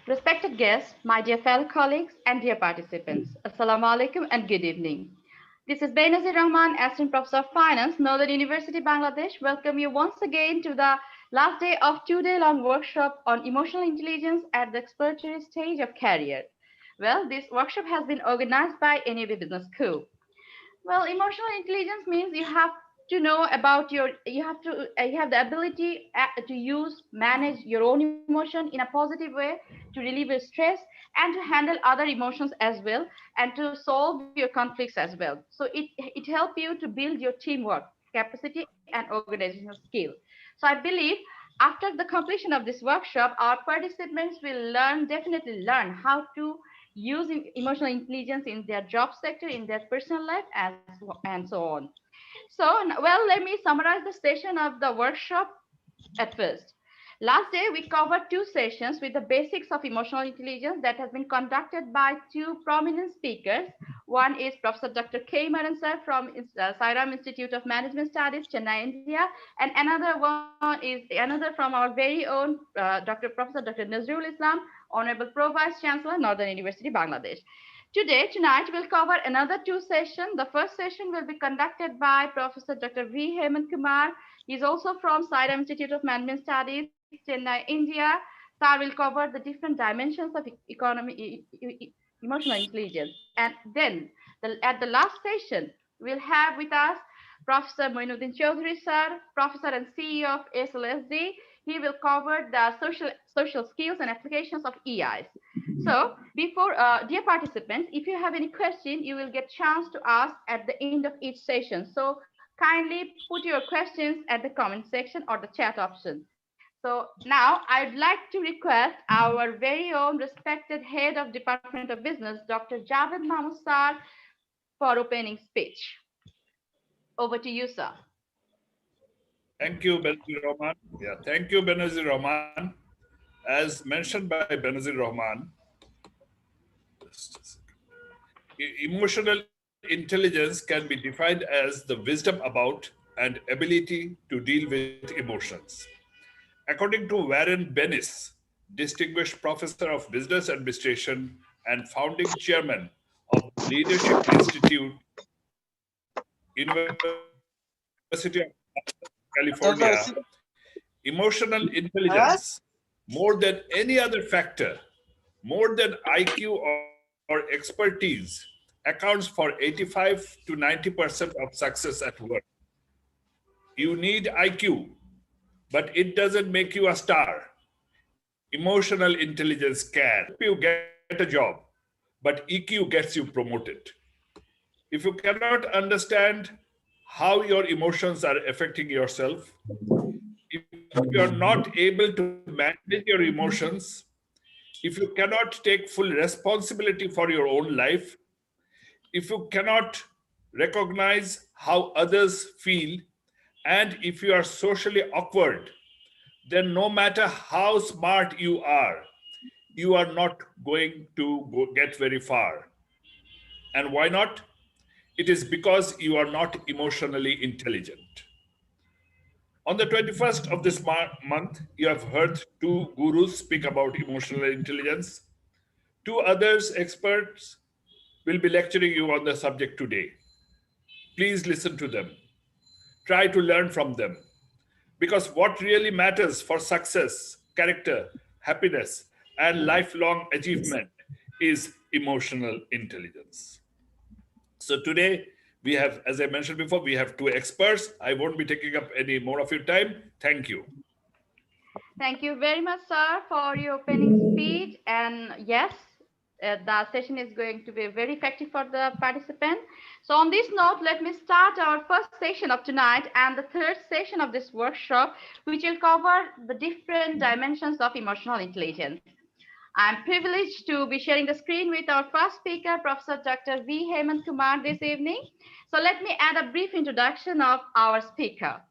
Respected guests, my dear fellow colleagues, and dear participants, Assalamu alaikum and good evening. This is Benazir Rahman, Assistant Professor of Finance, Northern University, Bangladesh. Welcome you once again to the last day of two-day-long workshop on emotional intelligence at the exploratory stage of career. Well, this workshop has been organized by NAB Business School. Well, emotional intelligence means you have to know about you have the ability to use, manage your own emotion in a positive way, to relieve your stress, and to handle other emotions as well, and to solve your conflicts as well. So it helps you to build your teamwork capacity and organizational skill. So I believe after the completion of this workshop, our participants will definitely learn how to use emotional intelligence in their job sector, in their personal life, and so on. So, well, let me summarize the session of the workshop at first. Last day, we covered two sessions with the basics of emotional intelligence that has been conducted by two prominent speakers. One is Professor Dr. K. Maran sir from Sairam Institute of Management Studies, Chennai, India, and another from our very own Professor Dr. Nazrul Islam, Honorable Pro Vice Chancellor, Northern University, Bangladesh. Tonight, we'll cover another two sessions. The first session will be conducted by Professor Dr. V. Hemant Kumar. He's also from Sairam Institute of Management Studies, Chennai, India. Sir will cover the different dimensions of emotional intelligence. And then at the last session, we'll have with us Professor Moinuddin Chaudhary, sir, Professor and CEO of SLSD. He will cover the social skills and applications of EIs. So, dear participants, if you have any question, you will get chance to ask at the end of each session. So, kindly put your questions at the comment section or the chat option. So now I'd like to request our very own respected head of Department of Business, Dr. Javed Mahmood Sir, for opening speech. Over to you, sir. Thank you, Benazir Rahman. Yeah, thank you, Benazir Rahman. As mentioned by Benazir Rahman, emotional intelligence can be defined as the wisdom about and ability to deal with emotions. According to Warren Bennis, distinguished professor of business administration and founding chairman of the Leadership Institute, University of California, emotional intelligence, more than any other factor, more than IQ or expertise, accounts for 85 to 90% of success at work. You need IQ, but it doesn't make you a star. Emotional intelligence can help you get a job, but EQ gets you promoted. If you cannot understand how your emotions are affecting yourself, if you are not able to manage your emotions, if you cannot take full responsibility for your own life, if you cannot recognize how others feel, and if you are socially awkward, then no matter how smart you are not going to get very far. And why not? It is because you are not emotionally intelligent. On the 21st of this month, you have heard two gurus speak about emotional intelligence. Two others experts will be lecturing you on the subject today. Please listen to them. Try to learn from them. Because what really matters for success, character, happiness, and lifelong achievement is emotional intelligence. So today we have, as I mentioned before, we have two experts. I won't be taking up any more of your time. Thank you. Thank you very much, sir, for your opening speech. And yes, the session is going to be very effective for the participant. So on this note, let me start our first session of tonight and the third session of this workshop, which will cover the different dimensions of emotional intelligence. I'm privileged to be sharing the screen with our first speaker, Professor Dr. V. Hemant Kumar, this evening. So let me add a brief introduction of our speaker.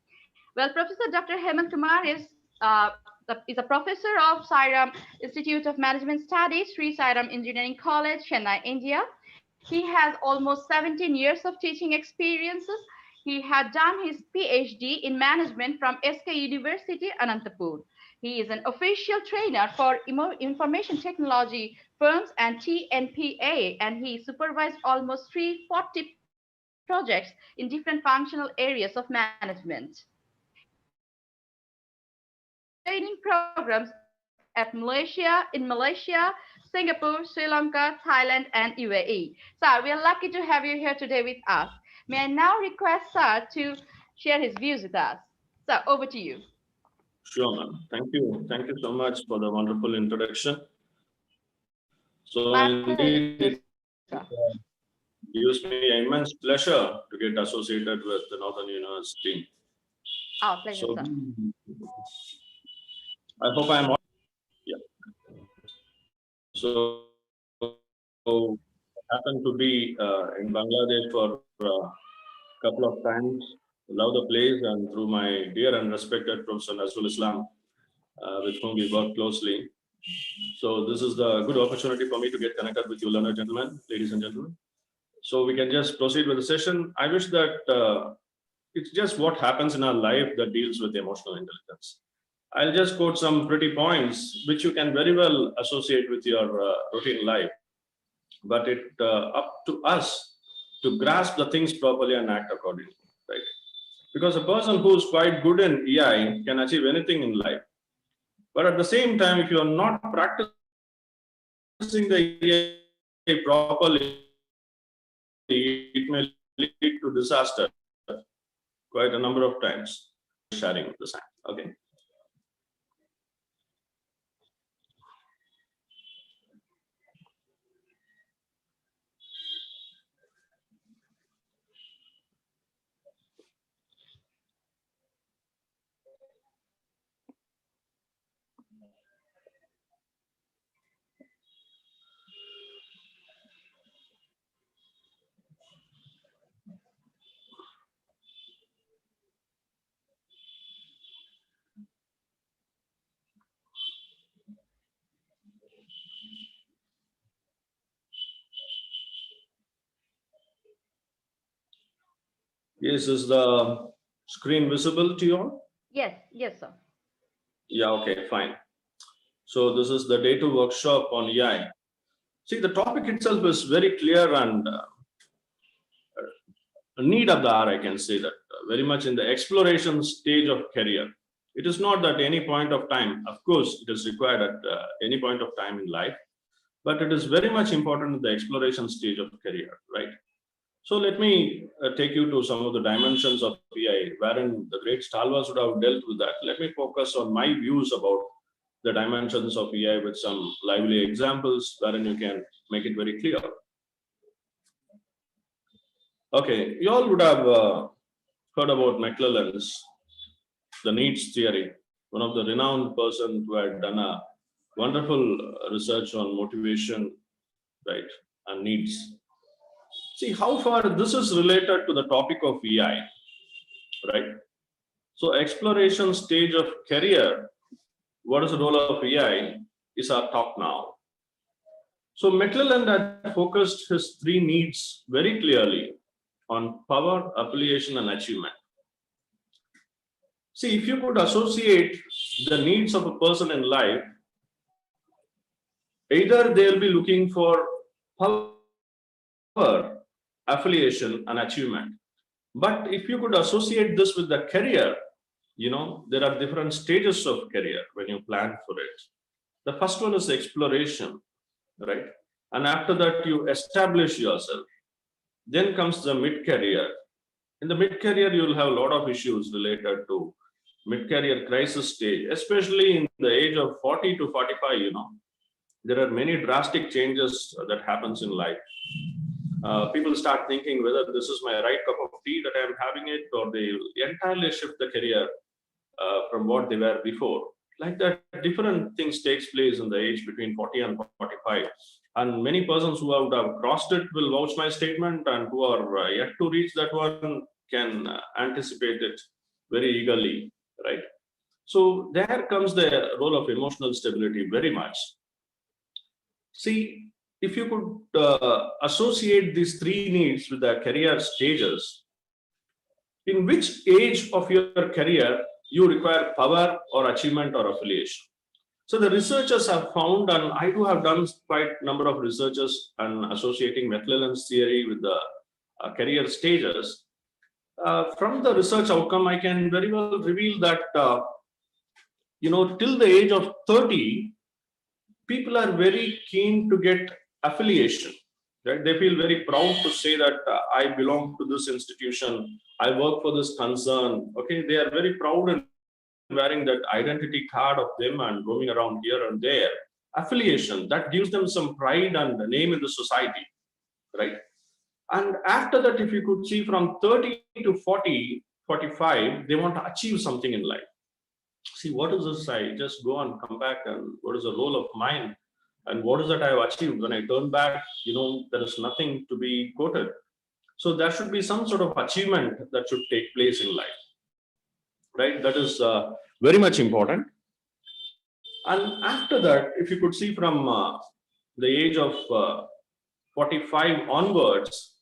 Well, Professor Dr. Hemant Kumar is a professor of Sairam Institute of Management Studies, Sri Sairam Engineering College, Chennai, India. He has almost 17 years of teaching experiences. He had done his PhD in management from SK University, Anantapur. He is an official trainer for information technology firms and TNPA, and he supervised almost 340 projects in different functional areas of management. He has conducted training programs at Malaysia, Singapore, Sri Lanka, Thailand, and UAE. Sir, we are lucky to have you here today with us. May I now request Sir to share his views with us? Sir, over to you. Sure, ma'am. Thank you. Thank you so much for the wonderful introduction. So My indeed, pleasure, it sir. gives me immense pleasure to get associated with the Northern University. Our pleasure, So sir. I hope I'm on. Yeah. So I happen to be in Bangladesh for a couple of times. Love the place, and through my dear and respected Professor Nazrul, with whom we work closely. So this is the good opportunity for me to get connected with you, learned gentlemen, ladies and gentlemen. So we can just proceed with the session. I wish that it's just what happens in our life that deals with emotional intelligence. I'll just quote some pretty points which you can very well associate with your routine life, but it up to us to grasp the things properly and act accordingly, right? Because a person who's quite good in EI can achieve anything in life. But at the same time, if you are not practicing the EI properly, it may lead to disaster quite a number of times. Sharing the sign. Okay. Yes, is the screen visible to you all? Yes, yes, sir. Yeah, okay, fine. So this is the day 2 workshop on EI. See, the topic itself is very clear and a need of the hour, I can say that, very much in the exploration stage of career. It is not that any point of time, of course, it is required at any point of time in life, but it is very much important in the exploration stage of career, right? So let me take you to some of the dimensions of EI, wherein the great Stalwarts would have dealt with that. Let me focus on my views about the dimensions of EI with some lively examples, wherein you can make it very clear. Okay, you all would have heard about McClellan's the needs theory, one of the renowned person who had done a wonderful research on motivation, right, and needs. See how far this is related to the topic of EI, right? So exploration stage of career, what is the role of EI is our talk now. So McClellan had focused his 3 needs very clearly on power, affiliation, and achievement. See, if you could associate the needs of a person in life, either they'll be looking for power, affiliation, and achievement. But if you could associate this with the career, you know, there are different stages of career when you plan for it. The first one is exploration, right? And after that, you establish yourself. Then comes the mid-career. In the mid-career, you'll have a lot of issues related to mid-career crisis stage, especially in the age of 40 to 45, you know. There are many drastic changes that happens in life. People start thinking whether this is my right cup of tea that I'm having it, or they entirely shift the career from what they were before. Like that, different things takes place in the age between 40 and 45. And many persons who have crossed it will vouch my statement, and who are yet to reach that one can anticipate it very eagerly, right? So there comes the role of emotional stability very much. See, if you could associate these 3 needs with the career stages, in which age of your career you require power or achievement or affiliation. So the researchers have found, and I do have done quite a number of researches and associating McClellan's theory with the career stages. From the research outcome, I can very well reveal that, till the age of 30, people are very keen to get affiliation. Right? They feel very proud to say that I belong to this institution, I work for this concern. Okay, they are very proud and wearing that identity card of them and roaming around here and there. Affiliation, that gives them some pride and a name in the society, right? And after that, if you could see from 30 to 40, 45, they want to achieve something in life. See, what is this? I just go and come back, and what is the role of mine? And what is that I have achieved? When I turn back, there is nothing to be quoted. So there should be some sort of achievement that should take place in life, right? That is very much important. And after that, if you could see from the age of 45 onwards,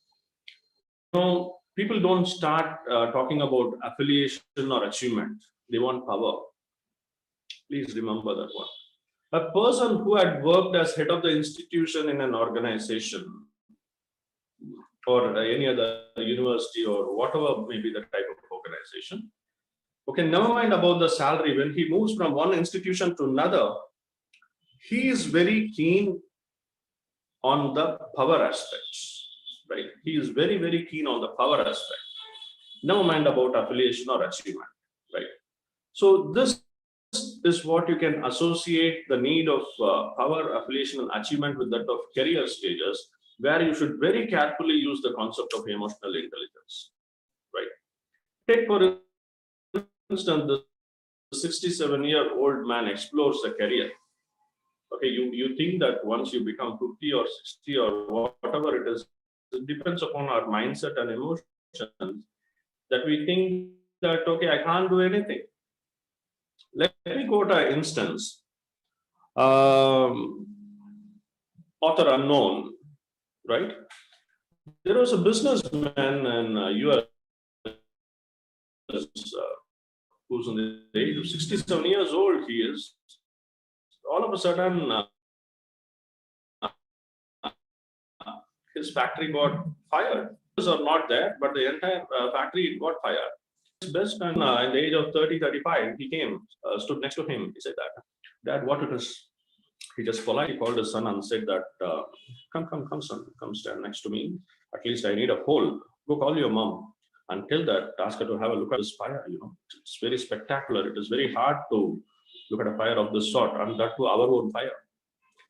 people don't start talking about affiliation or achievement. They want power. Please remember that one. A person who had worked as head of the institution in an organization or any other university or whatever may be the type of organization, okay, never mind about the salary. When he moves from one institution to another, he is very keen on the power aspects, right? He is very, very keen on the power aspect. Never mind about affiliation or achievement, right? So this is what you can associate the need of power, affiliation, and achievement with that of career stages, where you should very carefully use the concept of emotional intelligence, right? Take for instance, the 67-year-old man explores a career. Okay, you think that once you become 50 or 60 or whatever it is, it depends upon our mindset and emotions, that we think that, okay, I can't do anything. Let me quote an instance. Author unknown, right? There was a businessman in US who's in the age of 67 years old. He is. All of a sudden, his factory got fired. Are not there, but the entire factory got fired. His best friend, in the age of 30, 35, he came, stood next to him. He said that, Dad, what it is? He just politely called his son and said that, come, son, come stand next to me. At least I need a hole. Go call your mom and tell that, ask her to have a look at this fire. It's very spectacular. It is very hard to look at a fire of this sort, and that to our own fire.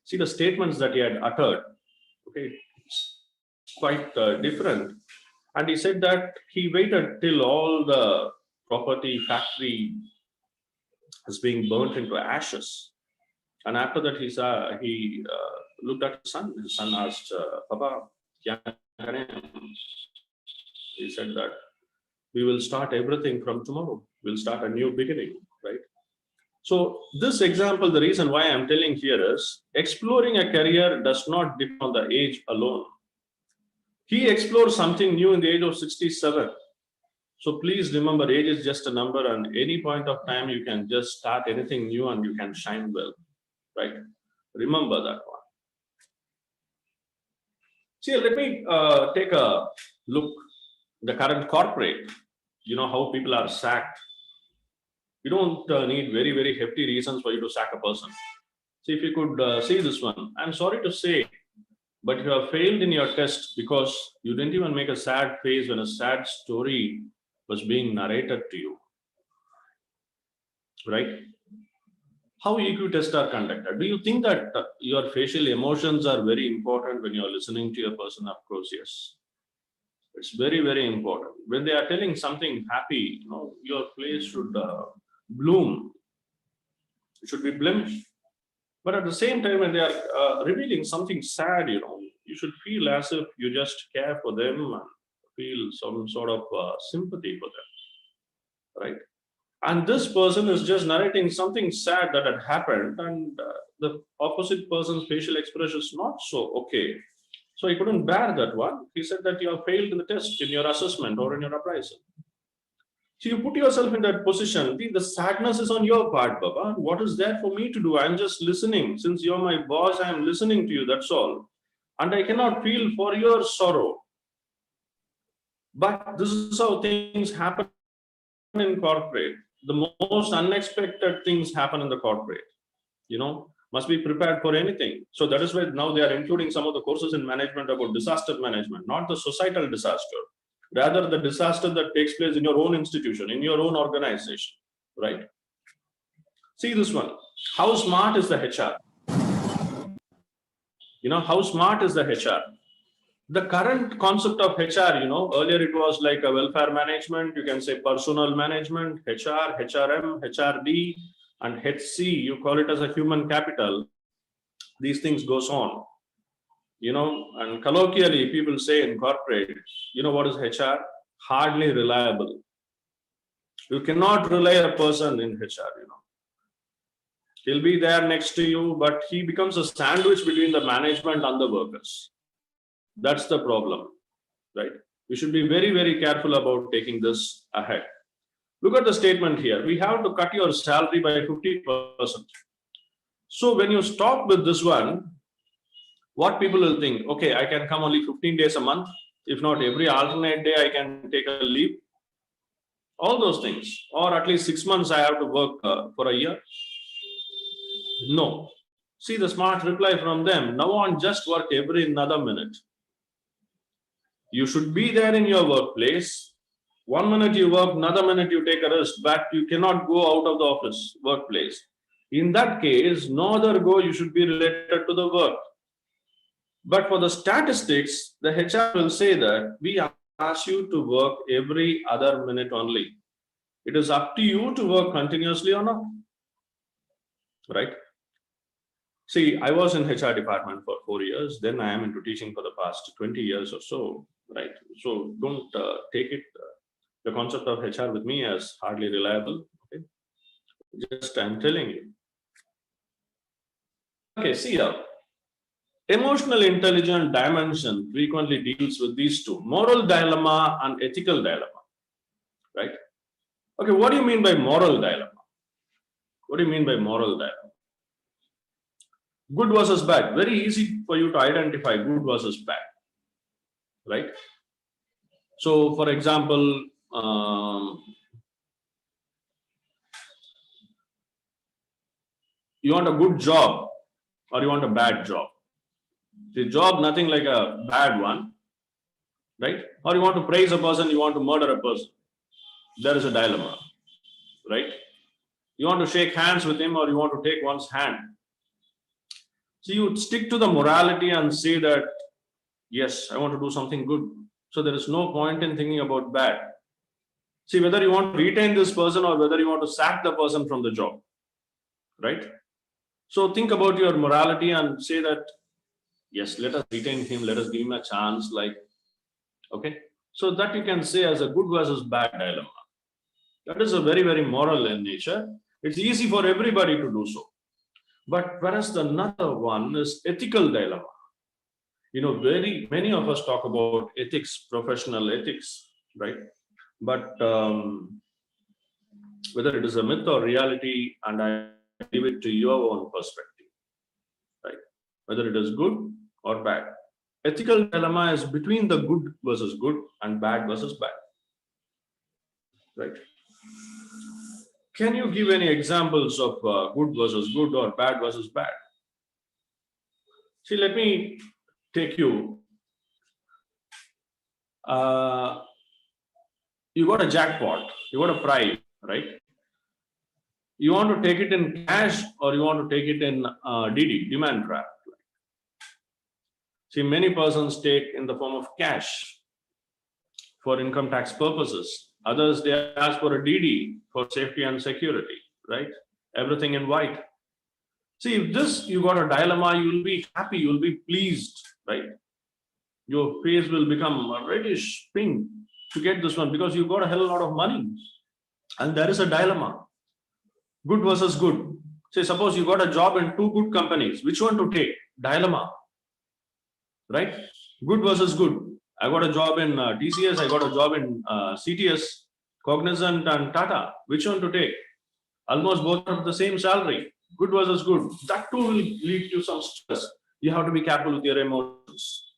See the statements that he had uttered. Okay, quite different. And he said that he waited till all the property, factory is being burnt into ashes. And after that, he looked at his son. His son asked, Papa, kya kare? He said that we will start everything from tomorrow. We'll start a new beginning, right? So this example, the reason why I'm telling here is, exploring a career does not depend on the age alone. He explored something new in the age of 67. So please remember, age is just a number, and any point of time you can just start anything new and you can shine well, right? Remember that one. See, let me take a look at the current corporate. How people are sacked. You don't need very, very hefty reasons for you to sack a person. See, if you could see this one, I'm sorry to say, but you have failed in your test because you didn't even make a sad face when a sad story was being narrated to you, right? How EQ tests are conducted? Do you think that your facial emotions are very important when you're listening to a person? Of course, yes. It's very, very important. When they are telling something happy, your face should bloom. It should be blemished. But at the same time, when they are revealing something sad, you should feel as if you just care for them and feel some sort of sympathy for them, right? And this person is just narrating something sad that had happened, and the opposite person's facial expression is not so okay. So he couldn't bear that one. He said that you have failed in the test, in your assessment or in your appraisal. So you put yourself in that position. The sadness is on your part, Baba. What is there for me to do? I'm just listening. Since you're my boss, I'm listening to you. That's all. And I cannot feel for your sorrow. But this is how things happen in corporate. The most unexpected things happen in the corporate. Must be prepared for anything. So that is why now they are including some of the courses in management about disaster management, not the societal disaster, rather the disaster that takes place in your own institution, in your own organization, right? See this one. How smart is the HR? How smart is the HR? The current concept of HR, earlier it was like a welfare management, you can say personal management, HR, HRM, HRD, and HC, you call it as a human capital. These things goes on, and colloquially people say in corporate, what is HR? Hardly reliable. You cannot rely a person in HR, He'll be there next to you, but he becomes a sandwich between the management and the workers. That's the problem, right? We should be very, very careful about taking this ahead. Look at the statement here. We have to cut your salary by 50%. So when you stop with this one, what people will think, okay, I can come only 15 days a month. If not every alternate day, I can take a leave. All those things. Or at least 6 months I have to work for a year. No. See the smart reply from them. Now on, just work every another minute. You should be there in your workplace. 1 minute you work, another minute you take a rest, but you cannot go out of the office, workplace. In that case, no other go, you should be related to the work. But for the statistics, the HR will say that we ask you to work every other minute only. It is up to you to work continuously or not. Right? See, I was in HR department for 4 years. Then I am into teaching for the past 20 years or so. Right? So don't take it. The concept of HR with me as hardly reliable. Okay, just I'm telling you. Okay, see here. Emotional intelligence dimension frequently deals with these two: moral dilemma and ethical dilemma. Right? Okay, what do you mean by moral dilemma? What do you mean by moral dilemma? Good versus bad. Very easy for you to identify good versus bad. Right? So, for example, you want a good job or you want a bad job? The job, nothing like a bad one, right? Or you want to praise a person, you want to murder a person. There is a dilemma, right? You want to shake hands with him or you want to take one's hand. So you stick to the morality and say that, yes, I want to do something good. So there is no point in thinking about bad. See, whether you want to retain this person or whether you want to sack the person from the job, right? So think about your morality and say that, yes, let us retain him, let us give him a chance, like, okay? So that you can say as a good versus bad dilemma. That is a very, very moral in nature. It's easy for everybody to do so. But whereas another one is ethical dilemma. Very many of us talk about ethics, professional ethics, right? But whether it is a myth or reality, and I leave it to your own perspective, right? Whether it is good or bad. Ethical dilemma is between the good versus good and bad versus bad, right? Can you give any examples of good versus good or bad versus bad? See, let me take you. You got a jackpot, you got a prize, right? You want to take it in cash or you want to take it in DD, demand draft. See, many persons take in the form of cash for income tax purposes. Others, they ask for a DD for safety and security, right? Everything in white. See, if this, you got a dilemma, you will be happy, you will be pleased, right? Your face will become a reddish pink to get this one because you got a hell of a lot of money. And there is a dilemma. Good versus good. Say, suppose you got a job in two good companies. Which one to take? Dilemma. Right? Good versus good. I got a job in TCS, I got a job in CTS. Cognizant and Tata, which one to take? Almost both have the same salary. Good versus good. That too will lead to some stress. You have to be careful with your emotions.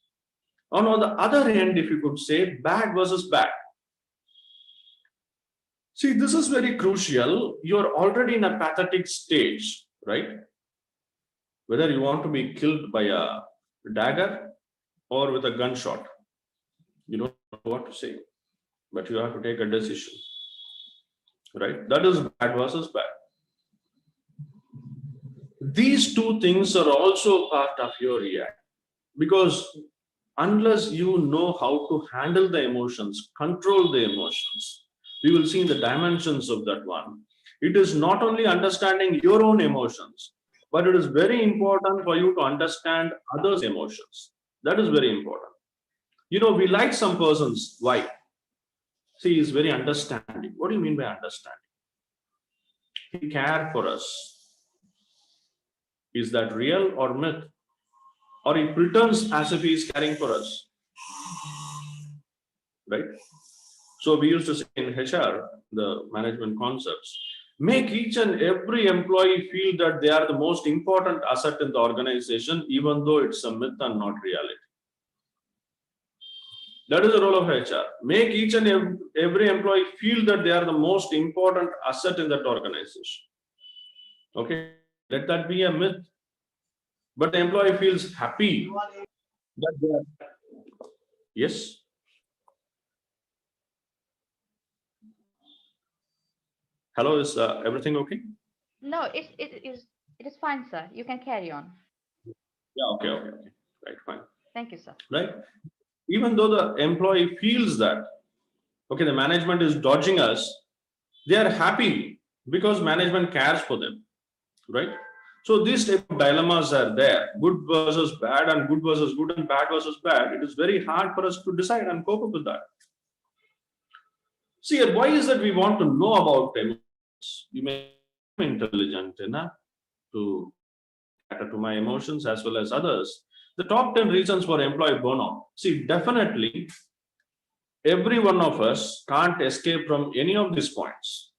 On the other hand, if you could say bad versus bad. See, this is very crucial. You're already in a pathetic stage, right? Whether you want to be killed by a dagger or with a gunshot, you don't know what to say, but you have to take a decision, right? That is bad versus bad. These two things are also part of your react, because unless you know how to handle the emotions, control the emotions, we will see the dimensions of that one. It is not only understanding your own emotions, but it is very important for you to understand others' emotions. That is very important. You know, we like some persons. Why? See, he's very understanding. What do you mean by understanding? He cares for us. Is that real or myth? Or he pretends as if he is caring for us, right? So we used to say in HR, the management concepts, make each and every employee feel that they are the most important asset in the organization, even though it's a myth and not reality. That is the role of HR. Make each and every employee feel that they are the most important asset in that organization. Okay, let that be a myth. But the employee feels happy that they are. Yes. Hello, is everything okay? No, it is fine, sir. You can carry on. Yeah, okay. Right, fine. Thank you, sir. Right. Even though the employee feels that, okay, the management is dodging us, they are happy because management cares for them, right? So these type of dilemmas are there, good versus bad and good versus good and bad versus bad. It is very hard for us to decide and cope up with that. See, why is that we want to know about emotions? You may be intelligent enough to cater to my emotions as well as others. The top 10 reasons for employee burnout. See, definitely, every one of us can't escape from any of these points.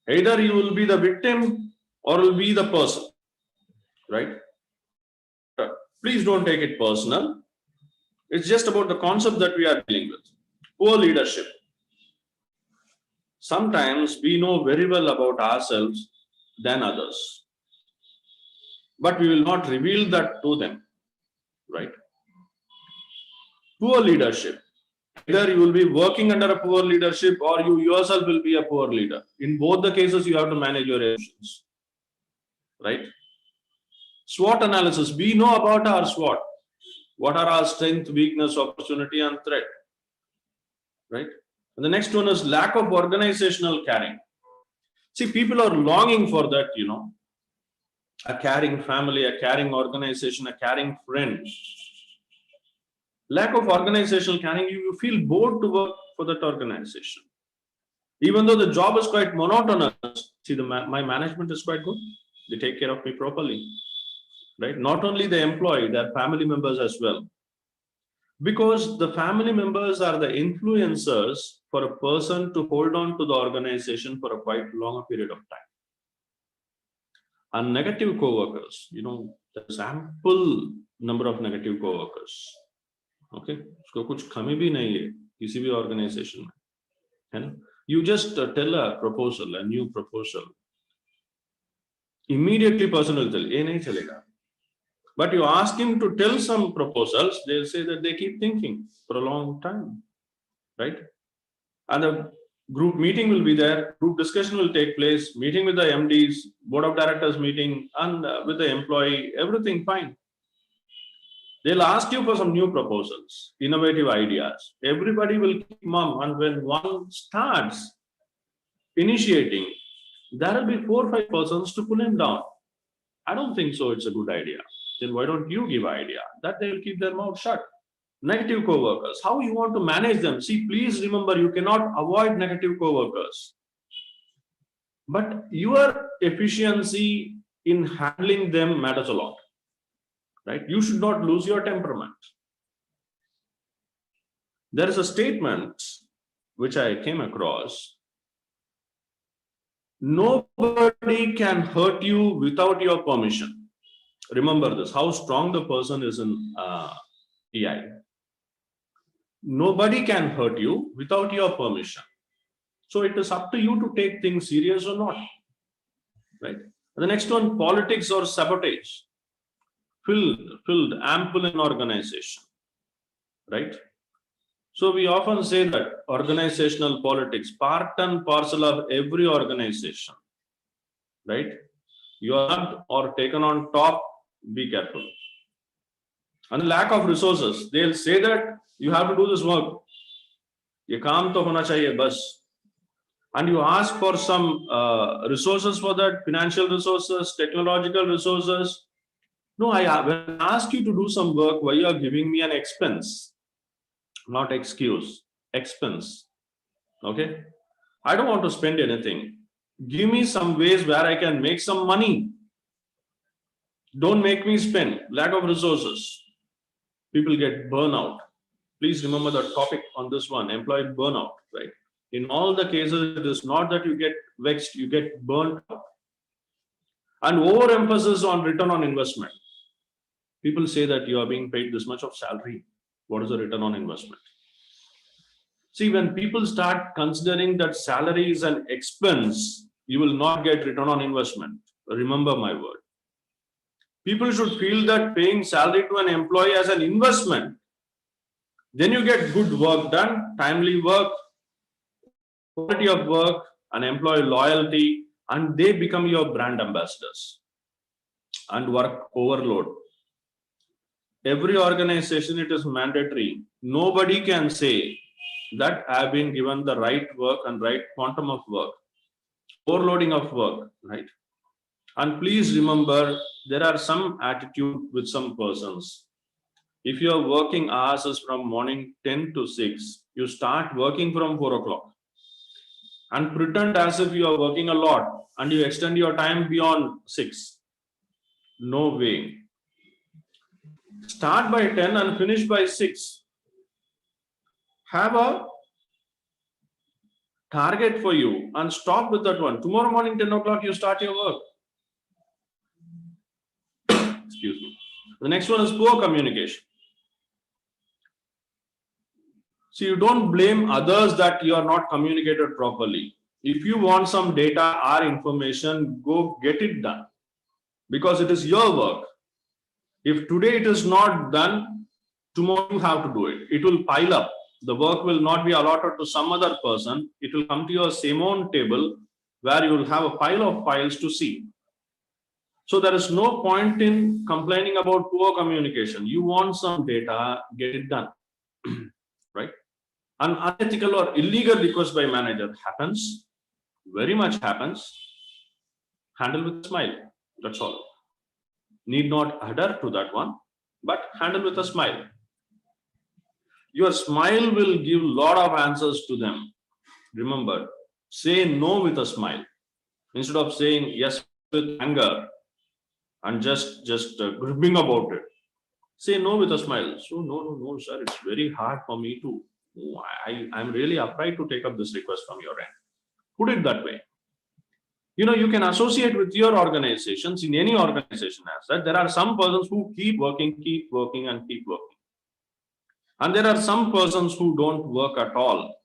Either you will be the victim or will be the person, right? Please don't take it personal. It's just about the concept that we are dealing with. Poor leadership. Sometimes we know very well about ourselves than others, but we will not reveal that to them, right? Poor leadership. Either you will be working under a poor leadership or you yourself will be a poor leader. In both the cases, you have to manage your emotions, right? SWOT analysis. We know about our SWOT. What are our strength, weakness, opportunity, and threat, right? And the next one is lack of organizational caring. See, people are longing for that, you know, a caring family, a caring organization, a caring friend. Lack of organizational caring, you feel bored to work for that organization. Even though the job is quite monotonous, see, my management is quite good. They take care of me properly, right? Not only the employee, their family members as well. Because the family members are the influencers for a person to hold on to the organization for a quite long period of time. And negative co-workers, you know, there's ample number of negative co-workers. Okay, उसको कुछ कमी भी नहीं है किसी भी organization में, है ना? You just tell a proposal, a new proposal. Immediately person will tell, ये नहीं चलेगा. But you ask him to tell some proposals, they'll say that they keep thinking for a long time, right? And the group meeting will be there, group discussion will take place, meeting with the MDs, board of directors meeting, and with the employee, everything fine. They'll ask you for some new proposals, innovative ideas. Everybody will keep mum, and when one starts initiating, there will be 4 or 5 persons to pull him down. I don't think so. It's a good idea. Then why don't you give idea? That they will keep their mouth shut. Negative co-workers, how you want to manage them? See, please remember, you cannot avoid negative co-workers. But your efficiency in handling them matters a lot, right? You should not lose your temperament. There is a statement which I came across. Nobody can hurt you without your permission. Remember this, how strong the person is in EI. Nobody can hurt you without your permission. So it is up to you to take things serious or not. Right. The next one, politics or sabotage. Filled ample in organization. Right. So we often say that organizational politics, part and parcel of every organization. Right. You are not or taken on top, be careful. And lack of resources, they'll say that you have to do this work. Ye kaam to hona chahiye bas. And you ask for some resources for that, financial resources, technological resources. No, when I ask you to do some work, why you are giving me an expense, not excuse, expense. Okay. I don't want to spend anything. Give me some ways where I can make some money. Don't make me spend. Lack of resources. People get burnout. Please remember the topic on this one, employee burnout, right? In all the cases, it is not that you get vexed, you get burnt out. And overemphasis on return on investment. People say that you are being paid this much of salary. What is the return on investment? See, when people start considering that salary is an expense, you will not get return on investment. Remember my word. People should feel that paying salary to an employee as an investment. Then you get good work done, timely work, quality of work, and employee loyalty, and they become your brand ambassadors. And work overload. Every organization, it is mandatory. Nobody can say that I have been given the right work and right quantum of work. Overloading of work, right? And please remember, there are some attitude with some persons. If your working hours is from morning 10 to 6, you start working from 4 o'clock. And pretend as if you are working a lot and you extend your time beyond 6. No way. Start by 10 and finish by 6. Have a target for you and stop with that one. Tomorrow morning 10 o'clock you start your work. Excuse me. The next one is poor communication. So you don't blame others that you are not communicated properly. If you want some data or information, go get it done. Because it is your work. If today it is not done, tomorrow you have to do it. It will pile up. The work will not be allotted to some other person. It will come to your same own table where you will have a pile of files to see. So there is no point in complaining about poor communication. You want some data, get it done. Right? An unethical or illegal request by manager happens, very much happens. Handle with a smile. That's all. Need not adhere to that one, but handle with a smile. Your smile will give a lot of answers to them. Remember, say no with a smile. Instead of saying yes with anger and just gripping about it. Say no with a smile. So no, sir, it's very hard for me to, I'm really afraid to take up this request from your end. Put it that way. You know, you can associate with your organizations, in any organization as that. There are some persons who keep working and keep working. And there are some persons who don't work at all.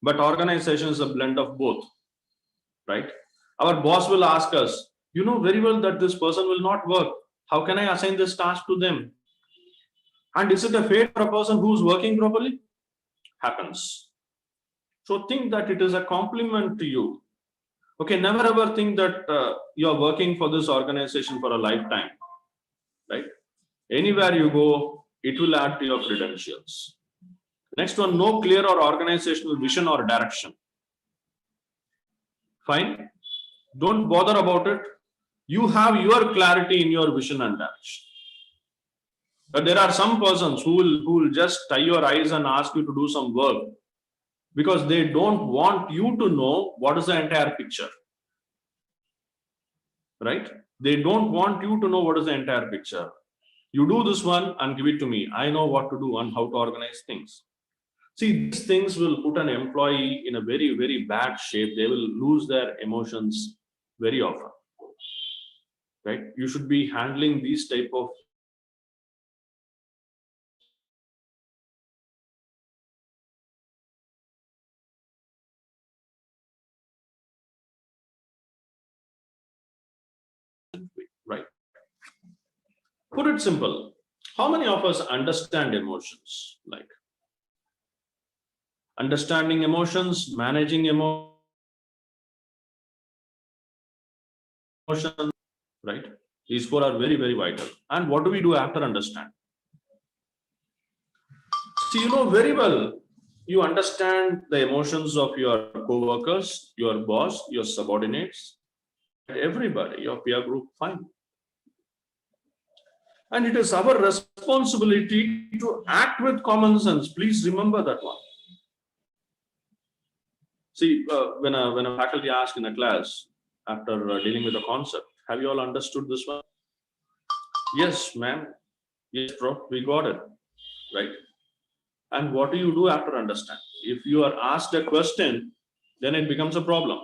But organization is a blend of both, right? Our boss will ask us, you know very well that this person will not work. How can I assign this task to them? And is it a fate for a person who's working properly? Happens. So think that it is a compliment to you. Okay, never ever think that you're working for this organization for a lifetime, right? Anywhere you go, it will add to your credentials. Next one, no clear or organizational vision or direction. Fine. Don't bother about it. You have your clarity in your vision and direction. But there are some persons who will just tie your eyes and ask you to do some work because they don't want you to know what is the entire picture. Right? They don't want you to know what is the entire picture. You do this one and give it to me. I know what to do and how to organize things. See, these things will put an employee in a very, very bad shape. They will lose their emotions very often, right? You should be handling these type of right. Put it simple. How many of us understand emotions? Like understanding emotions, managing emotions, right? These four are very, very vital. And what do we do after understand? See, you know very well, you understand the emotions of your co-workers, your boss, your subordinates, everybody, your peer group, fine. And it is our responsibility to act with common sense. Please remember that one. See, when a faculty asks in a class after dealing with a concept, have you all understood this one? Yes, ma'am. Yes, bro, we got it. Right. And what do you do after understand? If you are asked a question, then it becomes a problem.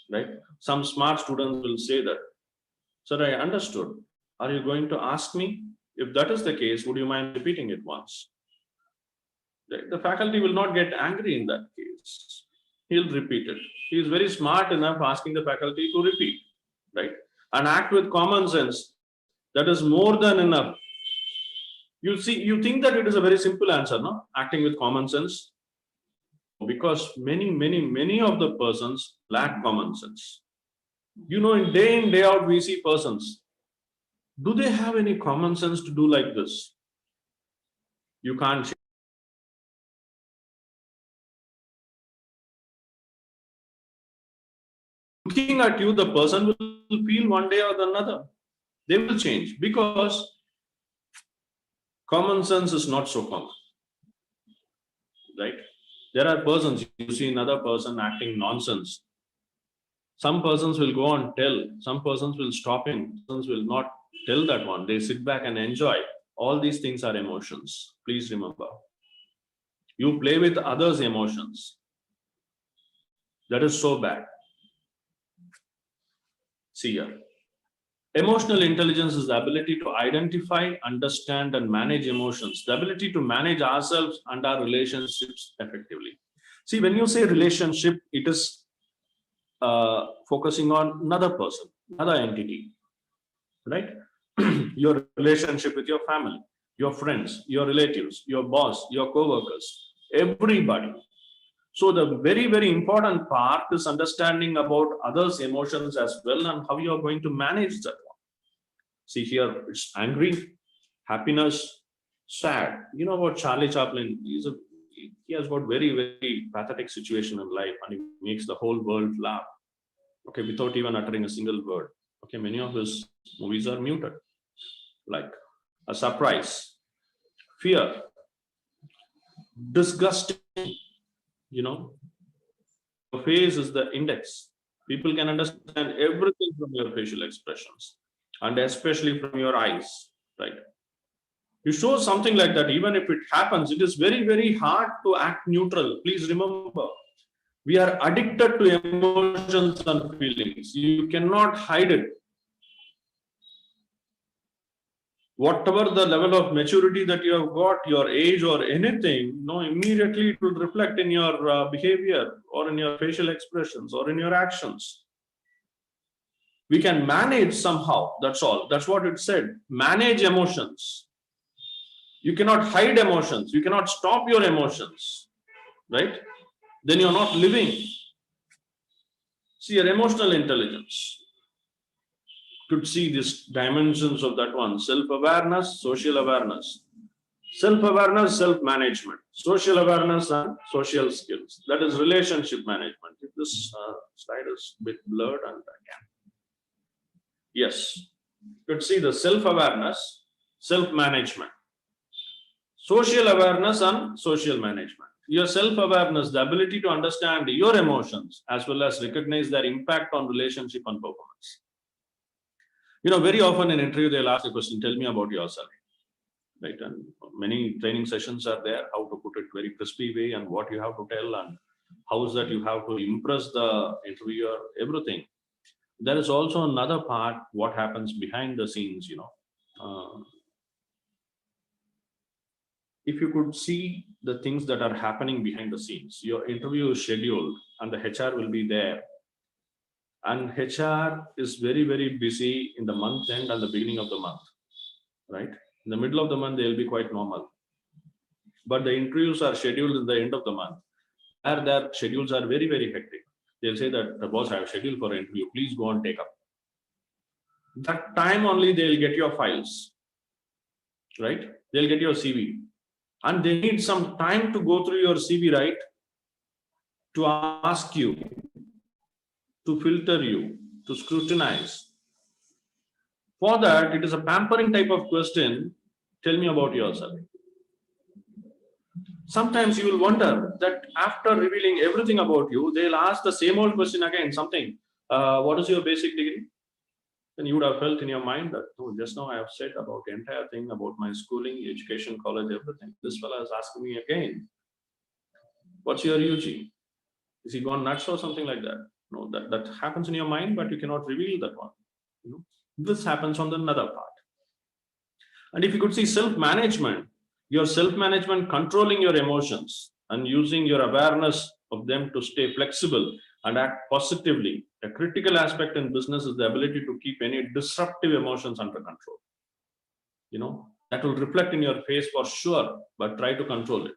Right? Some smart students will say that, sir, I understood. Are you going to ask me? If that is the case, would you mind repeating it once? The faculty will not get angry in that case. He'll repeat it. He is very smart enough asking the faculty to repeat, right? And act with common sense. That is more than enough. You see, you think that it is a very simple answer, no? Acting with common sense. Because many of the persons lack common sense. You know, in day out, we see persons. Do they have any common sense to do like this? You can't. Looking at you, the person will feel one day or another. They will change because common sense is not so common, right? There are persons, you see another person acting nonsense. Some persons will go and tell, some persons will stop him, persons will not tell that one. They sit back and enjoy. All these things are emotions. Please remember. You play with others' emotions. That is so bad. See here. Emotional intelligence is the ability to identify, understand, and manage emotions, the ability to manage ourselves and our relationships effectively. See, when you say relationship, it is focusing on another person, another entity, right? Your relationship with your family, your friends, your relatives, your boss, your co-workers, everybody. So the very, very important part is understanding about others' emotions as well and how you are going to manage that one. See here, it's angry, happiness, sad. You know about Charlie Chaplin? He has got very, very pathetic situation in life and he makes the whole world laugh. Okay, without even uttering a single word. Okay, many of his movies are muted. Like a surprise, fear, disgusting. You know, your face is the index. People can understand everything from your facial expressions and especially from your eyes, right? You show something like that, even if it happens, it is very, very hard to act neutral. Please remember, we are addicted to emotions and feelings. You cannot hide it. Whatever the level of maturity that you have got, your age or anything, immediately it will reflect in your behavior or in your facial expressions or in your actions. We can manage somehow, that's all. That's what it said. Manage emotions. You cannot hide emotions. You cannot stop your emotions, right? Then you're not living. See, your emotional intelligence could see these dimensions of that one: self-awareness, social awareness. Self-awareness, self-management, social awareness, and social skills. That is relationship management. If this slide is a bit blurred, and again, yes, you could see the self-awareness, self-management, social awareness, and social management. Your self-awareness, the ability to understand your emotions as well as recognize their impact on relationship and performance. Very often in interview, they'll ask a question, tell me about yourself. right? And many training sessions are there, how to put it very crispy way and what you have to tell and how is that you have to impress the interviewer, everything. There is also another part, what happens behind the scenes, if you could see the things that are happening behind the scenes, your interview is scheduled and the HR will be there. And HR is very, very busy in the month end and the beginning of the month, right? In the middle of the month, they'll be quite normal. But the interviews are scheduled in the end of the month. Their schedules are very, very hectic. They'll say that the boss, I have scheduled for an interview, please go and take up. That time only they'll get your files, right? They'll get your CV. And they need some time to go through your CV, right? To ask you, to filter you, to scrutinize. For that, it is a pampering type of question. Tell me about yourself. Sometimes you will wonder that after revealing everything about you, they'll ask the same old question again, something. What is your basic degree? Then you would have felt in your mind that, oh, just now I have said about the entire thing, about my schooling, education, college, everything. This fellow is asking me again, what's your UG? Is he gone nuts or something like that? No, that happens in your mind, but you cannot reveal that one. This happens on the another part. And if you could see self-management, your self-management controlling your emotions and using your awareness of them to stay flexible and act positively. A critical aspect in business is the ability to keep any disruptive emotions under control. That will reflect in your face for sure, but try to control it.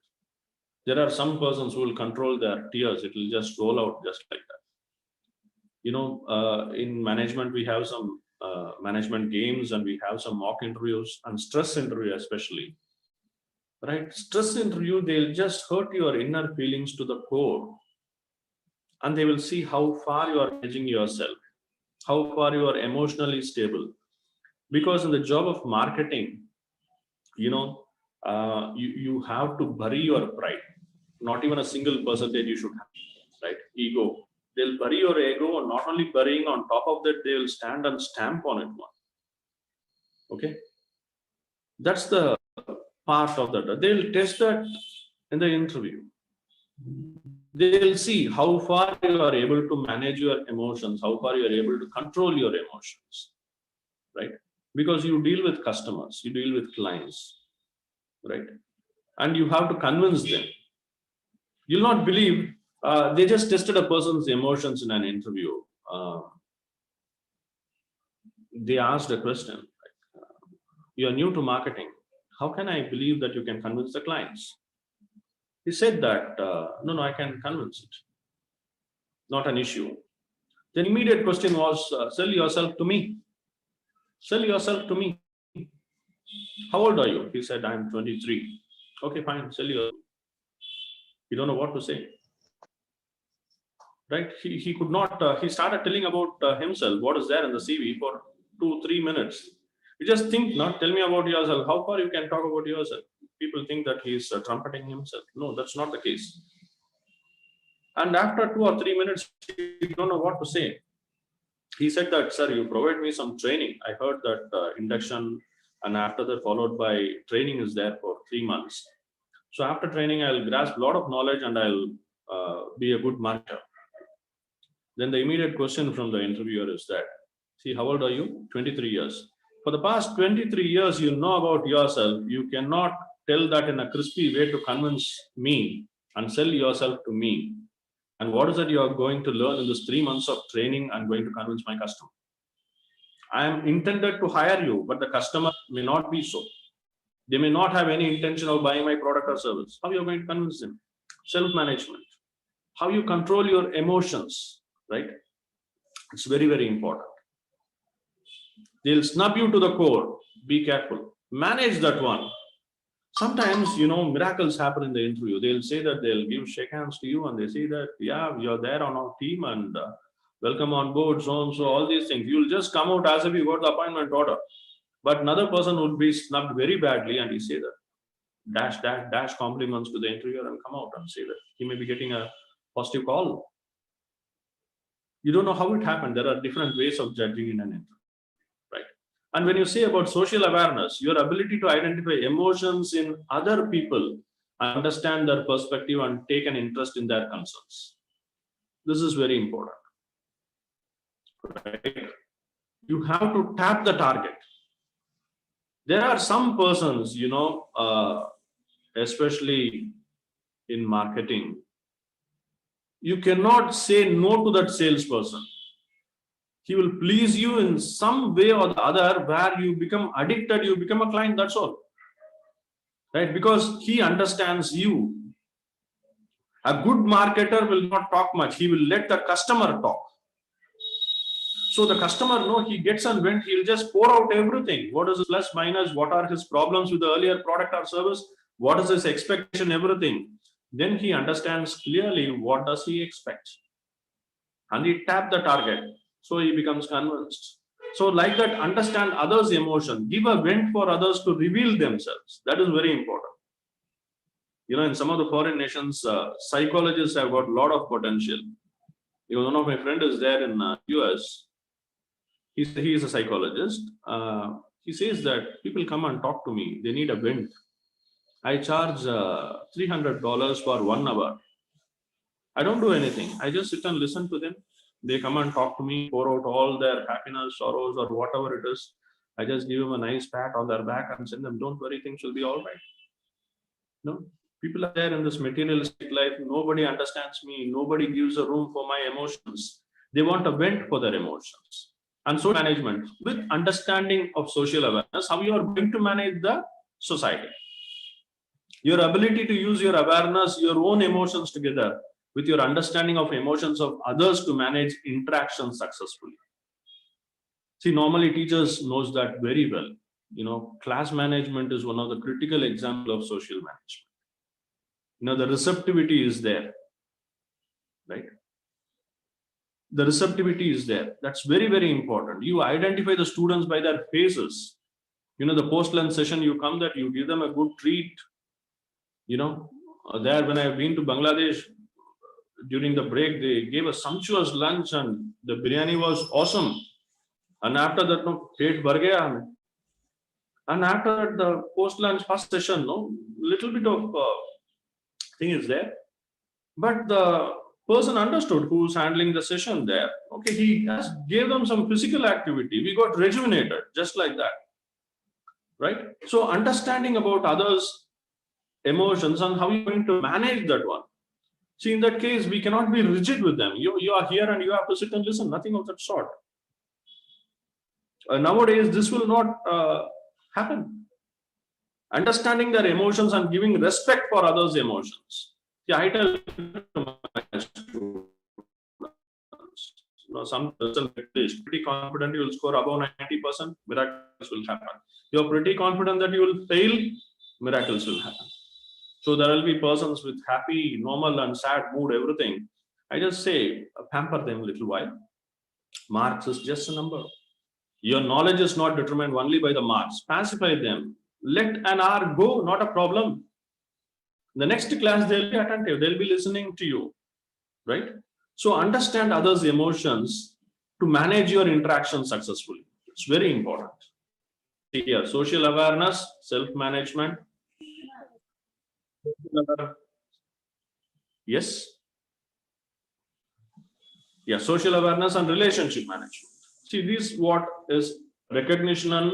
There are some persons who will control their tears. It will just roll out just like that. In management, we have some management games and we have some mock interviews and stress interview especially. Right? Stress interview, they'll just hurt your inner feelings to the core. And they will see how far you are managing yourself, how far you are emotionally stable. Because in the job of marketing, you have to bury your pride. Not even a single percentage you should have, right? Ego. They'll bury your ego, and not only burying, on top of that, they will stand and stamp on it one. Okay? That's the part of that. They'll test that in the interview. They'll see how far you are able to manage your emotions, how far you are able to control your emotions, right? Because you deal with customers, you deal with clients, right? And you have to convince them. You'll not believe, they just tested a person's emotions in an interview. They asked a question, you're new to marketing. How can I believe that you can convince the clients? He said that, no, I can convince it. Not an issue. The immediate question was, sell yourself to me. Sell yourself to me. How old are you? He said, I'm 23. Okay, fine, sell yourself. You don't know what to say. Right? He could not, he started telling about himself, what is there in the CV for 2-3 minutes. You just think, not tell me about yourself. How far you can talk about yourself? People think that he's trumpeting himself. No, that's not the case. And after 2 or 3 minutes, you don't know what to say. He said that, sir, you provide me some training. I heard that induction and after that followed by training is there for 3 months. So after training, I'll grasp a lot of knowledge and I'll be a good marketer. Then the immediate question from the interviewer is that, see, how old are you? 23 years. For the past 23 years, you know about yourself. You cannot tell that in a crispy way to convince me and sell yourself to me. And what is that you are going to learn in this 3 months of training? I'm going to convince my customer. I am intended to hire you, but the customer may not be so. They may not have any intention of buying my product or service. How are you going to convince them? Self-management. How you control your emotions, right? It's very, very important. They'll snub you to the core. Be careful. Manage that one. Sometimes, miracles happen in the interview. They'll say that they'll give shake hands to you and they say that, yeah, you're there on our team and welcome on board, so and so, all these things. You'll just come out as if you got the appointment order. But another person would be snubbed very badly and he say that dash compliments to the interviewer and come out and say that he may be getting a positive call. You don't know how it happened. There are different ways of judging in an interview, right? And when you say about social awareness, your ability to identify emotions in other people, understand their perspective, and take an interest in their concerns. This is very important. Right? You have to tap the target. There are some persons, especially in marketing, you cannot say no to that salesperson. He will please you in some way or the other, where you become addicted, you become a client, that's all. Right? Because he understands you. A good marketer will not talk much. He will let the customer talk. So the customer, he gets and went, he'll just pour out everything. What is his plus, minus, what are his problems with the earlier product or service, what is his expectation, everything. Then he understands clearly what does he expect. And he taps the target. So he becomes convinced. So like that, understand others' emotion, give a vent for others to reveal themselves. That is very important. In some of the foreign nations, psychologists have got a lot of potential. One of my friends is there in US. He is a psychologist. He says that people come and talk to me. They need a vent. I charge $300 for 1 hour. I don't do anything. I just sit and listen to them. They come and talk to me, pour out all their happiness, sorrows, or whatever it is. I just give them a nice pat on their back and send them, don't worry, things will be all right. No, people are there in this materialistic life. Nobody understands me. Nobody gives a room for my emotions. They want a vent for their emotions. And social management, with understanding of social awareness, how you are going to manage the society. Your ability to use your awareness, your own emotions together with your understanding of emotions of others to manage interactions successfully. See, normally teachers knows that very well. Class management is one of the critical examples of social management. The receptivity is there, right? The receptivity is there. That's very, very important. You identify the students by their faces. The post-lunch session, you come that you give them a good treat. There when I've been to Bangladesh, during the break, they gave a sumptuous lunch and the biryani was awesome. And after that, pet bhar gaya. And after that, the post-lunch first session, little bit of thing is there. But the person understood who's handling the session there. Okay, he just gave them some physical activity. We got rejuvenated, just like that. Right? So understanding about others' emotions and how you're going to manage that one. See, in that case, we cannot be rigid with them. You are here and you have to sit and listen, nothing of that sort. Nowadays, this will not happen. Understanding their emotions and giving respect for others' emotions. Yeah, I tell my students, some person is pretty confident you will score above 90%, miracles will happen. You're pretty confident that you will fail, miracles will happen. So there will be persons with happy, normal and sad mood, everything. I just say, pamper them a little while. Marks is just a number. Your knowledge is not determined only by the marks. Pacify them. Let an hour go, not a problem. The next class, they'll be attentive. They'll be listening to you, right? So understand others' emotions to manage your interaction successfully. It's very important. See here, social awareness, self-management. Yes. Yeah, social awareness and relationship management. See, this what is recognition and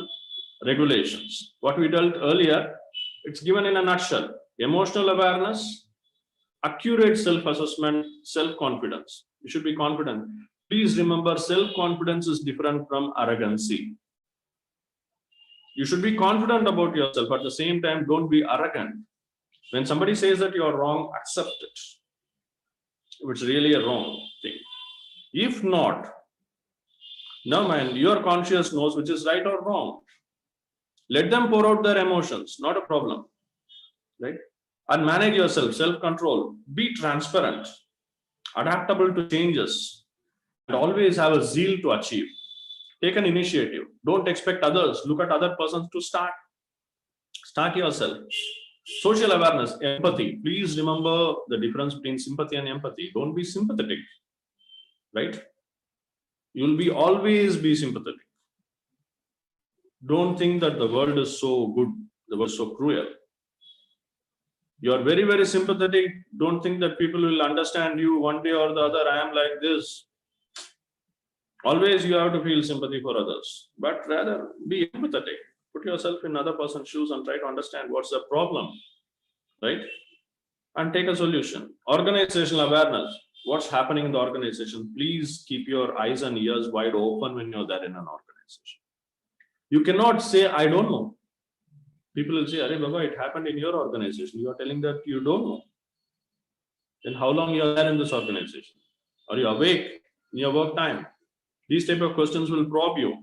regulations. What we dealt earlier, it's given in a nutshell. Emotional awareness, accurate self-assessment, self-confidence. You should be confident. Please remember, self-confidence is different from arrogancy. You should be confident about yourself. At the same time, don't be arrogant. When somebody says that you're wrong, accept it. If it's really a wrong thing. If not, no man, your conscience knows which is right or wrong. Let them pour out their emotions, not a problem. Right? And manage yourself, self-control. Be transparent, adaptable to changes, and always have a zeal to achieve. Take an initiative. Don't expect others. Look at other persons to start. Start yourself. Social awareness, empathy. Please remember the difference between sympathy and empathy. Don't be sympathetic. Right? You will be always be sympathetic. Don't think that the world is so good, the world is so cruel. You are very, very sympathetic. Don't think that people will understand you one day or the other. I am like this. Always you have to feel sympathy for others, but rather be empathetic. Put yourself in another person's shoes and try to understand what's the problem, right? And take a solution. Organizational awareness. What's happening in the organization? Please keep your eyes and ears wide open when you're there in an organization. You cannot say, I don't know. People will say, Arey Baba, it happened in your organization. You are telling that you don't know. Then how long you are there in this organization? Are you awake in your work time? These type of questions will probe you.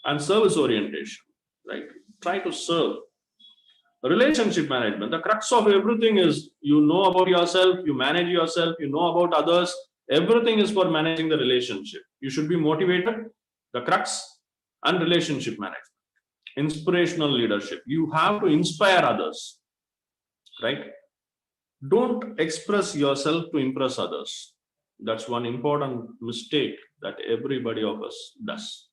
And service orientation, right? Try to serve. Relationship management. The crux of everything is you know about yourself, you manage yourself, you know about others. Everything is for managing the relationship. You should be motivated. The crux and relationship management. Inspirational leadership. You have to inspire others, right? Don't express yourself to impress others. That's one important mistake that everybody of us does.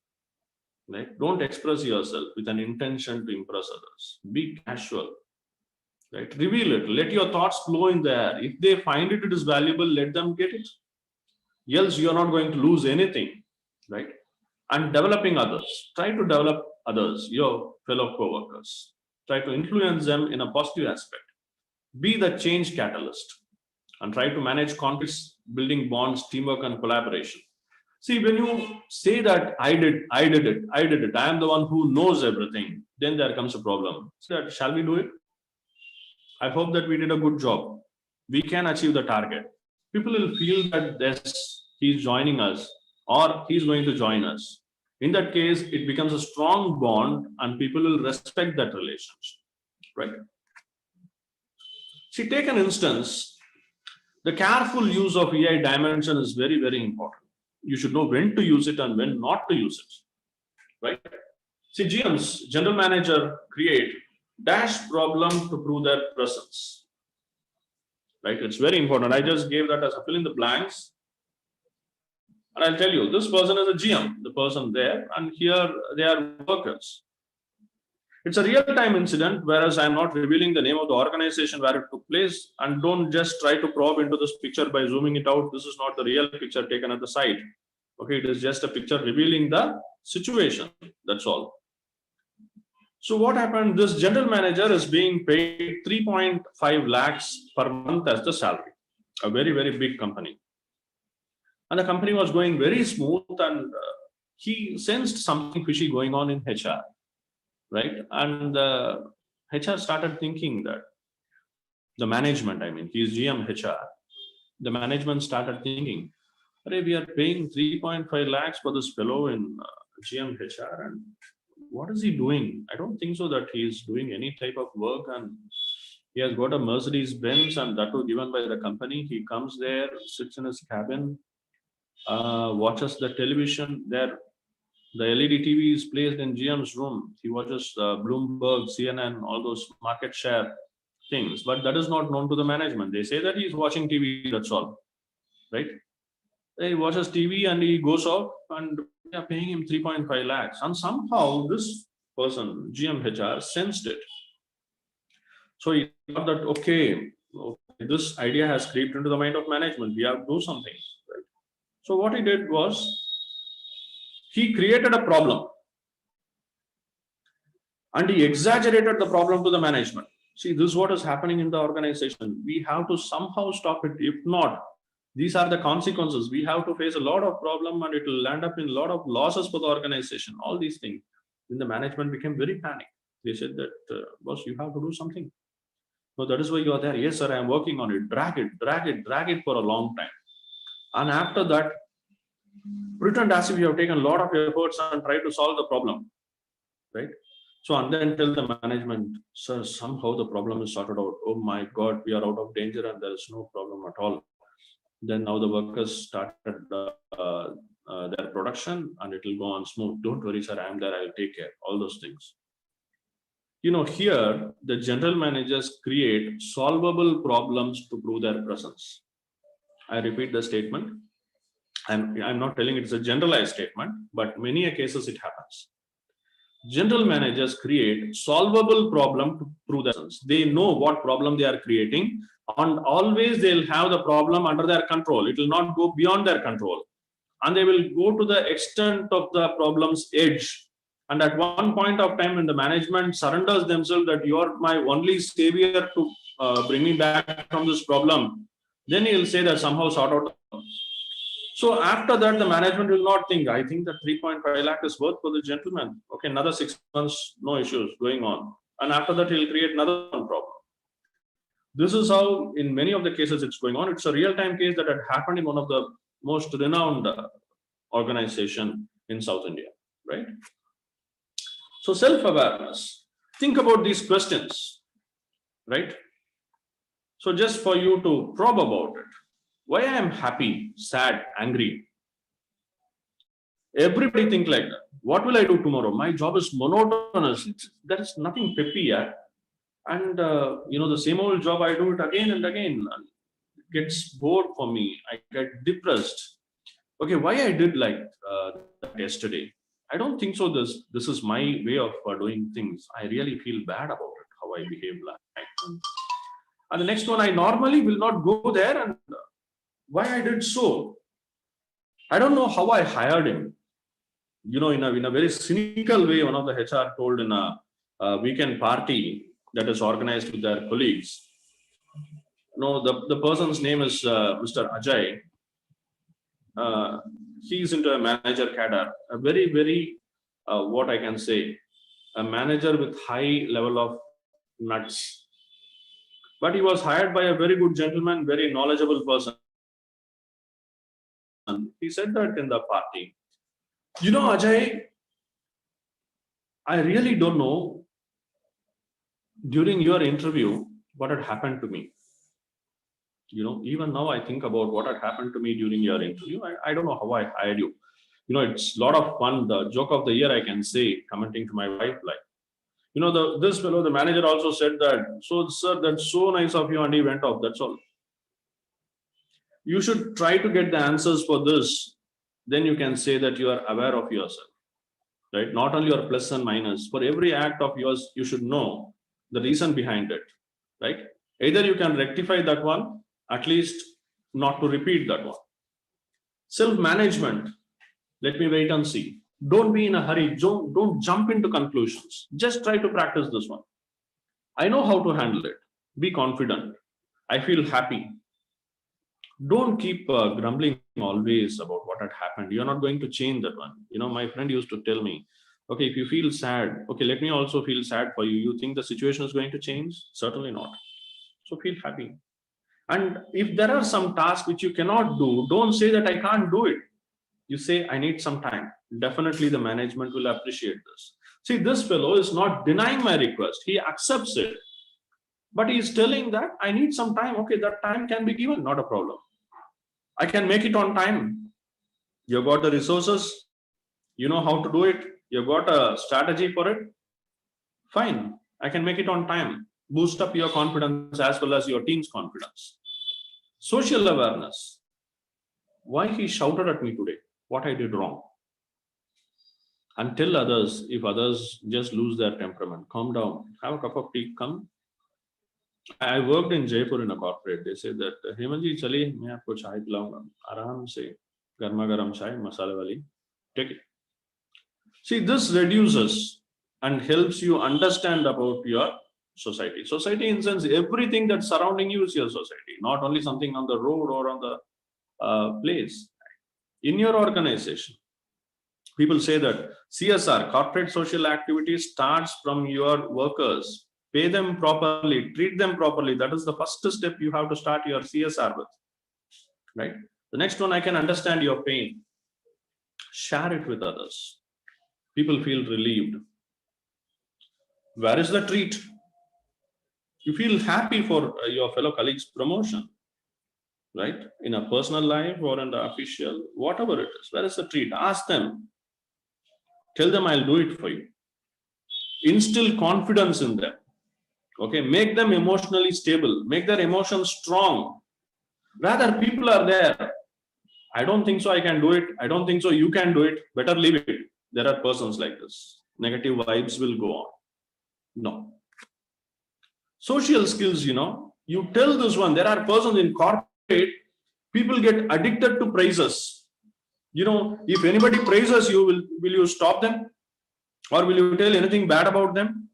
Right? Don't express yourself with an intention to impress others. Be casual. Right? Reveal it. Let your thoughts flow in the air. If they find it is valuable, let them get it. Else you are not going to lose anything. Right? And developing others. Try to develop others, your fellow co-workers. Try to influence them in a positive aspect. Be the change catalyst and try to manage conflicts, building bonds, teamwork, and collaboration. See, when you say that I did it, I am the one who knows everything, then there comes a problem. So, shall we do it? I hope that we did a good job. We can achieve the target. People will feel that this, he's joining us or he's going to join us. In that case, it becomes a strong bond and people will respect that relationship, right? See, take an instance. The careful use of EI dimension is very, very important. You should know when to use it and when not to use it, right? See, GMs, general manager, create dash problem to prove their presence, right? It's very important. I just gave that as a fill in the blanks. And I'll tell you, this person is a GM, the person there, and here they are workers. It's a real-time incident, whereas I'm not revealing the name of the organization where it took place. And don't just try to probe into this picture by zooming it out. This is not the real picture taken at the site. Okay, it is just a picture revealing the situation. That's all. So what happened? This general manager is being paid 3.5 lakhs per month as the salary. A very, very big company. And the company was going very smooth, and he sensed something fishy going on in HR. Right? And HR started thinking that the management, I mean, he's GM HR, the management started thinking, we are paying 3.5 lakhs for this fellow in GM HR, and what is he doing? I don't think so that he is doing any type of work, and he has got a Mercedes Benz, and that was given by the company. He comes there, sits in his cabin, watches the television there. The LED TV is placed in GM's room. He watches Bloomberg, CNN, all those market share things, but that is not known to the management. They say that he's watching TV, that's all, right? He watches TV and he goes off, and they are paying him 3.5 lakhs. And somehow this person, GM HR, sensed it. So he thought that, okay, this idea has creeped into the mind of management. We have to do something, right? So what he did was, he created a problem and he exaggerated the problem to the management. See, this is what is happening in the organization. We have to somehow stop it. If not, these are the consequences. We have to face a lot of problem and it will land up in a lot of losses for the organization. All these things. Then the management became very panicked. They said that, boss, you have to do something. No, that is why you are there. Yes, sir, I am working on it. Drag it for a long time. And after that, pretend as if you have taken a lot of efforts and tried to solve the problem, right? So, and then tell the management, sir, somehow the problem is sorted out. Oh my God, we are out of danger and there is no problem at all. Then now the workers started their production and it will go on smooth. Don't worry, sir, I am there, I will take care. All those things. You know, here the general managers create solvable problems to prove their presence. I repeat the statement. I'm not telling it's a generalized statement, but many cases it happens. General managers create solvable problem to prove their sense. They know what problem they are creating, and always they'll have the problem under their control. It will not go beyond their control. And they will go to the extent of the problem's edge. And at one point of time, when the management surrenders themselves that you are my only savior to bring me back from this problem, then he'll say that somehow sort out. So after that, the management will not think, I think that 3.5 lakh is worth for the gentleman. Okay, another 6 months, no issues going on. And after that, he'll create another problem. This is how in many of the cases it's going on. It's a real-time case that had happened in one of the most renowned organization in South India, right? So self-awareness. Think about these questions, right? So just for you to probe about it. Why I am happy, sad, angry? Everybody think like that. What will I do tomorrow? My job is monotonous. There is nothing peppy yet. And the same old job, I do it again and again. It gets bored for me. I get depressed. Okay, why I did like that yesterday? I don't think so. This is my way of doing things. I really feel bad about it, how I behaved last night. And the next one, I normally will not go there. And why I did so? I don't know how I hired him. In a very cynical way, one of the HR told in a weekend party that is organized with their colleagues. The person's name is Mr. Ajay. He's into a manager cadre, a very, very, what I can say, a manager with high level of nuts. But he was hired by a very good gentleman, very knowledgeable person. He said that in the party, Ajay, I really don't know during your interview what had happened to me. Even now I think about what had happened to me during your interview. I don't know how I hired you. It's a lot of fun. The joke of the year, I can say, commenting to my wife, like, this fellow, the manager also said that, so sir, that's so nice of you, and he went off. That's all. You should try to get the answers for this. Then you can say that you are aware of yourself, right? Not only your plus and minus. For every act of yours, you should know the reason behind it, right? Either you can rectify that one, at least not to repeat that one. Self-management. Let me wait and see. Don't be in a hurry. Don't jump into conclusions. Just try to practice this one. I know how to handle it. Be confident. I feel happy. Don't keep grumbling always about what had happened. You're not going to change that one. My friend used to tell me, okay, if you feel sad, okay, let me also feel sad for you. You think the situation is going to change? Certainly not. So feel happy. And if there are some tasks which you cannot do, don't say that I can't do it. You say, I need some time. Definitely the management will appreciate this. See, this fellow is not denying my request. He accepts it. But he is telling that I need some time. Okay, that time can be given, not a problem. I can make it on time. You've got the resources. You know how to do it. You've got a strategy for it. Fine. I can make it on time. Boost up your confidence as well as your team's confidence. Social awareness. Why he shouted at me today? What I did wrong? And tell others, if others just lose their temperament, calm down, have a cup of tea, come. I worked in Jaipur in a corporate. They said that, Hemanji, chaliye, main aapko chai pilaunga. Aaram se, garma garam chai, masala wali. Take it. See, this reduces and helps you understand about your society. Society, in sense, everything that's surrounding you is your society, not only something on the road or on the place. In your organization, people say that CSR, corporate social activity, starts from your workers. Pay them properly, treat them properly. That is the first step you have to start your CSR with, right? The next one, I can understand your pain. Share it with others. People feel relieved. Where is the treat? You feel happy for your fellow colleagues' promotion, right? In a personal life or in the official, whatever it is. Where is the treat? Ask them. Tell them I'll do it for you. Instill confidence in them. Okay, make them emotionally stable. Make their emotions strong. Rather, people are there. I don't think so I can do it. I don't think so you can do it. Better leave it. There are persons like this. negative vibes will go on. No. Social skills, you tell this one, there are persons in corporate, people get addicted to praises. If anybody praises you, will you stop them? Or will you tell anything bad about them?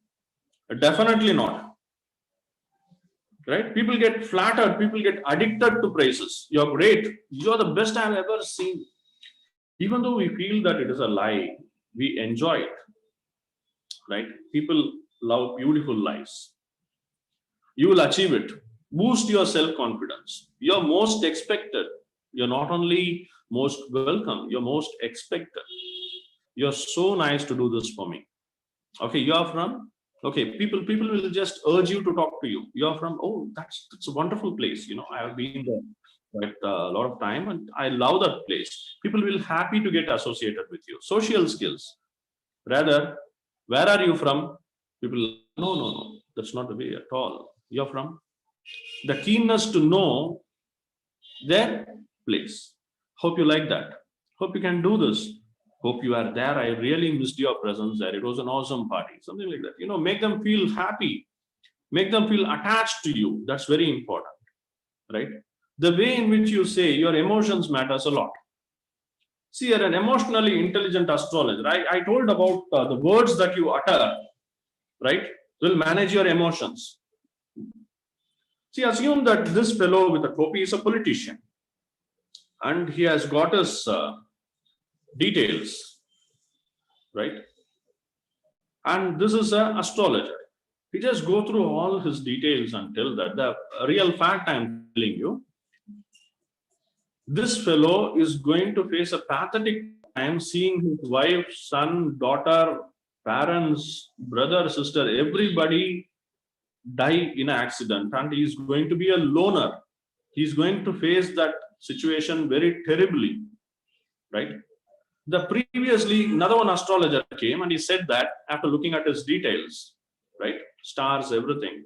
Definitely not. Right? People get flattered, people get addicted to praises. You're great, you're the best I've ever seen. Even though we feel that it is a lie, we enjoy it. Right? People love beautiful lies. You will achieve it. Boost your self-confidence. You're most expected. You're not only most welcome, you're most expected. You're so nice to do this for me. Okay, you're from? Okay, people will just urge you to talk to you. You're from, oh, that's a wonderful place. I have been there quite a lot of time and I love that place. People will happy to get associated with you. Social skills. Rather, where are you from? People, no, that's not the way at all. You're from? The keenness to know their place. Hope you like that. Hope you can do this. Hope you are there. I really missed your presence there. It was an awesome party. Something like that. Make them feel happy. Make them feel attached to you. That's very important. Right? The way in which you say your emotions matters a lot. See, you're an emotionally intelligent astrologer. I told about the words that you utter, right, will manage your emotions. See, assume that this fellow with a topi is a politician and he has got his details, right? And this is an astrologer. He just go through all his details and tell that the real fact I'm telling you, this fellow is going to face a pathetic time seeing his wife, son, daughter, parents, brother, sister, everybody die in an accident, and he is going to be a loner. He's going to face that situation very terribly, right? The previously another one astrologer came and he said that after looking at his details, right, stars, everything.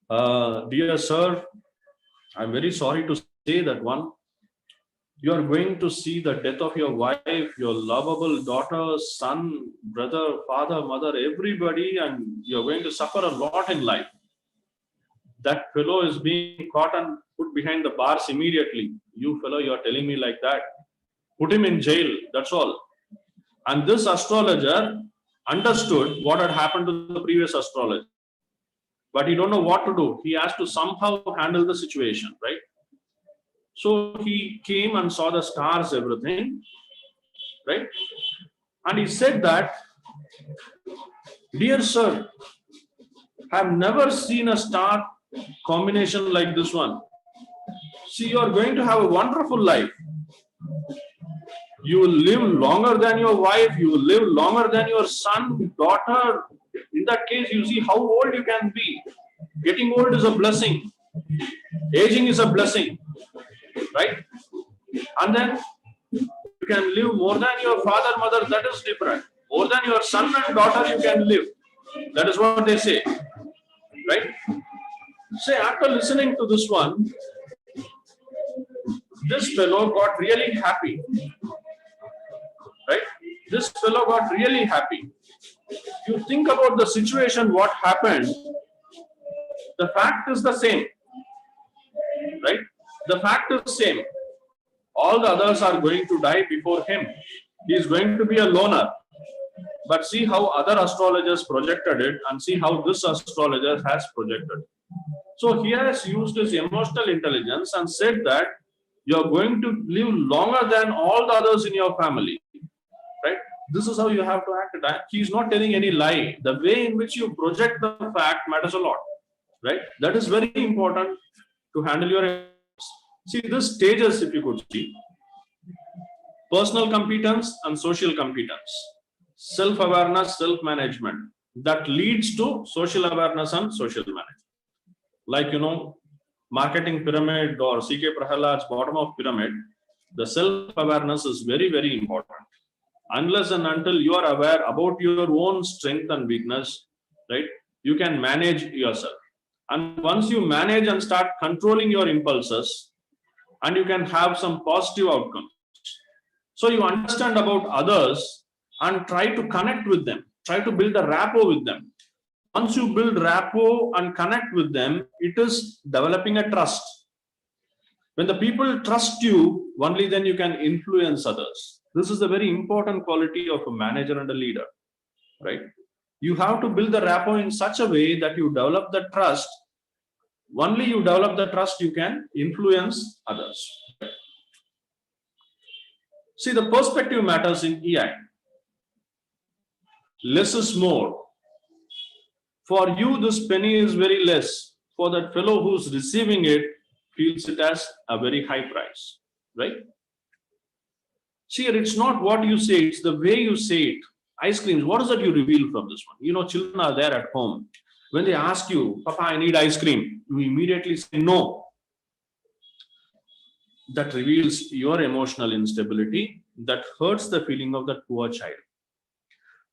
Dear sir, I'm very sorry to say that one, you are going to see the death of your wife, your lovable daughter, son, brother, father, mother, everybody, and you're going to suffer a lot in life. That fellow is being caught and put behind the bars immediately. You fellow, you're telling me like that. Put him in jail, that's all. And this astrologer understood what had happened to the previous astrologer. But he don't know what to do. He has to somehow handle the situation, right? So he came and saw the stars, everything, right? And he said that, dear sir, I've never seen a star combination like this one. See, you are going to have a wonderful life. You will live longer than your wife. You will live longer than your son, daughter. In that case, you see how old you can be. Getting old is a blessing. Aging is a blessing. Right? And then you can live more than your father, mother, that is different. More than your son and daughter, you can live. That is what they say. Right? Say, after listening to this one, this fellow got really happy. Right? This fellow got really happy. You think about the situation, what happened, the fact is the same. Right? The fact is the same. All the others are going to die before him. He is going to be a loner. But see how other astrologers projected it and see how this astrologer has projected. So he has used his emotional intelligence and said that you are going to live longer than all the others in your family. Right? This is how you have to act. He is not telling any lie. The way in which you project the fact matters a lot. Right? That is very important to handle your emotions. See, this stages, if you could see, personal competence and social competence, self-awareness, self-management, that leads to social awareness and social management. Like, marketing pyramid or C.K. Prahalad's bottom of pyramid, the self-awareness is very, very important. Unless and until you are aware about your own strength and weakness, right, you can manage yourself. And once you manage and start controlling your impulses, and you can have some positive outcomes. So you understand about others and try to connect with them. Try to build a rapport with them. Once you build rapport and connect with them, it is developing a trust. When the people trust you, only then you can influence others. This is a very important quality of a manager and a leader, right? You have to build the rapport in such a way that you develop the trust. Only you develop the trust, you can influence others. See, the perspective matters in EI. Less is more. For you, this penny is very less. For that fellow who's receiving it, feels it as a very high price, right? See, it's not what you say, it's the way you say it. Ice creams, what is that you reveal from this one? You know, children are there at home. When they ask you, Papa, I need ice cream, you immediately say no. That reveals your emotional instability, that hurts the feeling of that poor child.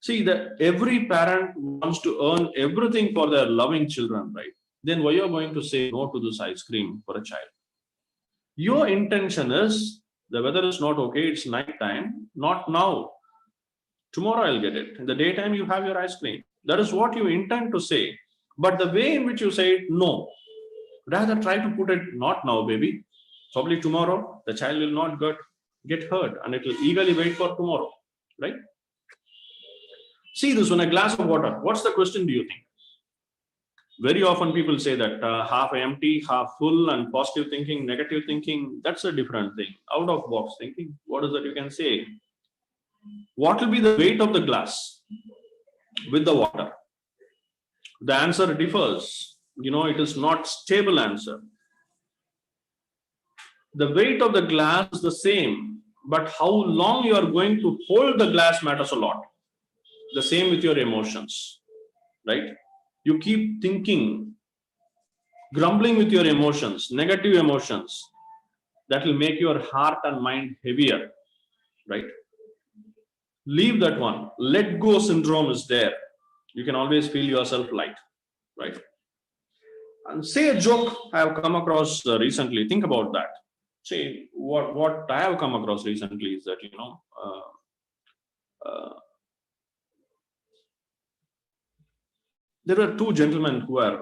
See, that every parent wants to earn everything for their loving children, right? Then why are you going to say no to this ice cream for a child? Your intention is, the weather is not okay, it's night time, not now. Tomorrow I'll get it. In the daytime, you have your ice cream. That is what you intend to say. But the way in which you say it, no. Rather try to put it, not now, baby. Probably tomorrow, the child will not get hurt and it will eagerly wait for tomorrow, right? See this one, a glass of water. What's the question do you think? Very often people say that half empty, half full, and positive thinking, negative thinking, that's a different thing. Out of box thinking, what is that you can say? What will be the weight of the glass with the water? The answer differs. You know, it is not stable answer. The weight of the glass is the same, but how long you are going to hold the glass matters a lot. The same with your emotions, right? You keep thinking, grumbling with your emotions, negative emotions, that will make your heart and mind heavier, right? Leave that one. Let go syndrome is there. You can always feel yourself light, right? And say a joke I have come across recently. Think about that. Say what I have come across recently is that, you know, there were two gentlemen who were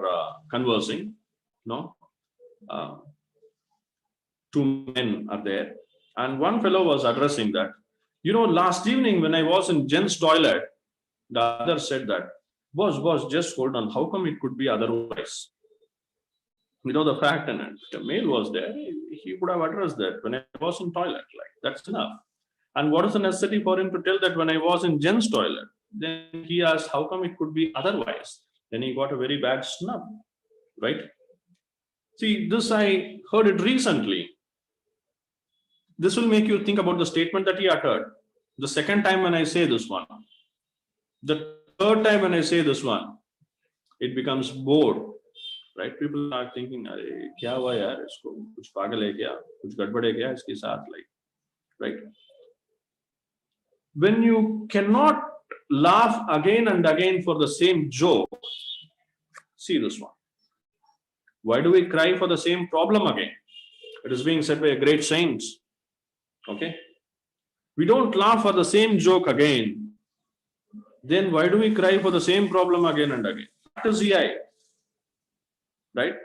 conversing, no? Two men are there. And one fellow was addressing that, you know, last evening when I was in Jen's toilet, the other said that, boss, just hold on. How come it could be otherwise? You know, the fact, and the male was there. He could have addressed that when I was in toilet, like that's enough. And what is the necessity for him to tell that when I was in Jen's toilet? Then he asked, how come it could be otherwise? Then he got a very bad snub, right? See, this I heard it recently. This will make you think about the statement that he uttered. The second time when I say this one, the third time when I say this one, it becomes bored, right? People are thinking, "Kya hua yaar? Isko kuch pagal hai kya? Kuch gadbad hai kya iske saath?" Like, right? When you cannot laugh again and again for the same joke, see this one. Why do we cry for the same problem again? It is being said by a great saint. Okay, we don't laugh for the same joke again. Then why do we cry for the same problem again and again? That is EI, right?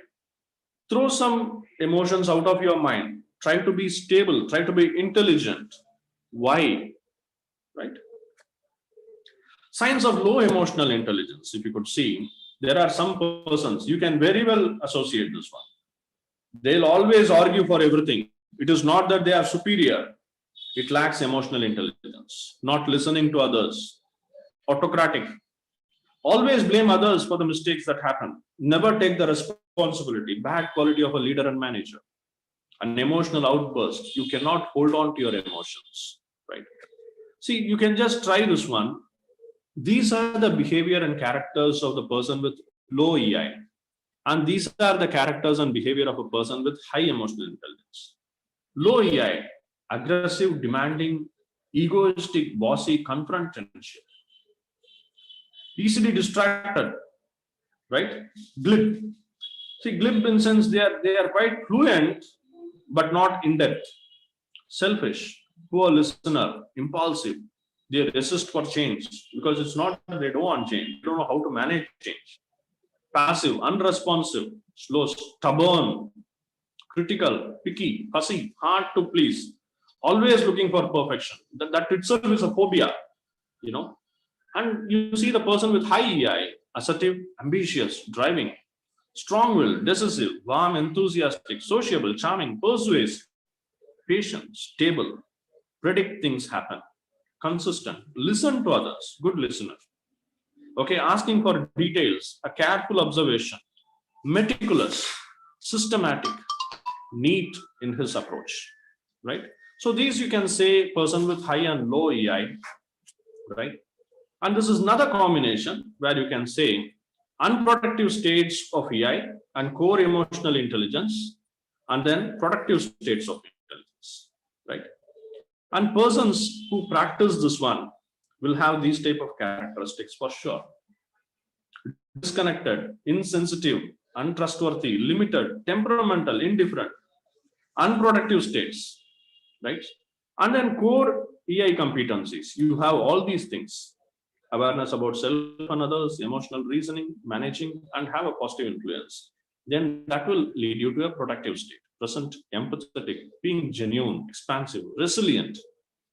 Throw some emotions out of your mind. Try to be stable. Try to be intelligent. Why? Right? Signs of low emotional intelligence. If you could see, there are some persons you can very well associate this one. They'll always argue for everything. It is not that they are superior. It lacks emotional intelligence. Not listening to others. Autocratic. Always blame others for the mistakes that happen. Never take the responsibility. Bad quality of a leader and manager. An emotional outburst. You cannot hold on to your emotions. Right? See, you can just try this one. These are the behavior and characters of the person with low EI. And these are the characters and behavior of a person with high emotional intelligence. Low EI, aggressive, demanding, egoistic, bossy, confrontational. Easily distracted, right? Glib. See, glib in sense they are quite fluent, but not in depth. Selfish, poor listener, impulsive. They resist for change because it's not that they don't want change. They don't know how to manage change. Passive, unresponsive, slow, stubborn, critical, picky, fussy, hard to please, always looking for perfection. That itself is a phobia, you know. And you see the person with high EI, assertive, ambitious, driving, strong-willed, decisive, warm, enthusiastic, sociable, charming, persuasive, patient, stable, predict things happen, consistent, listen to others, good listener. Okay, asking for details, a careful observation, meticulous, systematic, neat in his approach, right? So these you can say person with high and low EI, right? And this is another combination where you can say unproductive states of EI and core emotional intelligence, and then productive states of intelligence, right? And persons who practice this one will have these type of characteristics for sure. Disconnected, insensitive, untrustworthy, limited, temperamental, indifferent, unproductive states, right? And then core EI competencies. You have all these things: awareness about self and others, emotional reasoning, managing, and have a positive influence. Then that will lead you to a productive state. Present, empathetic, being genuine, expansive, resilient,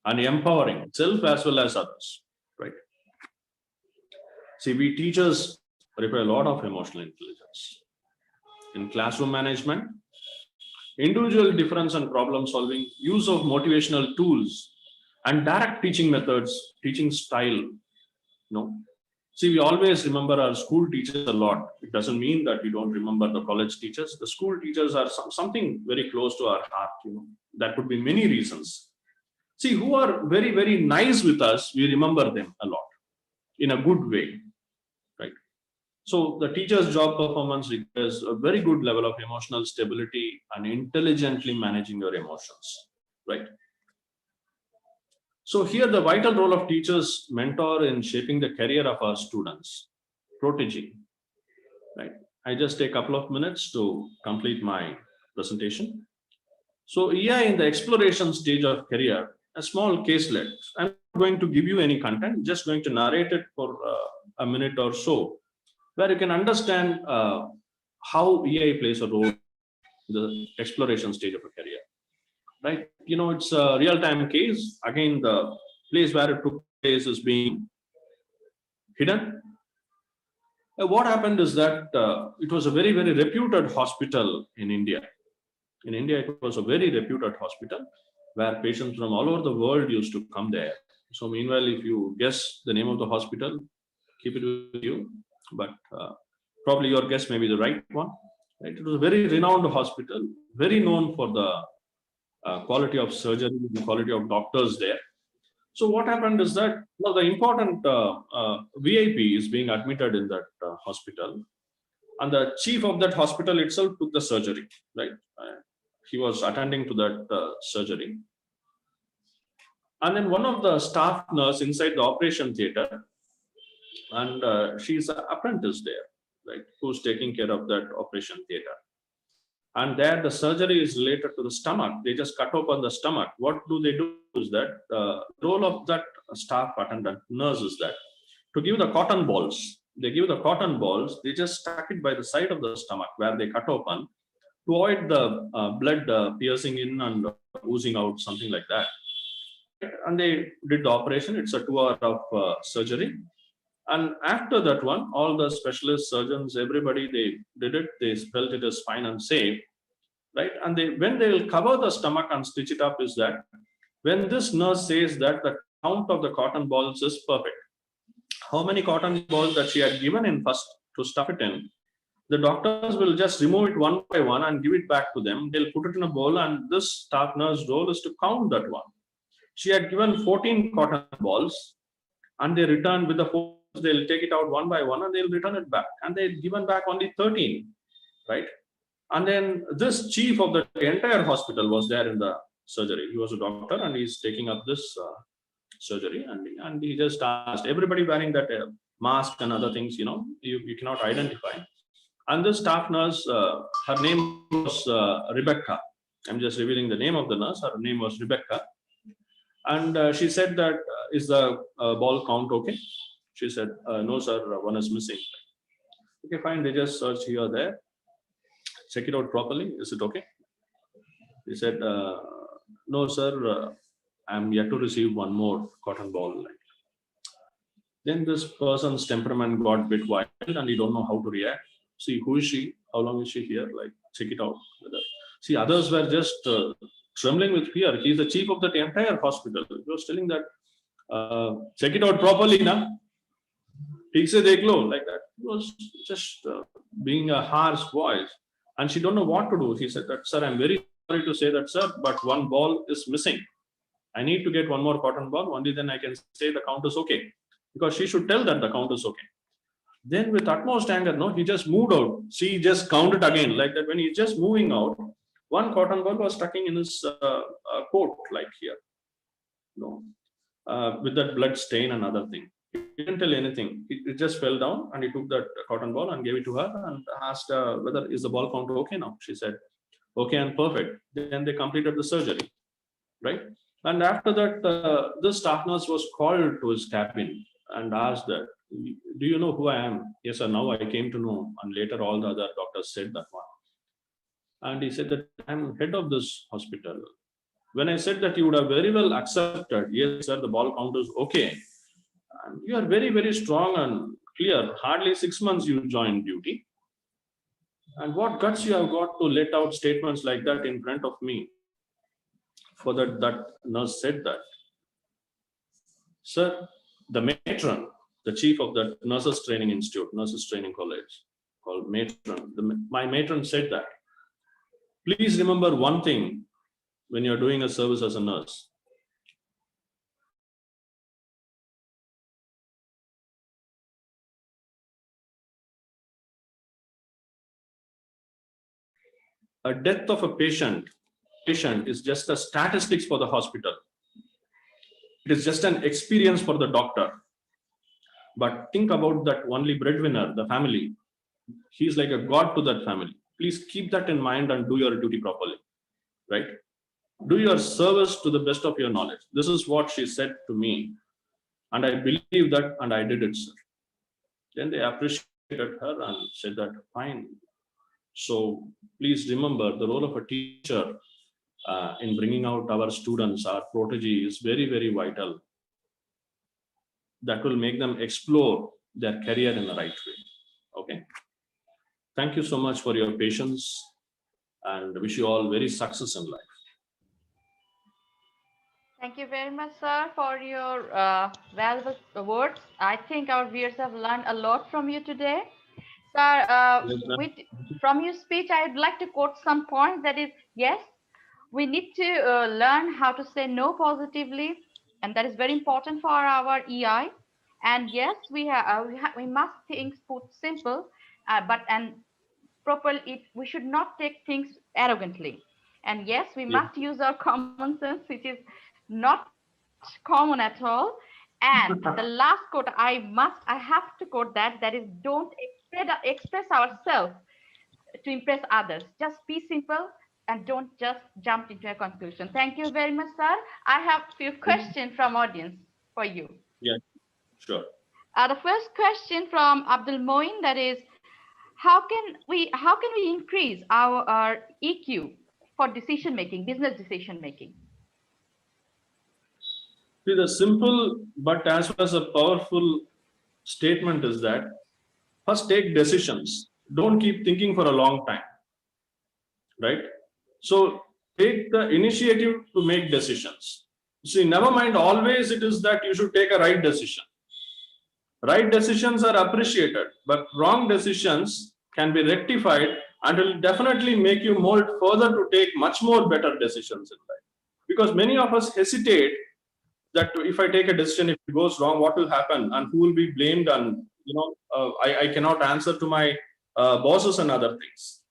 and empowering self as well as others, right? See, we teachers require a lot of emotional intelligence. In classroom management, individual difference and problem solving, use of motivational tools, and direct teaching methods, teaching style. See, we always remember our school teachers a lot. It doesn't mean that we don't remember the college teachers. The school teachers are something very close to our heart. That could be many reasons. See, who are very, very nice with us, we remember them a lot in a good way, right? So the teacher's job performance requires a very good level of emotional stability and intelligently managing your emotions, right? So here the vital role of teachers mentor in shaping the career of our students, protege, right? I just take a couple of minutes to complete my presentation. So EI in the exploration stage of career, a small caselet. I'm not going to give you any content, just going to narrate it for a minute or so, where you can understand how EI plays a role in the exploration stage of a career, right? It's a real-time case. Again, the place where it took place is being hidden. What happened is that it was a very, very reputed hospital in India. In India, it was a very reputed hospital where patients from all over the world used to come there. So meanwhile, if you guess the name of the hospital, keep it with you, but probably your guess may be the right one. Right? It was a very renowned hospital, very known for the quality of surgery, the quality of doctors there. So what happened is that the important VIP is being admitted in that hospital, and the chief of that hospital itself took the surgery, right? He was attending to that surgery. And then one of the staff nurse inside the operation theater, and she's an apprentice there, right, who's taking care of that operation theater. And there the surgery is related to the stomach. They just cut open the stomach. What do they do is that the role of that staff attendant nurse is that to give the cotton balls. They give the cotton balls, they just stuck it by the side of the stomach where they cut open to avoid the blood piercing in and oozing out, something like that. And they did the operation. It's a 2 hour of surgery. And after that one, all the specialists, surgeons, everybody, they did it. They felt it is fine and safe, right? And when they will cover the stomach and stitch it up is that when this nurse says that the count of the cotton balls is perfect, how many cotton balls that she had given in first to stuff it in, the doctors will just remove it one by one and give it back to them. They'll put it in a bowl, and this staff nurse role is to count that one. She had given 14 cotton balls, and they returned with the 4. They'll take it out one by one and they'll return it back. And they'd given back only 13, right? And then this chief of the entire hospital was there in the surgery. He was a doctor and he's taking up this surgery. And he just asked everybody wearing that mask and other things, you cannot identify. And this staff nurse, her name was Rebecca. I'm just revealing the name of the nurse. Her name was Rebecca. And she said that is the ball count okay? She said, no, sir, one is missing. Okay, fine. They just search here or there. Check it out properly. Is it okay? He said, no, sir, I'm yet to receive one more cotton ball. Then this person's temperament got bit wild and he don't know how to react. See, who is she? How long is she here? Like, check it out. See, others were just trembling with fear. He's the chief of that entire hospital. He was telling that, check it out properly, na? Like that. It was just being a harsh voice. And she don't know what to do. He said that, sir, I'm very sorry to say that, sir, but one ball is missing. I need to get one more cotton ball. Only then I can say the count is okay. Because she should tell that the count is okay. Then with utmost anger, no, he just moved out. She just counted again like that. When he's just moving out, one cotton ball was stuck in his coat, like here, with that blood stain and other thing. He didn't tell anything. It just fell down and he took that cotton ball and gave it to her and asked whether is the ball count okay now. She said, okay and perfect. Then they completed the surgery, right? And after that, this staff nurse was called to his cabin and asked that, do you know who I am? Yes, sir, now I came to know. And later all the other doctors said that one. And he said that I'm head of this hospital. When I said that, you would have very well accepted, yes, sir, the ball count is okay. And you are very, very strong and clear. Hardly 6 months you joined duty. And what guts you have got to let out statements like that in front of me? For that nurse said that, sir, the matron, the chief of the nurses training institute, nurses training college called matron, my matron said that, please remember one thing when you're doing a service as a nurse. A death of a patient is just a statistics for the hospital. It is just an experience for the doctor. But think about that only breadwinner, the family. He's like a god to that family. Please keep that in mind and do your duty properly, right? Do your service to the best of your knowledge. This is what she said to me. And I believe that and I did it, sir. Then they appreciated her and said that, fine. So please remember the role of a teacher in bringing out our students, our protege is very, very vital. That will make them explore their career in the right way. Okay. Thank you so much for your patience and wish you all very success in life. Thank you very much, sir, for your valuable words. I think our viewers have learned a lot from you today. Sir, from your speech, I'd like to quote some points. That is, yes, we need to learn how to say no positively, and that is very important for our EI. And yes, we must think put simple, and properly. We should not take things arrogantly. And yes, we must use our common sense, which is not common at all. And the last quote I have to quote that is, don't express ourselves to impress others. Just be simple and don't just jump into a conclusion. Thank you very much, sir. I have a few questions from audience for you. Yeah, sure. The first question from Abdul Moin, that is, how can we increase our EQ for decision making, business decision making? See, the simple but as well as a powerful statement is that first take decisions. Don't keep thinking for a long time, right? So take the initiative to make decisions. See, never mind, always it is that you should take a right decision. Right decisions are appreciated, but wrong decisions can be rectified and will definitely make you mold further to take much more better decisions in life. Because many of us hesitate that if I take a decision, if it goes wrong, what will happen and who will be blamed, and I cannot answer to my bosses and other things.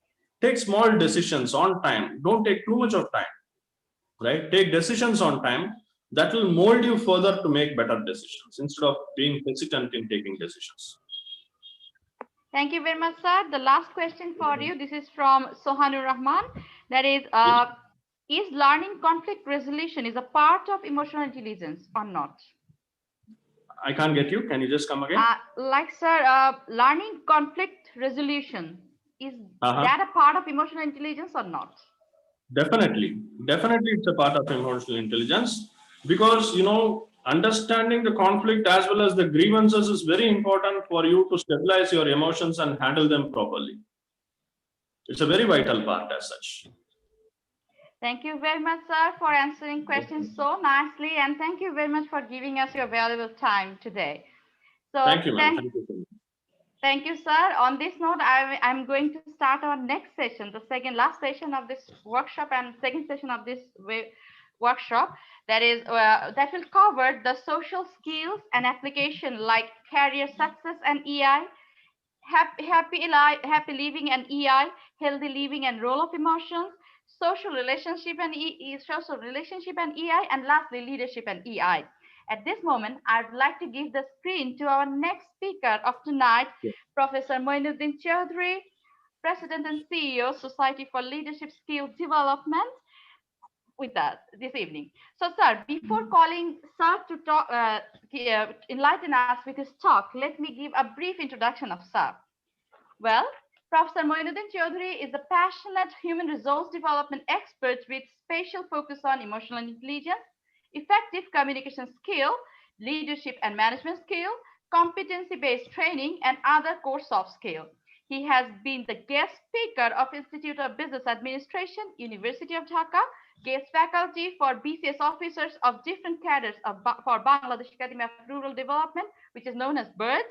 Take small decisions on time. Don't take too much of time, right? Take decisions on time. That will mold you further to make better decisions instead of being hesitant in taking decisions. Thank you very much, sir. The last question for you, this is from Sohanur Rahman. That is learning conflict resolution is a part of emotional intelligence or not? I can't get you. Can you just come again? Like, sir, learning conflict resolution, is that a part of emotional intelligence or not? Definitely, definitely, it's a part of emotional intelligence because understanding the conflict as well as the grievances is very important for you to stabilize your emotions and handle them properly. It's a very vital part as such. Thank you very much, sir, for answering questions so nicely, and thank you very much for giving us your valuable time today. So Thank you, ma'am. Thank you so much. thank you, sir. On this note, I'm going to start our next session, the last session of this workshop and second session of this workshop. That will cover the social skills and application like career success and EI, happy living and EI, healthy living and role of emotions, social relationship and EI, and lastly leadership and EI. At this moment, I'd like to give the screen to our next speaker of tonight, Professor Moinuddin Chaudhary, President and CEO, Society for Leadership Skill Development, with us this evening. So, sir, before calling sir to talk, enlighten us with his talk, let me give a brief introduction of sir. Well, Professor Moinuddin Chaudhary is a passionate human resource development expert with special focus on emotional intelligence, effective communication skill, leadership and management skill, competency-based training, and other core soft skills. He has been the guest speaker of Institute of Business Administration, University of Dhaka, guest faculty for BCS officers of different cadres for Bangladesh Academy of Rural Development, which is known as BIRD,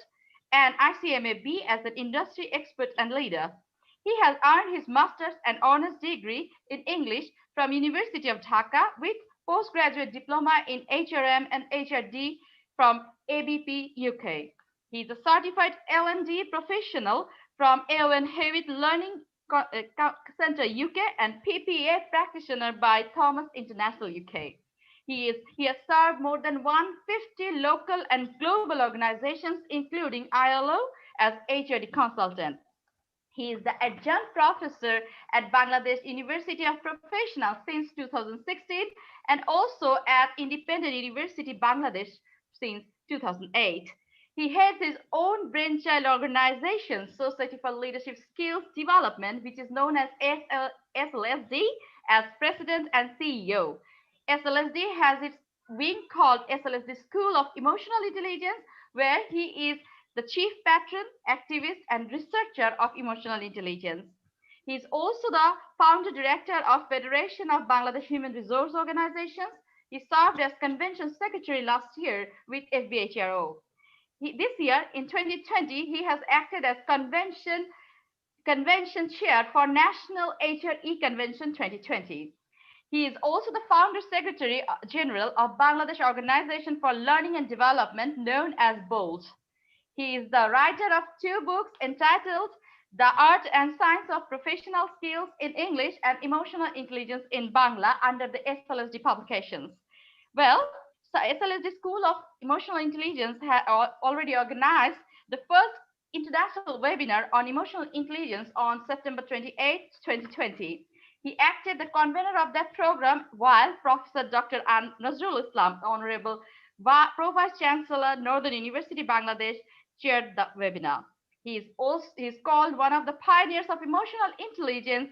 and ICMAB as an industry expert and leader. He has earned his master's and honors degree in English from University of Dhaka with postgraduate diploma in HRM and HRD from ABP UK. He is a certified L&D professional from AON Hewitt Learning Center UK and PPA practitioner by Thomas International UK. He has served more than 150 local and global organizations, including ILO, as HRD consultant. He is the adjunct professor at Bangladesh University of Professionals since 2016 and also at Independent University Bangladesh since 2008. He heads his own brainchild organization, Society for Leadership Skills Development, which is known as SLSD, as president and CEO. SLSD has its wing called SLSD School of Emotional Intelligence, where he is the chief patron, activist, and researcher of emotional intelligence. He is also the founder director of Federation of Bangladesh Human Resource Organizations. He served as convention secretary last year with FBHRO. This year, in 2020, he has acted as convention chair for National HRE Convention 2020. He is also the founder secretary general of Bangladesh Organization for Learning and Development, known as BOLD. He is the writer of 2 books entitled The Art and Science of Professional Skills in English and Emotional Intelligence in Bangla under the SLSD publications. Well, so SLSD School of Emotional Intelligence has already organized the first international webinar on emotional intelligence on September 28, 2020. He acted the convener of that program while Professor Dr. Nazrul Islam, Honorable Pro Vice Chancellor, Northern University, Bangladesh, chaired the webinar. He is called one of the pioneers of emotional intelligence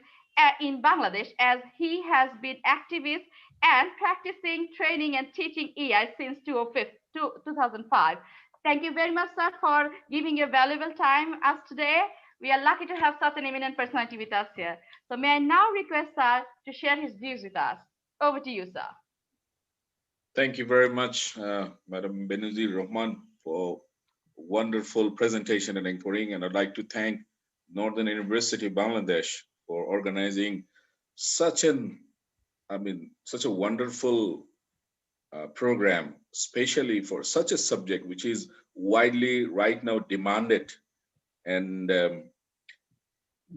in Bangladesh, as he has been activist and practicing training and teaching EI since 2005. Thank you very much, sir, for giving your valuable time us today. We are lucky to have such an eminent personality with us here. So may I now request sir to share his views with us. Over to you, sir. Thank you very much, Madam Benazir Rahman, for wonderful presentation and anchoring. And I'd like to thank Northern University Bangladesh for organizing such a wonderful program, especially for such a subject which is widely right now demanded. And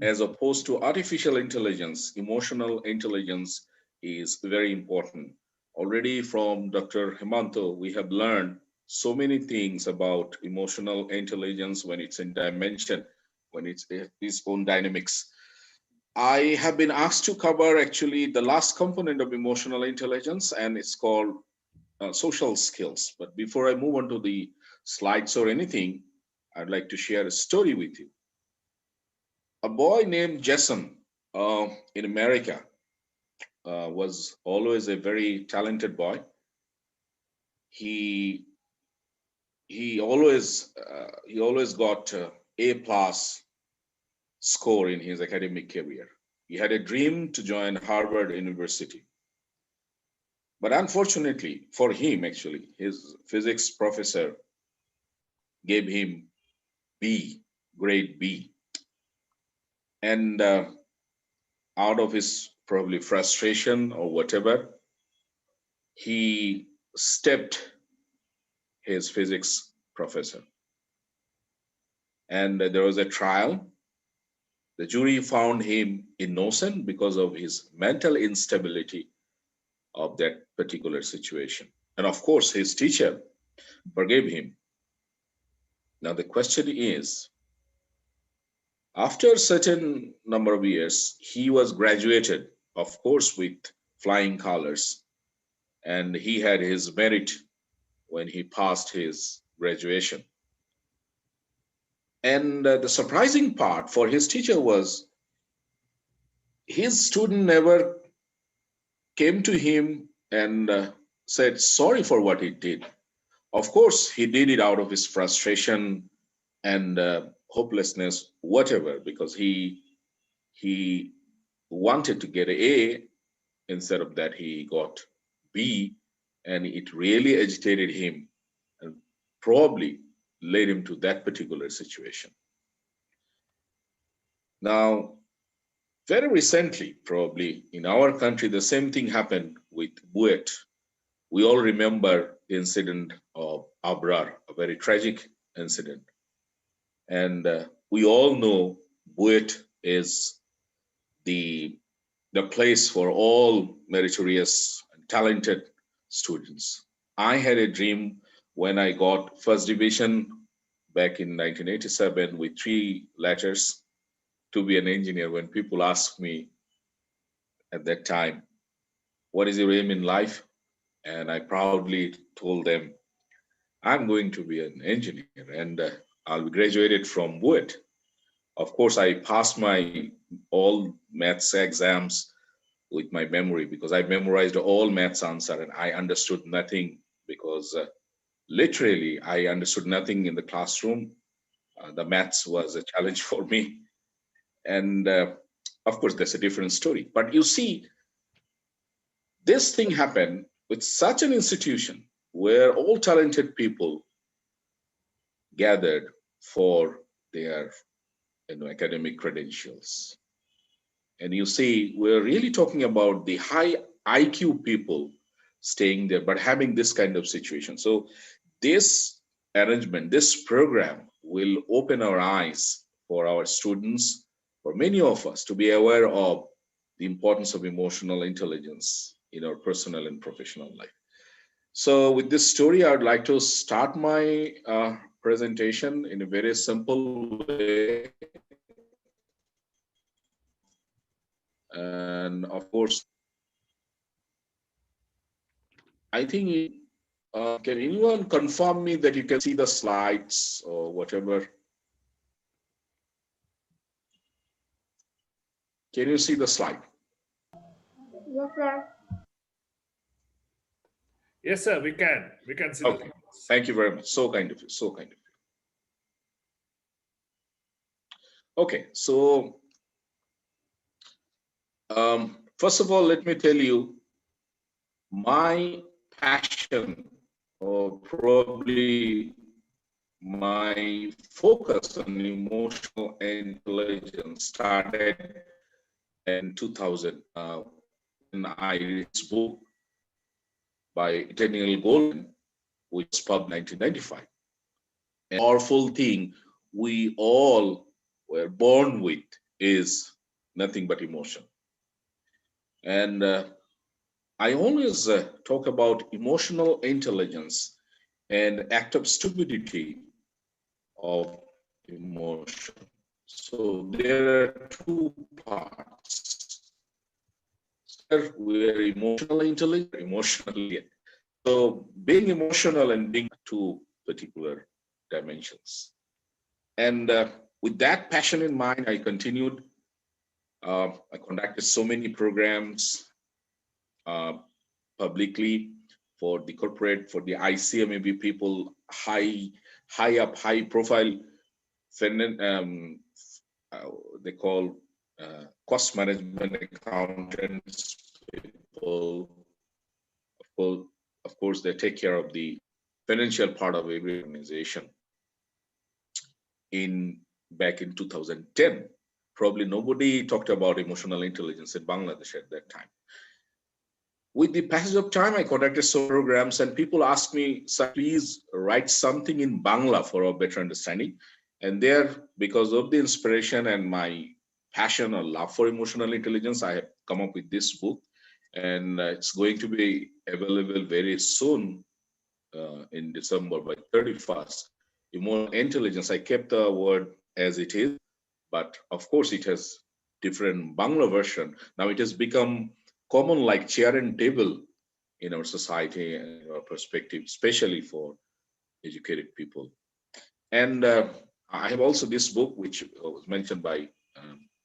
as opposed to artificial intelligence, emotional intelligence is very important. Already from Dr. Hemanto, we have learned so many things about emotional intelligence when it's in dimension, when it's its own dynamics. I have been asked to cover actually the last component of emotional intelligence, and it's called social skills. But before I move on to the slides or anything, I'd like to share a story with you. A boy named Jason in America was always a very talented boy. He always got A plus score in his academic career. He had a dream to join Harvard University. But unfortunately for him, actually, his physics professor gave him B, grade B. And out of his probably frustration or whatever, he stepped his physics professor. And there was a trial. The jury found him innocent because of his mental instability of that particular situation. And of course, his teacher forgave him. Now, the question is, after a certain number of years, he was graduated, of course, with flying colors, and he had his merit when he passed his graduation. And the surprising part for his teacher was his student never came to him and said sorry for what he did. Of course, he did it out of his frustration and hopelessness, whatever, because he wanted to get an A. Instead of that, he got B, and it really agitated him and probably led him to that particular situation. Now, very recently, probably in our country, the same thing happened with Buet. We all remember the incident of Abrar, a very tragic incident. And we all know Buet is the place for all meritorious and talented students. I had a dream when I got first division back in 1987 with 3 letters to be an engineer. When people asked me at that time, what is your aim in life? And I proudly told them, I'm going to be an engineer, and I'll be graduated from Wood. Of course, I passed my all maths exams with my memory because I memorized all maths answer and I understood nothing because literally I understood nothing in the classroom. The maths was a challenge for me. And of course, that's a different story. But you see, this thing happened with such an institution where all talented people gathered for their academic credentials. And you see, we're really talking about the high IQ people staying there, but having this kind of situation. So this arrangement, this program will open our eyes for our students, for many of us to be aware of the importance of emotional intelligence in our personal and professional life. So with this story, I would like to start my presentation in a very simple way. And of course, I think, can anyone confirm me that you can see the slides or whatever? Can you see the slide? Yes, sir. Yes, sir, we can. We can see Okay. Thank you very much. So kind of you. So kind of you. Okay. So, first of all, let me tell you my passion, or probably my focus on emotional intelligence started in 2000 when I read this book by Daniel Goleman, which was published in 1995. A powerful thing we all were born with is nothing but emotion. And I always talk about emotional intelligence and active stupidity of emotion. So there are 2 parts. We are emotionally intelligent, emotionally. So being emotional and being 2 particular dimensions. And with that passion in mind, I continued. I conducted so many programs publicly for the corporate, for the ICMAB people, high profile, they call cost management accountants people. Of course, they take care of the financial part of every organization. Back in 2010, probably nobody talked about emotional intelligence in Bangladesh at that time. With the passage of time, I conducted some programs, and people asked me, "Sir, please write something in Bangla for a better understanding." And there, because of the inspiration and my passion or love for emotional intelligence, I have come up with this book, and it's going to be available very soon in December by 31st. Emotional intelligence, I kept the word as it is, but of course it has different Bangla version. Now it has become common like chair and table in our society and our perspective, especially for educated people. And I have also this book, which was mentioned by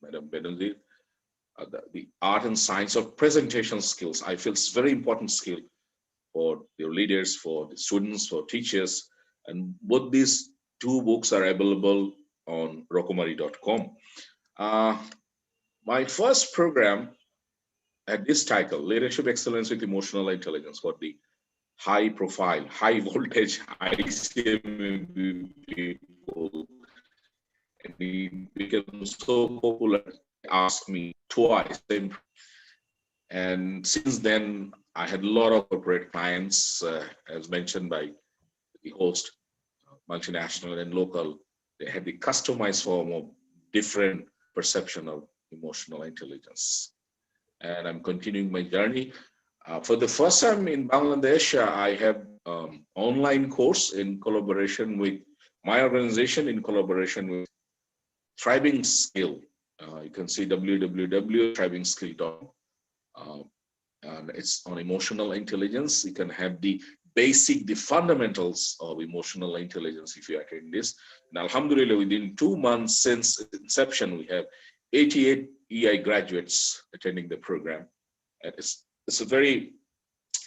Madam Benazir, the art and science of presentation skills. I feel it's very important skill for your leaders, for the students, for teachers. And both these two books are available on rokomari.com. My first program had this title, Leadership Excellence with Emotional Intelligence, for the high profile, high voltage ICM people. And it became so popular, they asked me twice. And since then, I had a lot of corporate clients, as mentioned by the host, multinational and local. They had the customized form of different perception of emotional intelligence. And I'm continuing my journey. For the first time in Bangladesh, I have online course in collaboration with my organization, in collaboration with Thriving Skill. You can see www.thrivingskill.com. And it's on emotional intelligence. You can have the fundamentals of emotional intelligence if you attend this. And Alhamdulillah, within 2 months since inception, we have 88 EI graduates attending the program. And it's a very,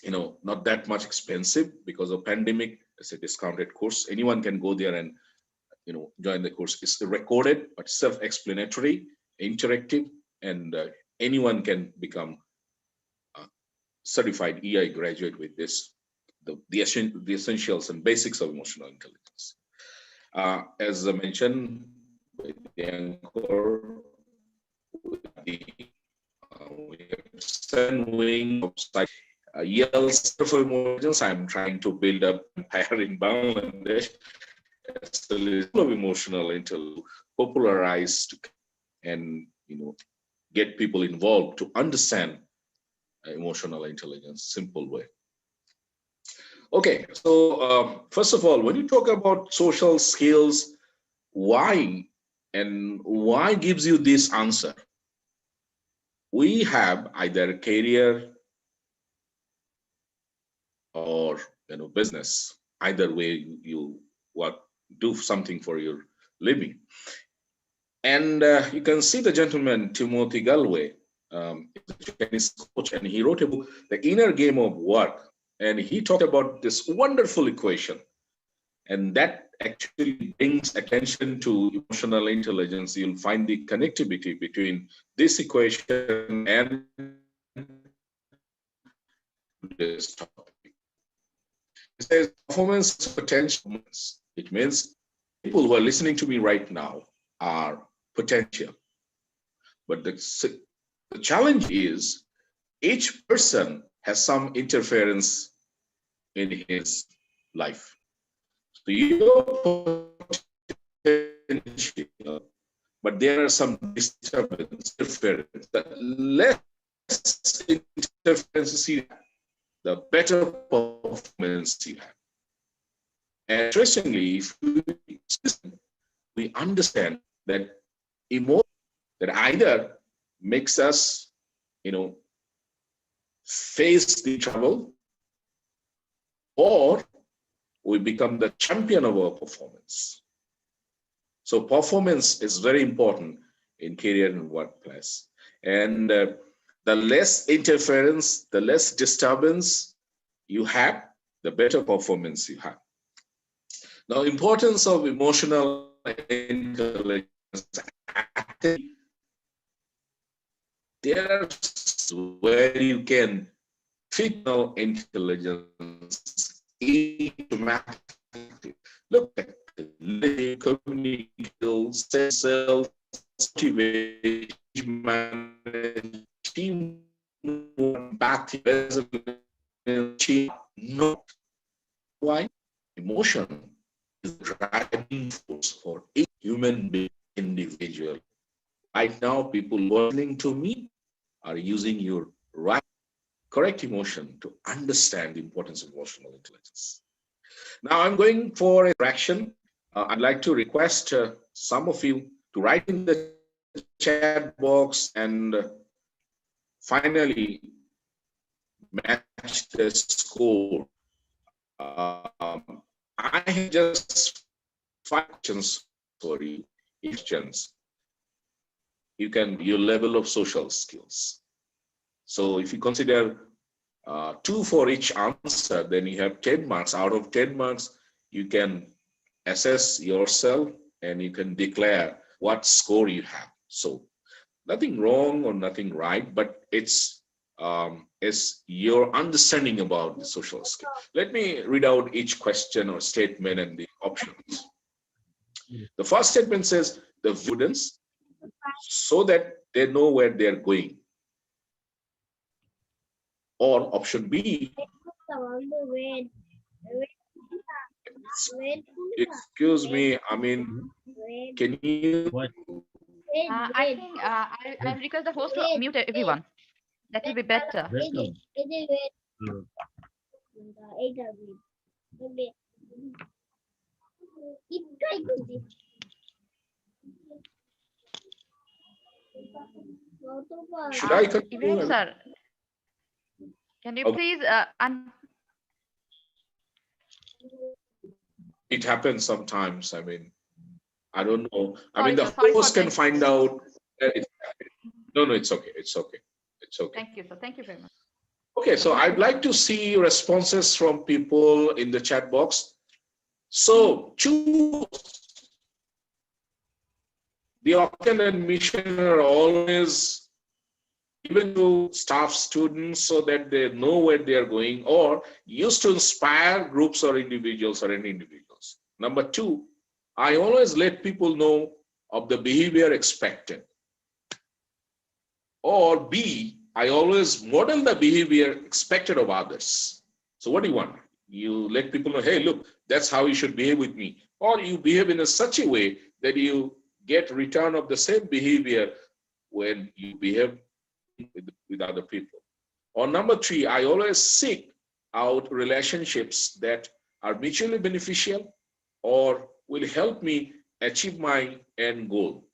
not that much expensive because of pandemic. It's a discounted course. Anyone can go there and join the course. It's recorded, but self-explanatory, interactive, and anyone can become a certified EI graduate with this, the essentials and basics of emotional intelligence. As I mentioned, the anchor, we have 7 wing of Yale Center for Emotions. I'm trying to build up empire in Bangladesh. It's a little of emotional intelligence, popularized, and get people involved to understand emotional intelligence, simple way. Okay, so first of all, when you talk about social skills, why gives you this answer? We have either career or business. Either way, you do something for your living. And you can see the gentleman Timothy Galway, is a Chinese coach, and he wrote a book, The Inner Game of Work. And he talked about this wonderful equation. And that actually brings attention to emotional intelligence. You'll find the connectivity between this equation and this topic. It says performance potential. It means people who are listening to me right now are potential. But the challenge is each person has some interference in his life. So you're potential, but there are some disturbance, interference. The less interference you have, the better performance you have. And interestingly, if we understand that emotion that either makes us, face the trouble, or we become the champion of our performance. So performance is very important in career and workplace. And the less interference, the less disturbance you have, the better performance you have. Now, importance of emotional intelligence. There are where you can fit intelligence into math. Look at communication, self, motivation, team, empathy, resilience, not why emotion is the driving force for a human being individual. Right now, people listening to me are using your right, correct emotion to understand the importance of emotional intelligence. Now I'm going for a fraction. I'd like to request some of you to write in the chat box and finally match the score. I have just 5 questions for you. Questions. Your level of social skills. So if you consider 2 for each answer, then you have 10 marks. Out of 10 marks, you can assess yourself and you can declare what score you have. So nothing wrong or nothing right, but it's your understanding about the social skill. Let me read out each question or statement and the options. The first statement says the students so that they know where they're going. Or option B, excuse me, I mean, can you? I think I request the host to mute everyone. That will be better. Should I continue? Ibrahim sir, can you please It happens sometimes. I mean, I don't know. I sorry, mean, sir. the Sorry for host can the find out. No, it's okay. It's okay. It's okay. Thank you, sir. Thank you very much. Okay, so I'd like to see responses from people in the chat box. So choose. The option and mission are always given to staff, students, so that they know where they are going, or used to inspire groups or individuals or any individuals. Number 2, I always let people know of the behavior expected. Or B, I always model the behavior expected of others. So what do you want? You let people know, hey, look, that's how you should behave with me. Or you behave in such a way that you get return of the same behavior when you behave with other people. Or number 3, I always seek out relationships that are mutually beneficial or will help me achieve my end goal.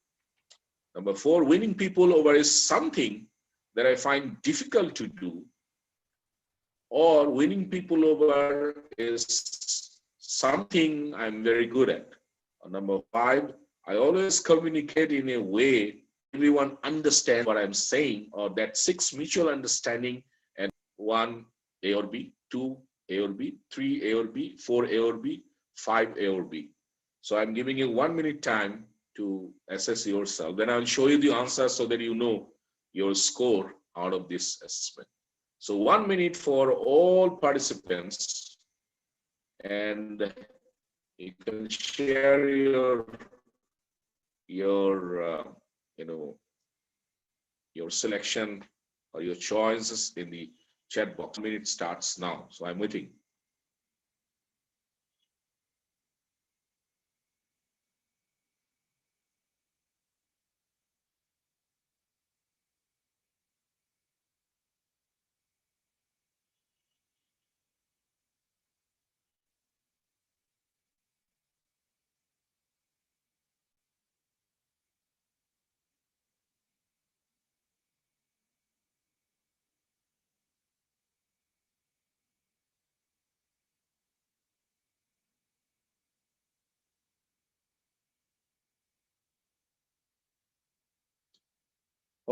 Number 4, winning people over is something that I find difficult to do, or winning people over is something I'm very good at. Or number 5, I always communicate in a way everyone understands what I'm saying, or that 6 mutual understanding, and 1 A or B, 2 A or B, 3 A or B, 4 A or B, 5 A or B. So I'm giving you 1 minute time to assess yourself. Then I'll show you the answer so that you know your score out of this assessment. So 1 minute for all participants, and you can share your your selection or your choices in the chat box. 1 minute starts now. So I'm waiting.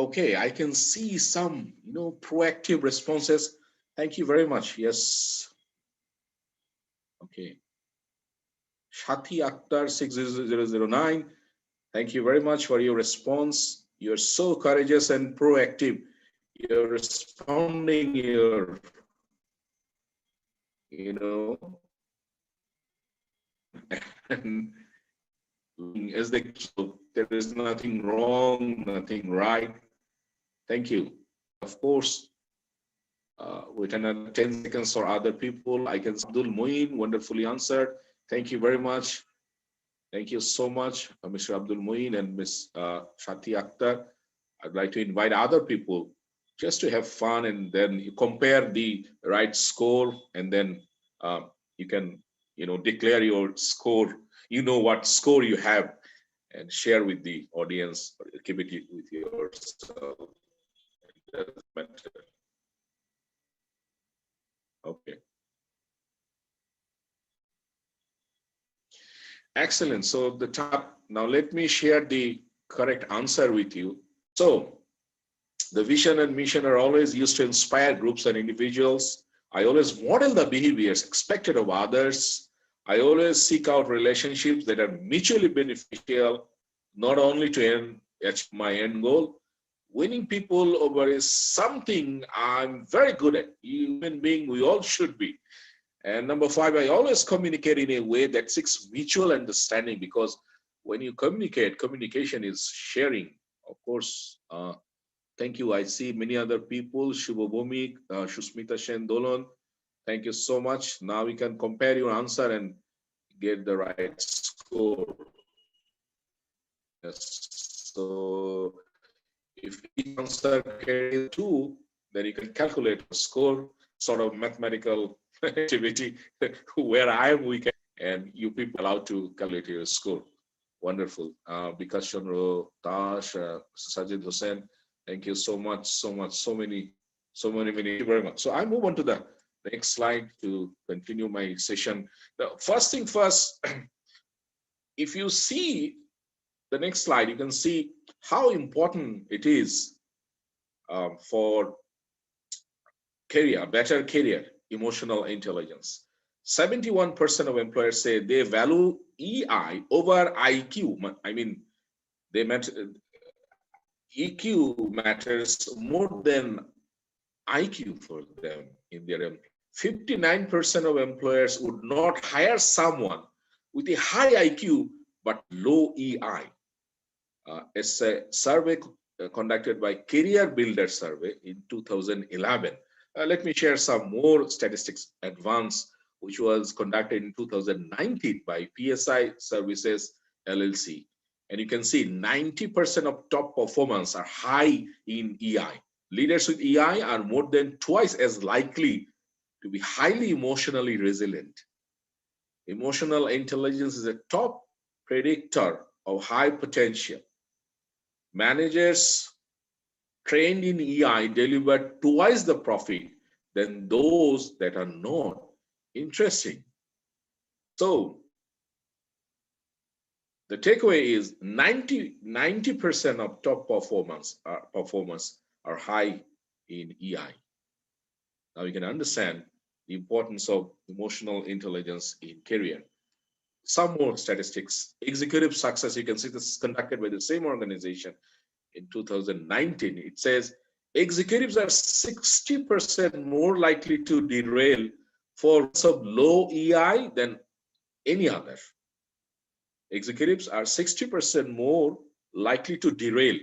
Okay, I can see some, proactive responses. Thank you very much. Yes. Okay. Shati Akhtar 60009. Thank you very much for your response. You're so courageous and proactive. You're responding and as the there is nothing wrong, nothing right. Thank you. Of course, with another 10 seconds for other people, I can Abdul Muin, wonderfully answered. Thank you very much. Thank you so much, Mr. Abdul Muin and Ms. Shati Akhtar. I'd like to invite other people just to have fun, and then you compare the right score, and then you can, declare your score. You know what score you have, and share with the audience, or keep it with yourself. It doesn't matter. Okay. Excellent. So the top, now let me share the correct answer with you. So the vision and mission are always used to inspire groups and individuals. I always model the behaviors expected of others. I always seek out relationships that are mutually beneficial, not only to achieve my end goal. Winning people over is something I'm very good at. Human being, we all should be. And number 5, I always communicate in a way that seeks mutual understanding, because when you communicate, communication is sharing. Of course, thank you. I see many other people. Shubhabhumi, Shusmita Shendolon. Thank you so much. Now we can compare your answer and get the right score. Yes. So if each answer carries 2, then you can calculate the score, sort of mathematical activity where I am weak, and you people are allowed to calculate your score. Wonderful. Vikas Chandra, Tash, Sajid Hussain, thank you so much, so many. Thank you very much. So I move on to the next slide to continue my session. The first thing first, if you see the next slide, you can see how important it is for better career, emotional intelligence. 71% of employers say they value EI over IQ. I mean, EQ matters more than IQ for them in their employment. 59% of employers would not hire someone with a high IQ but low EI. It's a survey conducted by Career Builder Survey in 2011. Let me share some more statistics advance, which was conducted in 2019 by PSI Services LLC. And you can see 90% of top performers are high in EI. Leaders with EI are more than twice as likely to be highly emotionally resilient. Emotional intelligence is a top predictor of high potential. Managers trained in EI deliver twice the profit than those that are not. Interesting. So the takeaway is 90% of top performers are high in EI. Now you can understand the importance of emotional intelligence in career. Some more statistics. Executive success, you can see this is conducted by the same organization in 2019. It says executives are 60% more likely to derail for of low EI than any other. Executives are 60% more likely to derail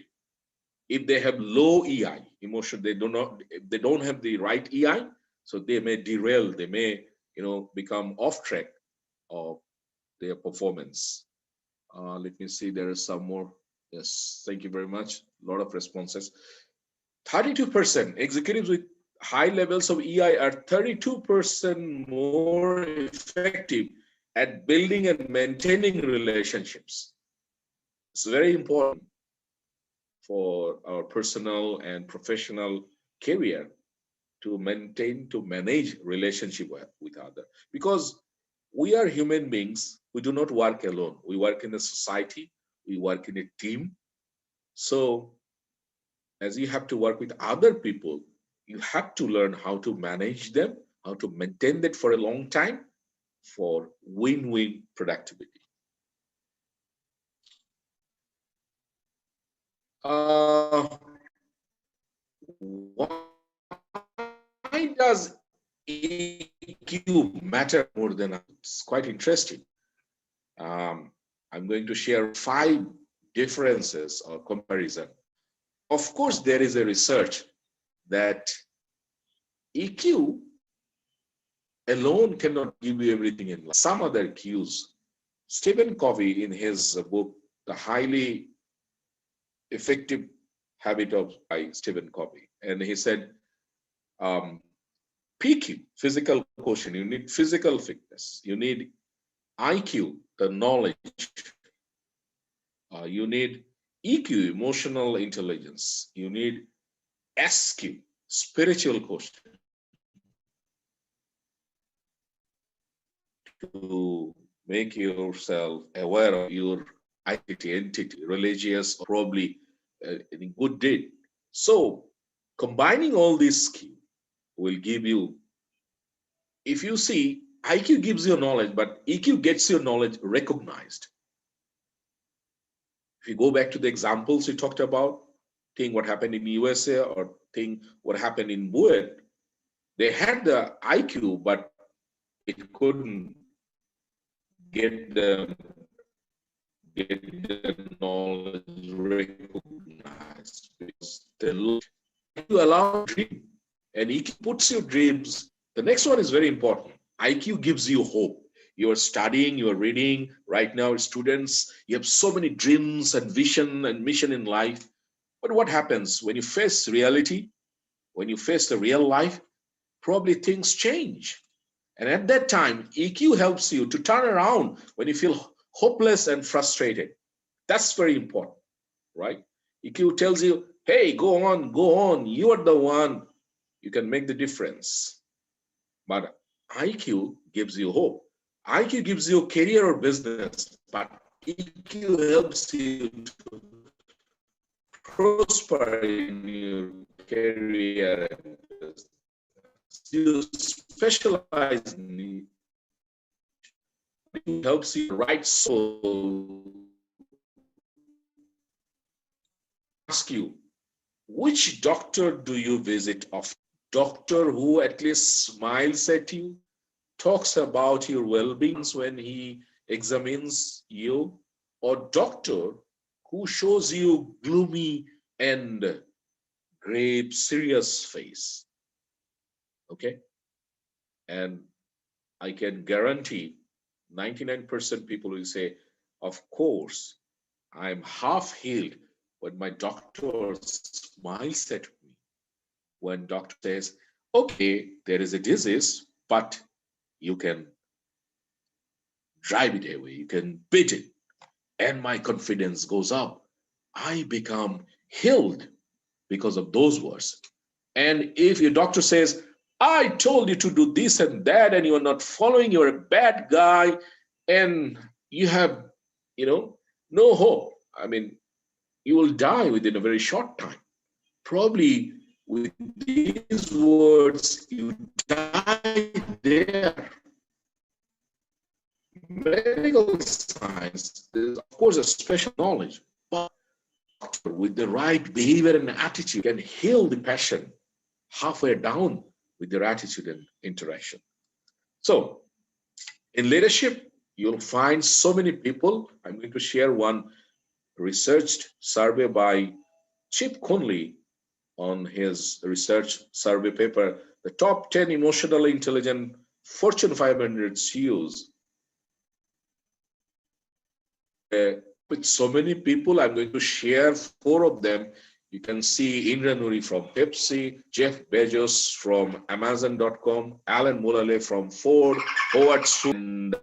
if they have low EI. Emotion, they don't have the right EI, so they may derail, they may become off track of their performance. Let me see, there is some more. Yes, thank you very much. A lot of responses. 32% executives with high levels of EI are 32% more effective at building and maintaining relationships. It's very important for our personal and professional career to manage relationship with others, because we are human beings. We do not work alone. We work in a society. We work in a team. So as you have to work with other people, you have to learn how to manage them, how to maintain that for a long time for win-win productivity. Why does EQ matter more than others? It's quite interesting. I'm going to share 5 differences or comparison. Of course, there is a research that EQ alone cannot give you everything in life. Some other cues. Stephen Covey, in his book, The Highly Effective Habit of by Stephen Covey, and he said, PQ, physical quotient, you need physical fitness. You need IQ, the knowledge. You need EQ, emotional intelligence. You need SQ, spiritual quotient, to make yourself aware of your identity, entity, religious, or probably any good deed. So combining all these skills will give you, if you see, IQ gives you knowledge, but EQ gets your knowledge recognized. If you go back to the examples we talked about, think what happened in USA or think what happened in Buet, they had the IQ, but it couldn't get the knowledge recognized because you allow dream and EQ puts your dreams. The next one is very important. IQ gives you hope. You are studying, you are reading right now, students, you have so many dreams and vision and mission in life. But what happens when you face reality, when you face the real life, probably things change. And at that time, EQ helps you to turn around when you feel hopeless and frustrated. That's very important, right? EQ tells you, hey, go on. You are the one. You can make the difference. But IQ gives you hope. IQ gives you a career or business, but EQ helps you to prosper in your career and business. You specialize in it, helps you right soul. Ask you, which doctor do you visit often? Doctor who at least smiles at you, talks about your well-being when he examines you, or doctor who shows you gloomy and grave, serious face. Okay? And I can guarantee 99% people will say, of course, I'm half healed when my doctor smiles at me. When doctor says, okay, there is a disease, but you can drive it away, you can beat it. And my confidence goes up. I become healed because of those words. And if your doctor says, I told you to do this and that, and you're not following, you're a bad guy, and you have, no hope. I mean, you will die within a very short time. Probably with these words, you die there. Medical science is, of course, a special knowledge, but with the right behavior and attitude can heal the patient halfway down with their attitude and interaction. So in leadership, you'll find so many people. I'm going to share one researched survey by Chip Conley on his research survey paper, the top 10 emotionally intelligent Fortune 500 CEOs. With so many people, I'm going to share 4 of them. You can see Indra Nuri from Pepsi, Jeff Bezos from Amazon.com, Alan Mulally from Ford, Howard Schultz, and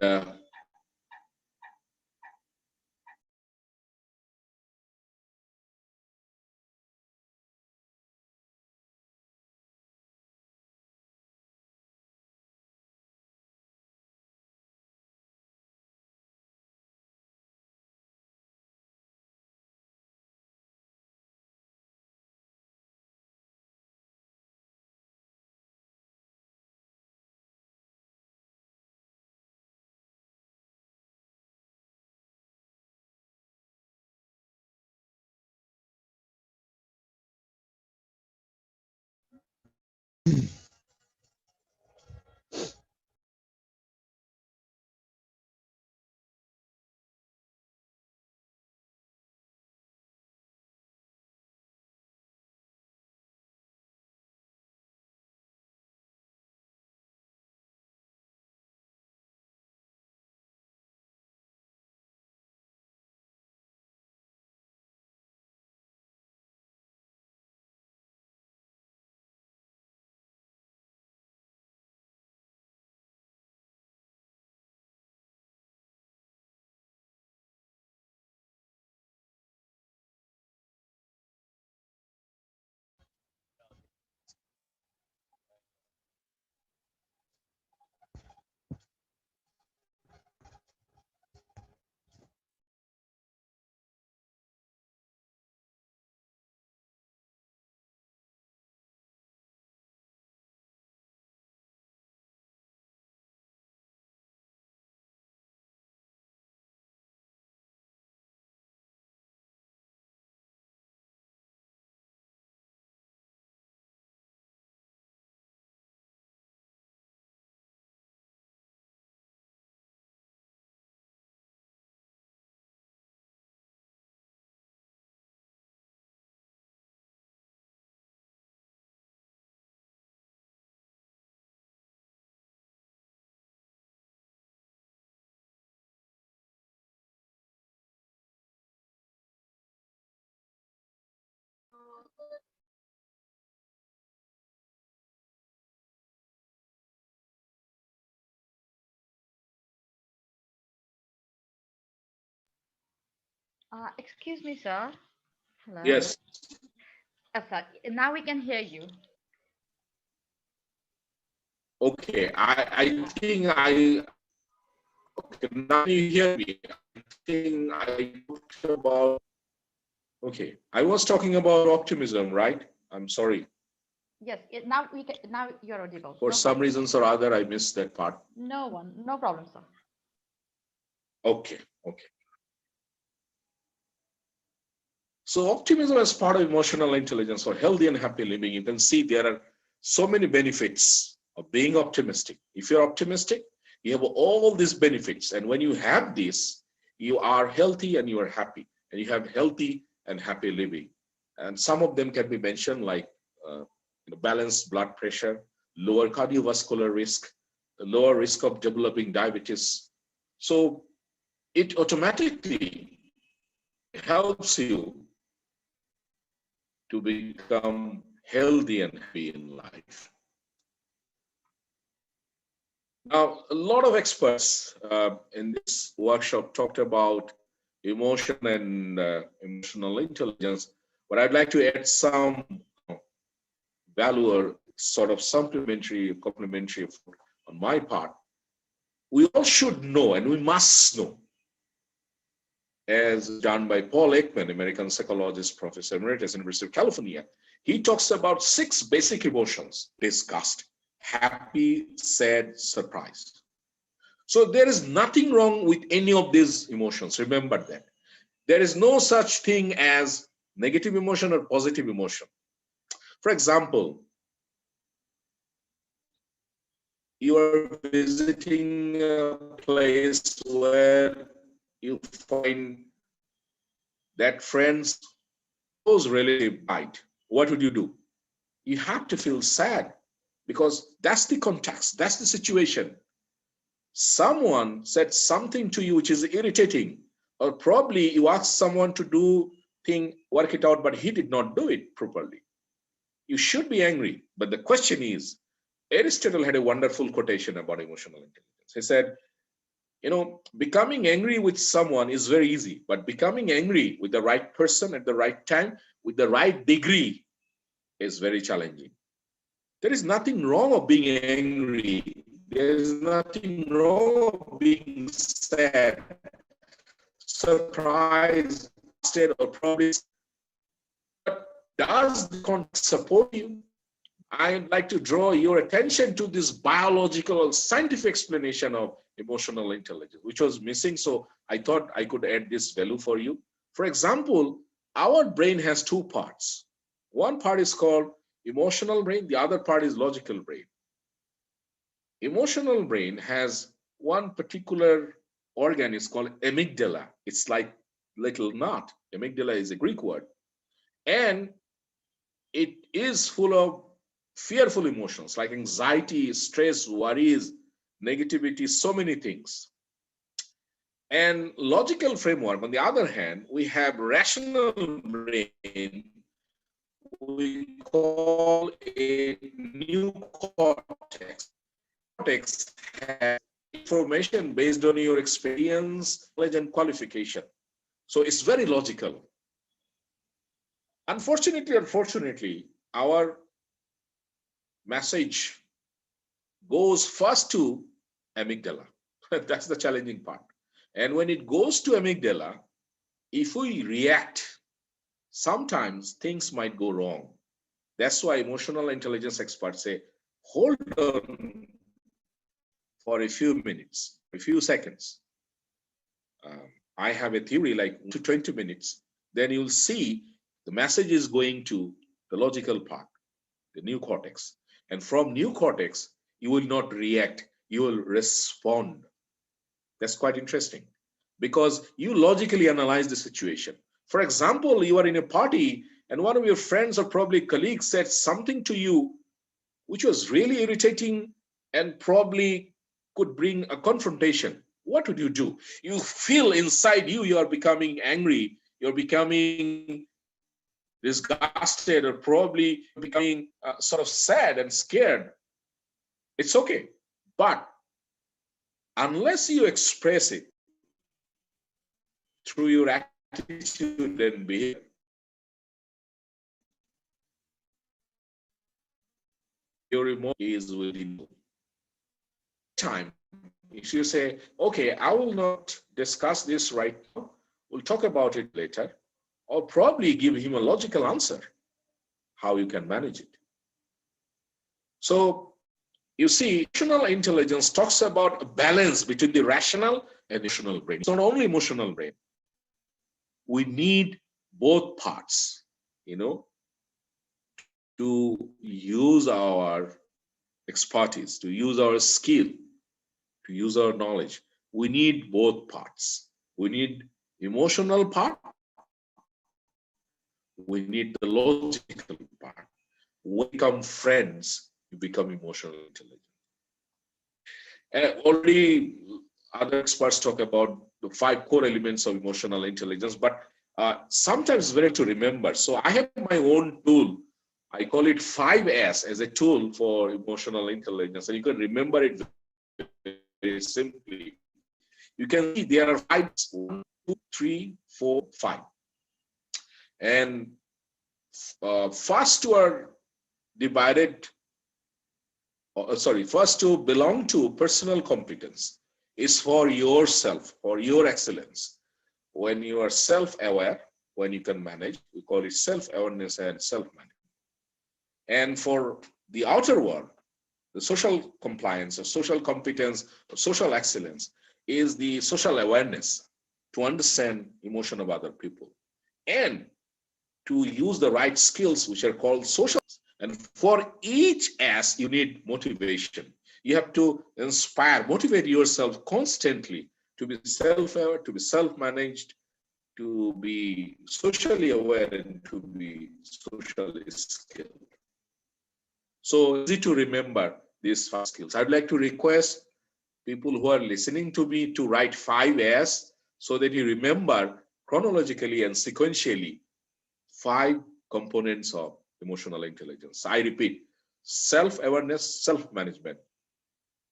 Excuse me, sir. Hello. Yes. Sir, now we can hear you. Okay. I think okay, now you hear me. I think I talked about, okay. I was talking about optimism, right? I'm sorry. Yes, now we can. Now you're audible. For No some problem. reasons or other, I missed that part. No problem, sir. Okay. Okay. So optimism as part of emotional intelligence or healthy and happy living, you can see there are so many benefits of being optimistic. If you're optimistic, you have all these benefits. And when you have this, you are healthy and you are happy. And you have healthy and happy living. And some of them can be mentioned like balanced blood pressure, lower cardiovascular risk, lower risk of developing diabetes. So it automatically helps you to become healthy and happy in life. Now, a lot of experts in this workshop talked about emotion and emotional intelligence, but I'd like to add some value or sort of supplementary, complementary on my part. We all should know and we must know, as done by Paul Ekman, American psychologist, professor emeritus, University of California. He talks about 6 basic emotions disgust, happy, sad, surprise. So there is nothing wrong with any of these emotions. Remember that. There is no such thing as negative emotion or positive emotion. For example, you are visiting a place where you find that friend's close relative died. What would you do? You have to feel sad because that's the context, that's the situation. Someone said something to you which is irritating, or probably you asked someone to do thing, work it out, but he did not do it properly. You should be angry. But the question is, Aristotle had a wonderful quotation about emotional intelligence. He said, becoming angry with someone is very easy, but becoming angry with the right person at the right time, with the right degree, is very challenging. There is nothing wrong of being angry. There is nothing wrong of being sad, surprised, or probably. But does the context support you? I'd like to draw your attention to this biological scientific explanation of emotional intelligence, which was missing. So I thought I could add this value for you. For example, our brain has 2 parts. One part is called emotional brain. The other part is logical brain. Emotional brain has one particular organ is called amygdala. It's like little knot. Amygdala is a Greek word. And it is full of fearful emotions like anxiety, stress, worries, negativity, so many things. And logical framework, on the other hand, we have rational brain, we call a new cortex. Cortex has information based on your experience, knowledge, and qualification. So it's very logical. Unfortunately, our message goes first to amygdala. That's the challenging part. And when it goes to amygdala, if we react, sometimes things might go wrong. That's why emotional intelligence experts say, hold on for a few minutes, a few seconds. I have a theory like to 20 minutes. Then you'll see the message is going to the logical part, the new cortex. And from new cortex, you will not react, you will respond. That's quite interesting because you logically analyze the situation. For example, you are in a party and one of your friends or probably colleagues said something to you which was really irritating and probably could bring a confrontation. What would you do? You feel inside you, you are becoming angry, you're becoming disgusted, or probably becoming sort of sad and scared. It's okay. But unless you express it through your actions, attitude and behavior. Your emotion is within you. Time, if you say, okay, I will not discuss this right now, we'll talk about it later, or probably give him a logical answer, how you can manage it. So you see, emotional intelligence talks about a balance between the rational and emotional brain. It's not only emotional brain. We need both parts, to use our expertise, to use our skill, to use our knowledge. We need both parts. We need emotional part. We need the logical part. When we become friends, you become emotional intelligent. And already other experts talk about the 5 core elements of emotional intelligence, but sometimes it's very to remember. So I have my own tool. I call it 5S as a tool for emotional intelligence. And you can remember it very simply. You can see there are 5, 1, 2, 3, 4, 5. And first two are divided, first two belong to personal competence. Is for yourself, for your excellence. When you are self-aware, when you can manage, we call it self-awareness and self-management. And for the outer world, the social compliance or social competence or social excellence is the social awareness to understand emotion of other people and to use the right skills, which are called social. And for each S, you need motivation. You have to inspire, motivate yourself constantly to be self-aware, to be self-managed, to be socially aware, and to be socially skilled. So easy to remember these 5 skills. I'd like to request people who are listening to me to write 5S so that you remember chronologically and sequentially 5 components of emotional intelligence. I repeat, self-awareness, self-management,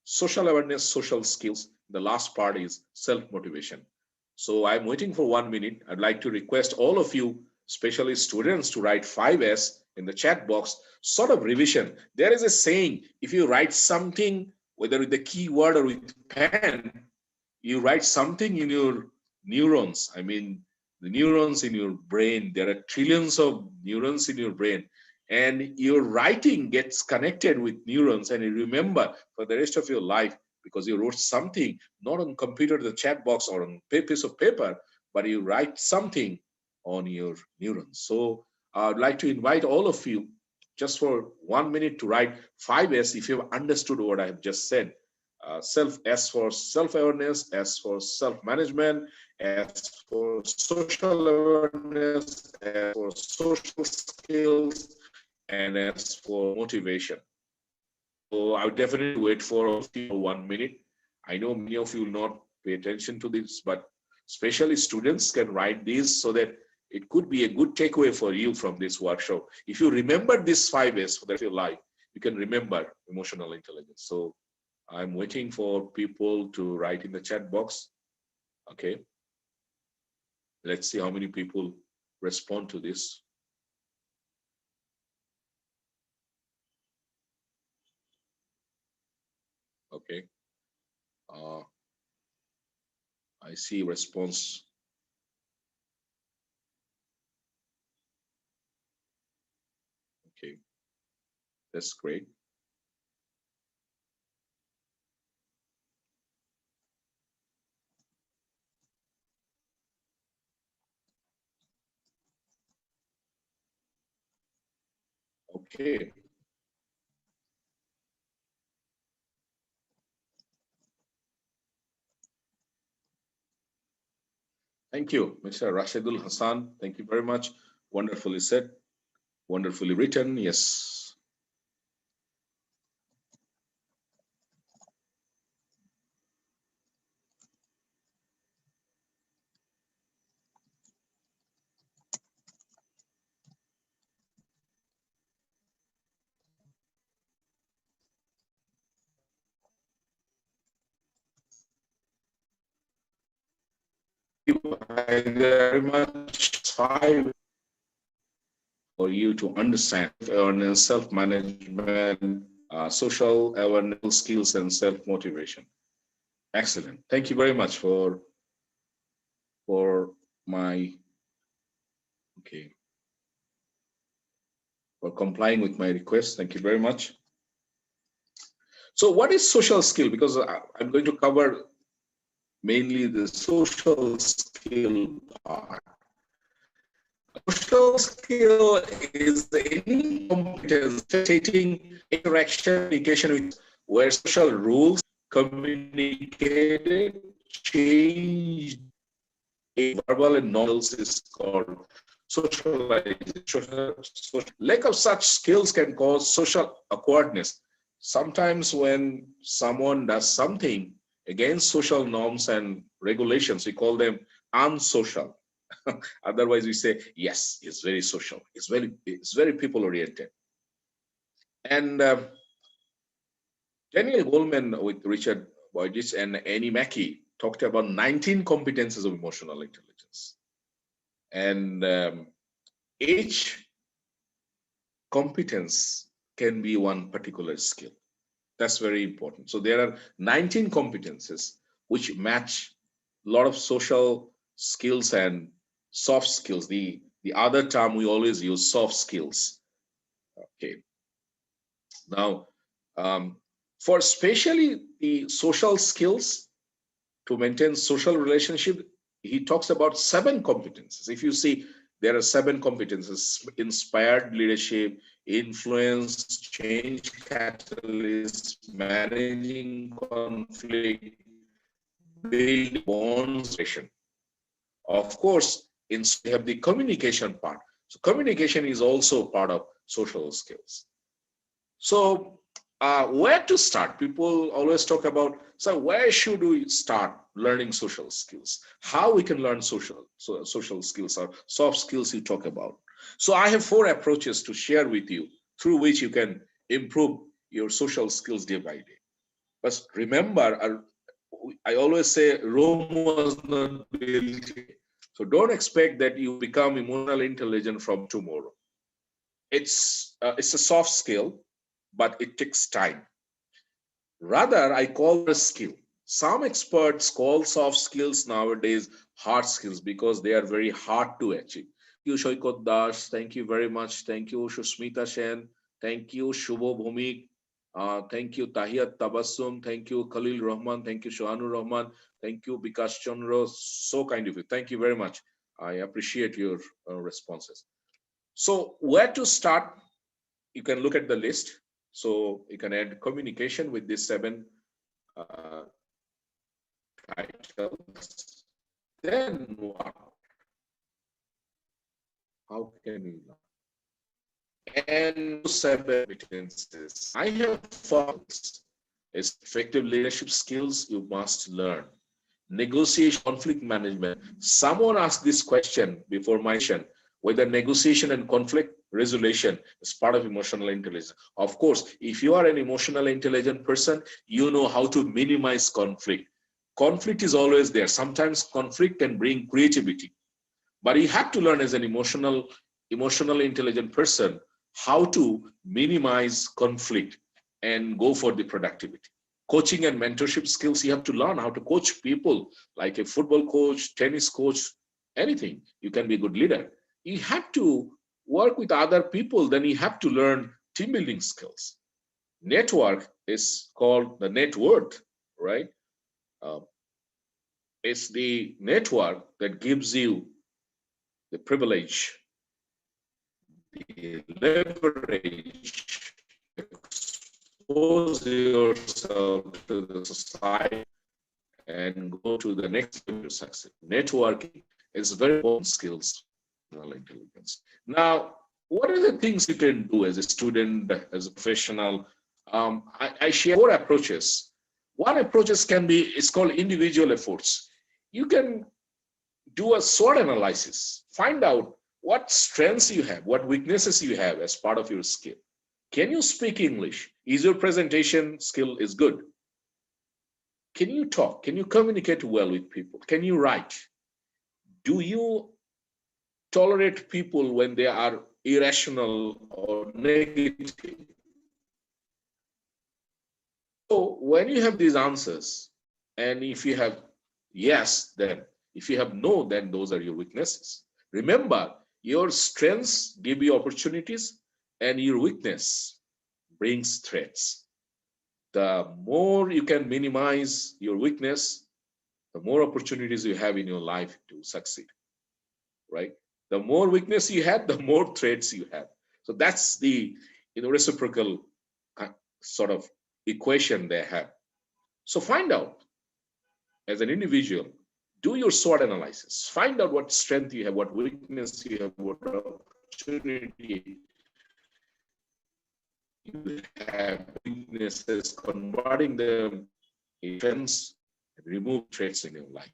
social awareness, social skills. The last part is self-motivation. So I'm waiting for 1 minute. I'd like to request all of you, especially students, to write 5S in the chat box, sort of revision. There is a saying, if you write something, whether with the keyword or with pen, you write something in your neurons. I mean, the neurons in your brain, there are trillions of neurons in your brain, and your writing gets connected with neurons, and you remember for the rest of your life because you wrote something, not on computer, the chat box, or on a piece of paper, but you write something on your neurons. So I'd like to invite all of you just for 1 minute to write 5S if you've understood what I have just said. S for self-awareness, S for self-management, S for social awareness, S for social skills, and S for motivation. So I would definitely wait for 1 minute. I know many of you will not pay attention to this, but especially students can write these so that it could be a good takeaway for you from this workshop. If you remember this 5S for the rest of your life, you can remember emotional intelligence. So I'm waiting for people to write in the chat box. Okay. Let's see how many people respond to this. Okay. I see response. Okay. That's great. Okay. Thank you, Mr. Rashidul Hassan. Thank you very much. Wonderfully said, wonderfully written. Yes. very much five for you to understand awareness, self-management, social awareness, skills, and self-motivation. Excellent. Thank you very much for my for complying with my request. Thank you very much. So what is social skill? Because I'm going to cover mainly the social skill part. Social skill is any competence, stating interaction, communication, where social rules communicated, changed, verbal and non is called socialization. Lack of such skills can cause social awkwardness. Sometimes when someone does something against social norms and regulations, we call them unsocial. Otherwise, we say, yes, it's very social. It's very people oriented. And Daniel Goleman with Richard Boydis and Annie Mackey talked about 19 competences of emotional intelligence. And each competence can be one particular skill. That's very important. So there are 19 competences which match a lot of social skills and soft skills. The other term we always use, soft skills. Okay. Now, for especially the social skills to maintain social relationship, he talks about 7 competences. If you see, there are 7 competences: inspired leadership, influence, change catalyst, managing conflict, build bonds. Of course, we have the communication part. So communication is also part of social skills. So where to start? People always talk about, so where should we start learning social skills? How we can learn social skills or soft skills you talk about. So I have 4 approaches to share with you through which you can improve your social skills day by day. But remember, I always say Rome was not built. So don't expect that you become emotionally intelligent from tomorrow. It's a soft skill, but it takes time. Rather, I call it a skill. Some experts call soft skills nowadays hard skills because they are very hard to achieve. Thank you, Shoykot Das. Thank you very much. Thank you, Shushmita Sen. Thank you, Shubho Bhumik. Thank you, Tahiyat Tabassum. Thank you, Khalil Rahman. Thank you, Shohanur Rahman. Thank you, Bikash Chandra. So kind of you. Thank you very much. I appreciate your responses. So where to start? You can look at the list. So you can add communication with these 7 titles. Then what? How can we learn? And 7 competences. I have 4. Effective leadership skills you must learn. Negotiation, conflict management. Someone asked this question before my session, whether negotiation and conflict resolution is part of emotional intelligence. Of course, if you are an emotionally intelligent person, you know how to minimize conflict. Conflict is always there. Sometimes conflict can bring creativity, but you have to learn as an emotionally intelligent person how to minimize conflict and go for the productivity. Coaching and mentorship skills, you have to learn how to coach people, like a football coach, tennis coach, anything. You can be a good leader. You have to work with other people, then you have to learn team building skills. Network is called the net worth, right? It's the network that gives you the privilege, the leverage, expose yourself to the society and go to the next level of success. Networking is very important skills. Intelligence. Now, what are the things you can do as a student, as a professional? I share 4 approaches. One approach is called individual efforts. You can do a SWOT analysis, find out what strengths you have, what weaknesses you have as part of your skill. Can you speak English? Is your presentation skill is good? Can you talk? Can you communicate well with people? Can you write? Do you tolerate people when they are irrational or negative? So when you have these answers, and if you have yes, then if you have no, then those are your weaknesses. Remember, your strengths give you opportunities, and your weakness brings threats. The more you can minimize your weakness, the more opportunities you have in your life to succeed, right? The more weakness you have, the more threats you have. So that's the reciprocal sort of equation they have. So find out as an individual, do your SWOT analysis. Find out what strength you have, what weakness you have, what opportunity you have, weaknesses, converting them into strengths, and remove traits in your life.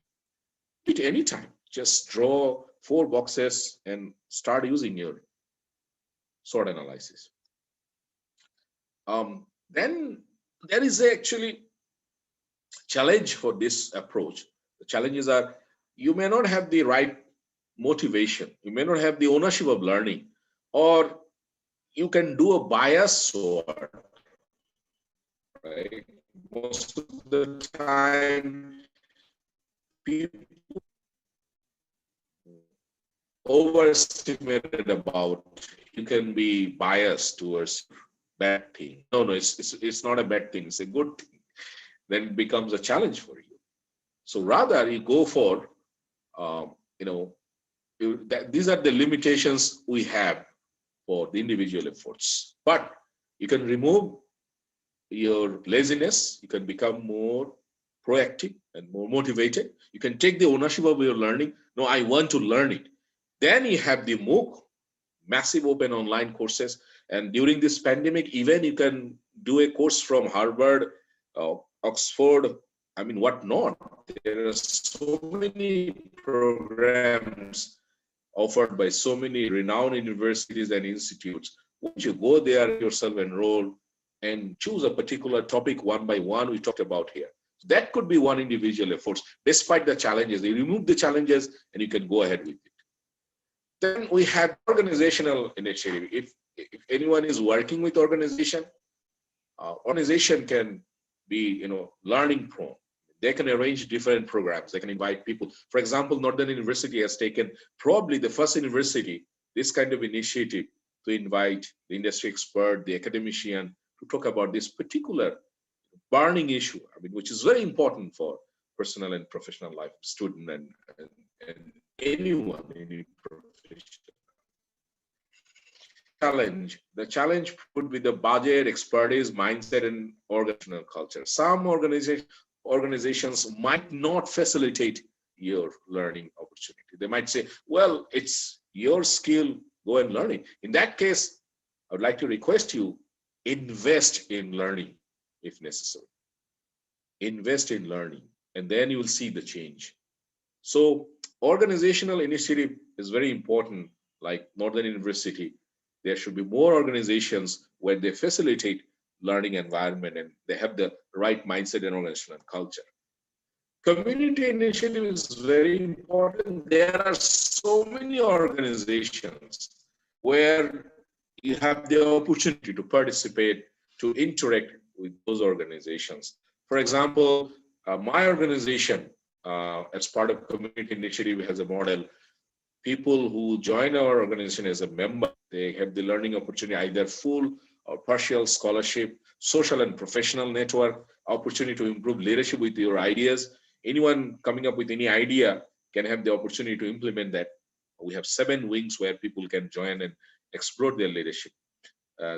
At any time, just draw 4 boxes and start using your SWOT analysis. Then there is actually challenge for this approach. The challenges are you may not have the right motivation, you may not have the ownership of learning, or you can do a bias SWOT, right? Most of the time, people overestimated about you can be biased towards bad thing. No, it's not a bad thing, it's a good thing. Then it becomes a challenge for you. So rather you go for these are the limitations we have for the individual efforts. But you can remove your laziness, you can become more proactive and more motivated. You can take the ownership of your learning. No, I want to learn it. Then you have the MOOC, massive open online courses. And during this pandemic, even you can do a course from Harvard, Oxford, I mean, what not? There are so many programs offered by so many renowned universities and institutes. Once you go there yourself, enroll, and choose a particular topic one by one we talked about here. That could be one individual effort. Despite the challenges, you remove the challenges and you can go ahead with it. Then we have organizational initiative. If anyone is working with organization can be learning prone. They can arrange different programs. They can invite people. For example, Northern University has taken probably the first university, this kind of initiative to invite the industry expert, the academician to talk about this particular burning issue, which is very important for personal and professional life, student and anyone, any profession. The challenge would be the budget, expertise, mindset, and organizational culture. Some organizations might not facilitate your learning opportunity. They might say, well, it's your skill, go and learn it. In that case, I would like to request you, invest in learning if necessary. Invest in learning, and then you will see the change. So organizational initiative is very important, like Northern University. There should be more organizations where they facilitate learning environment and they have the right mindset and organizational culture. Community initiative is very important. There are so many organizations where you have the opportunity to participate, to interact with those organizations. For example, my organization, as part of community initiative, has a model. People who join our organization as a member, they have the learning opportunity, either full or partial scholarship, social and professional network, opportunity to improve leadership with your ideas. Anyone coming up with any idea can have the opportunity to implement that. We have 7 wings where people can join and explore their leadership.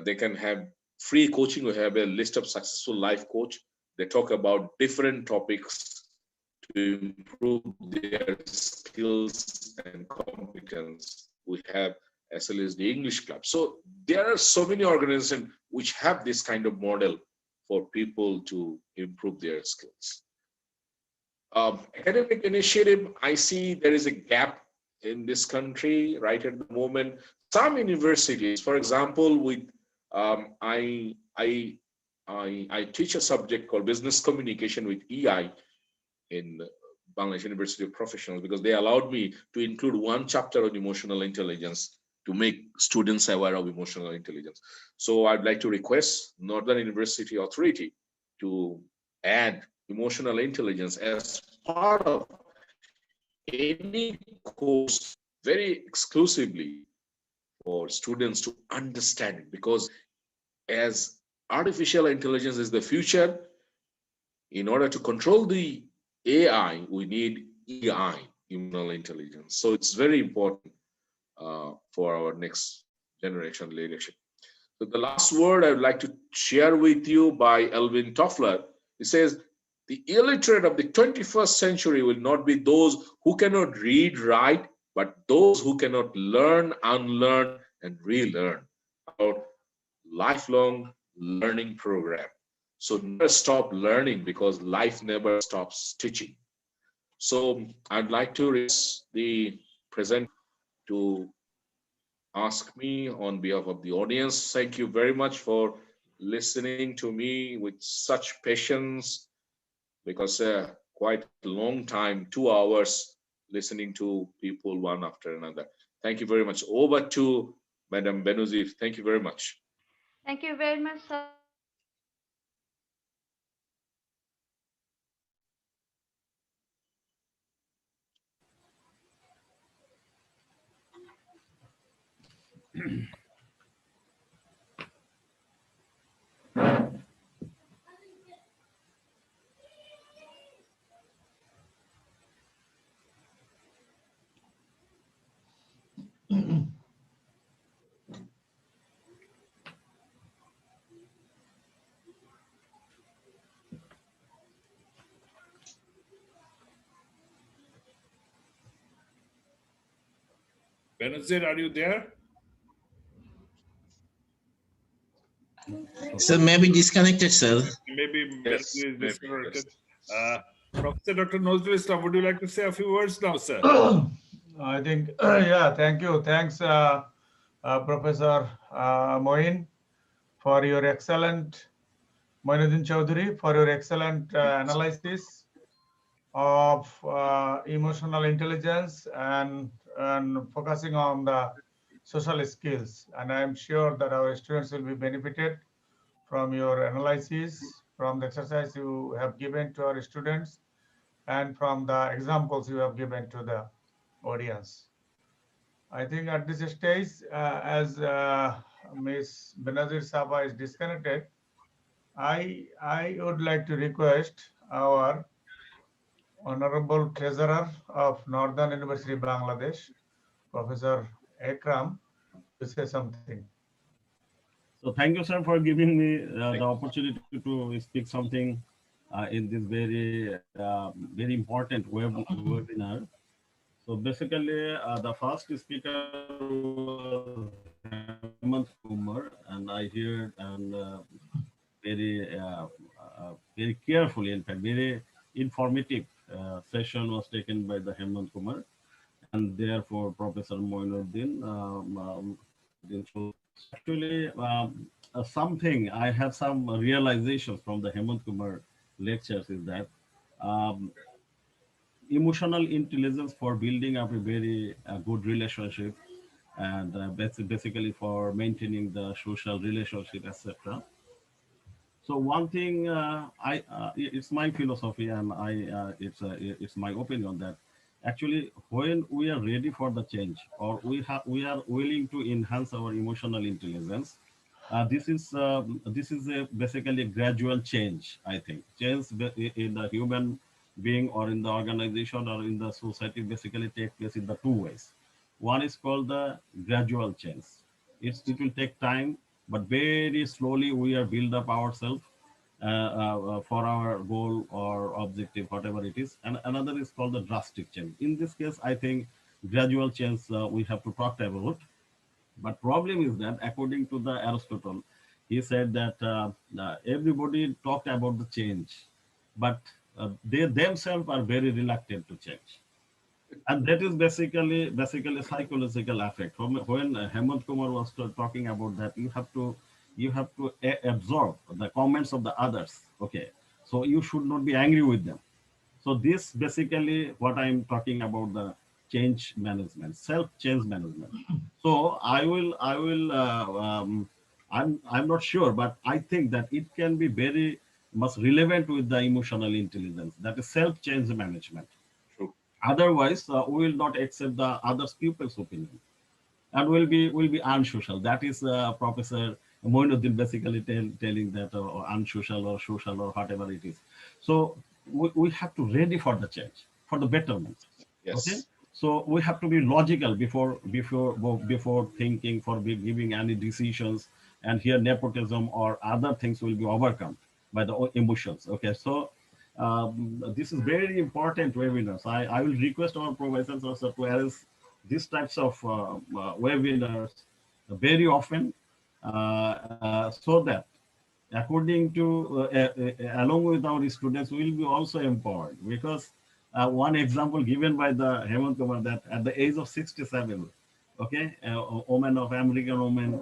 They can have free coaching. We have a list of successful life coach. They talk about different topics to improve their skills and competence. We have SLSD English Club. So there are so many organizations which have this kind of model for people to improve their skills. Academic initiative, I see there is a gap in this country right at the moment. Some universities, for example, with I teach a subject called business communication with EI in Bangladesh University of Professionals, because they allowed me to include one chapter on emotional intelligence to make students aware of emotional intelligence. So I'd like to request Northern University Authority to add emotional intelligence as part of any course very exclusively for students to understand it, because as artificial intelligence is the future, in order to control the AI, we need EI, emotional intelligence. So it's very important for our next generation leadership. So the last word I would like to share with you by Alvin Toffler. It says, the illiterate of the 21st century will not be those who cannot read, write, but those who cannot learn, unlearn, and relearn. Our lifelong learning program. So never stop learning, because life never stops teaching. So I'd like to request the present to ask me on behalf of the audience. Thank you very much for listening to me with such patience, because quite a long time, 2 hours listening to people one after another. Thank you very much. Over to Madam Benazir. Thank you very much. Thank you very much, sir. Benazir, are you there? Sir, maybe disconnected, sir. Maybe Yes, Benazir is maybe, disconnected. yes. Professor Dr. Nazrul Islam, would you like to say a few words now, sir? I think, yeah, thank you. Thanks, Professor Moin, for your excellent, Moinuddin Chowdhury, for your excellent analysis of emotional intelligence and focusing on the social skills. And I'm sure that our students will be benefited from your analysis, from the exercise you have given to our students, and from the examples you have given to the audience. I think at this stage, as Ms. Benazir Saba is disconnected, I would like to request our Honorable Treasurer of Northern University Bangladesh, Professor Ekram, to say something. So thank you, sir, for giving me the opportunity to speak something in this very important webinar. So basically, the first speaker was Hemant Kumar, and I heard and very carefully, in fact, very informative session was taken by the Hemant Kumar, and therefore Professor Moinuddin. So actually, something I have some realizations from the Hemant Kumar lectures is that um, emotional intelligence for building up a very good relationship and basically for maintaining the social relationship, etc. So one thing it's my philosophy and it's my opinion that actually when we are ready for the change or we are willing to enhance our emotional intelligence, this is basically a gradual change. I think change in the human being or in the organization or in the society basically take place in the two ways. One is called the gradual change. It will take time, but very slowly we are build up ourselves for our goal or objective, whatever it is. And another is called the drastic change. In this case, I think gradual change we have to talk about. But problem is that according to the Aristotle, he said that everybody talked about the change, but they themselves are very reluctant to change. And that is basically psychological effect. When Hemant Kumar was talking about that, you have to absorb the comments of the others. Okay, so you should not be angry with them. So this basically what I'm talking about, the change management, self change management. So I'm not sure, but I think that it can be very much relevant with the emotional intelligence, that is self change management. True. Otherwise, we will not accept the other people's opinion and will be unsocial. That is Professor Moinuddin basically telling that unsocial or social or whatever it is. So we have to ready for the change, for the betterment. Okay, Yes. so we have to be logical before thinking, for giving any decisions, and here nepotism or other things will be overcome by the emotions. Okay, so this is very important webinars. I will request our professors also to arrange these types of webinars very often, so that according to along with our students we will be also empowered, because one example given by the Hemant Kumar, that at the age of 67, okay, a woman of American woman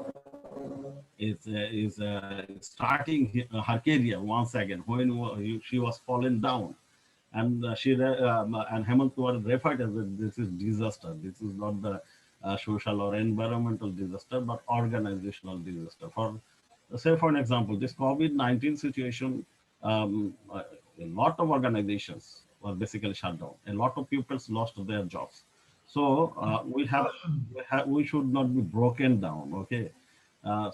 is starting her career once again when she was fallen down, and and Hemant Kumar referred as that this is disaster. This is not the social or environmental disaster, but organizational disaster. For say, for an example, this COVID-19 situation, a lot of organizations were basically shut down. A lot of people lost their jobs. So we should not be broken down. Okay,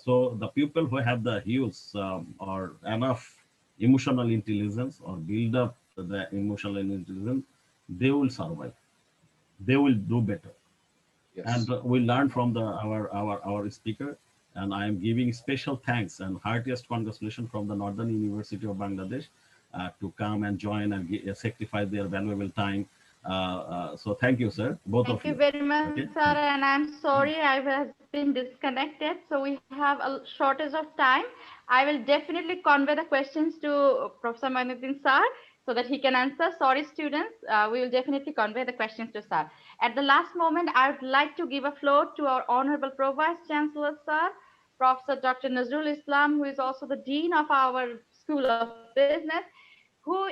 so the people who have the huge or enough emotional intelligence or build up the emotional intelligence, they will survive. They will do better. And Yes. we learn from our speaker. And I am giving special thanks and heartiest congratulations from the Northern University of Bangladesh to come and join and sacrifice their valuable time. So thank you, sir, both of Thank you you. very much, Okay, sir. And I'm sorry I have been disconnected. So we have a shortage of time. I will definitely convey the questions to Professor Mainuddin sir so that he can answer. Sorry, students. We will definitely convey the questions to sir. At the last moment, I would like to give a floor to our Honorable Pro Vice Chancellor, sir, Professor Dr. Nazrul Islam, who is also the Dean of our School of Business, who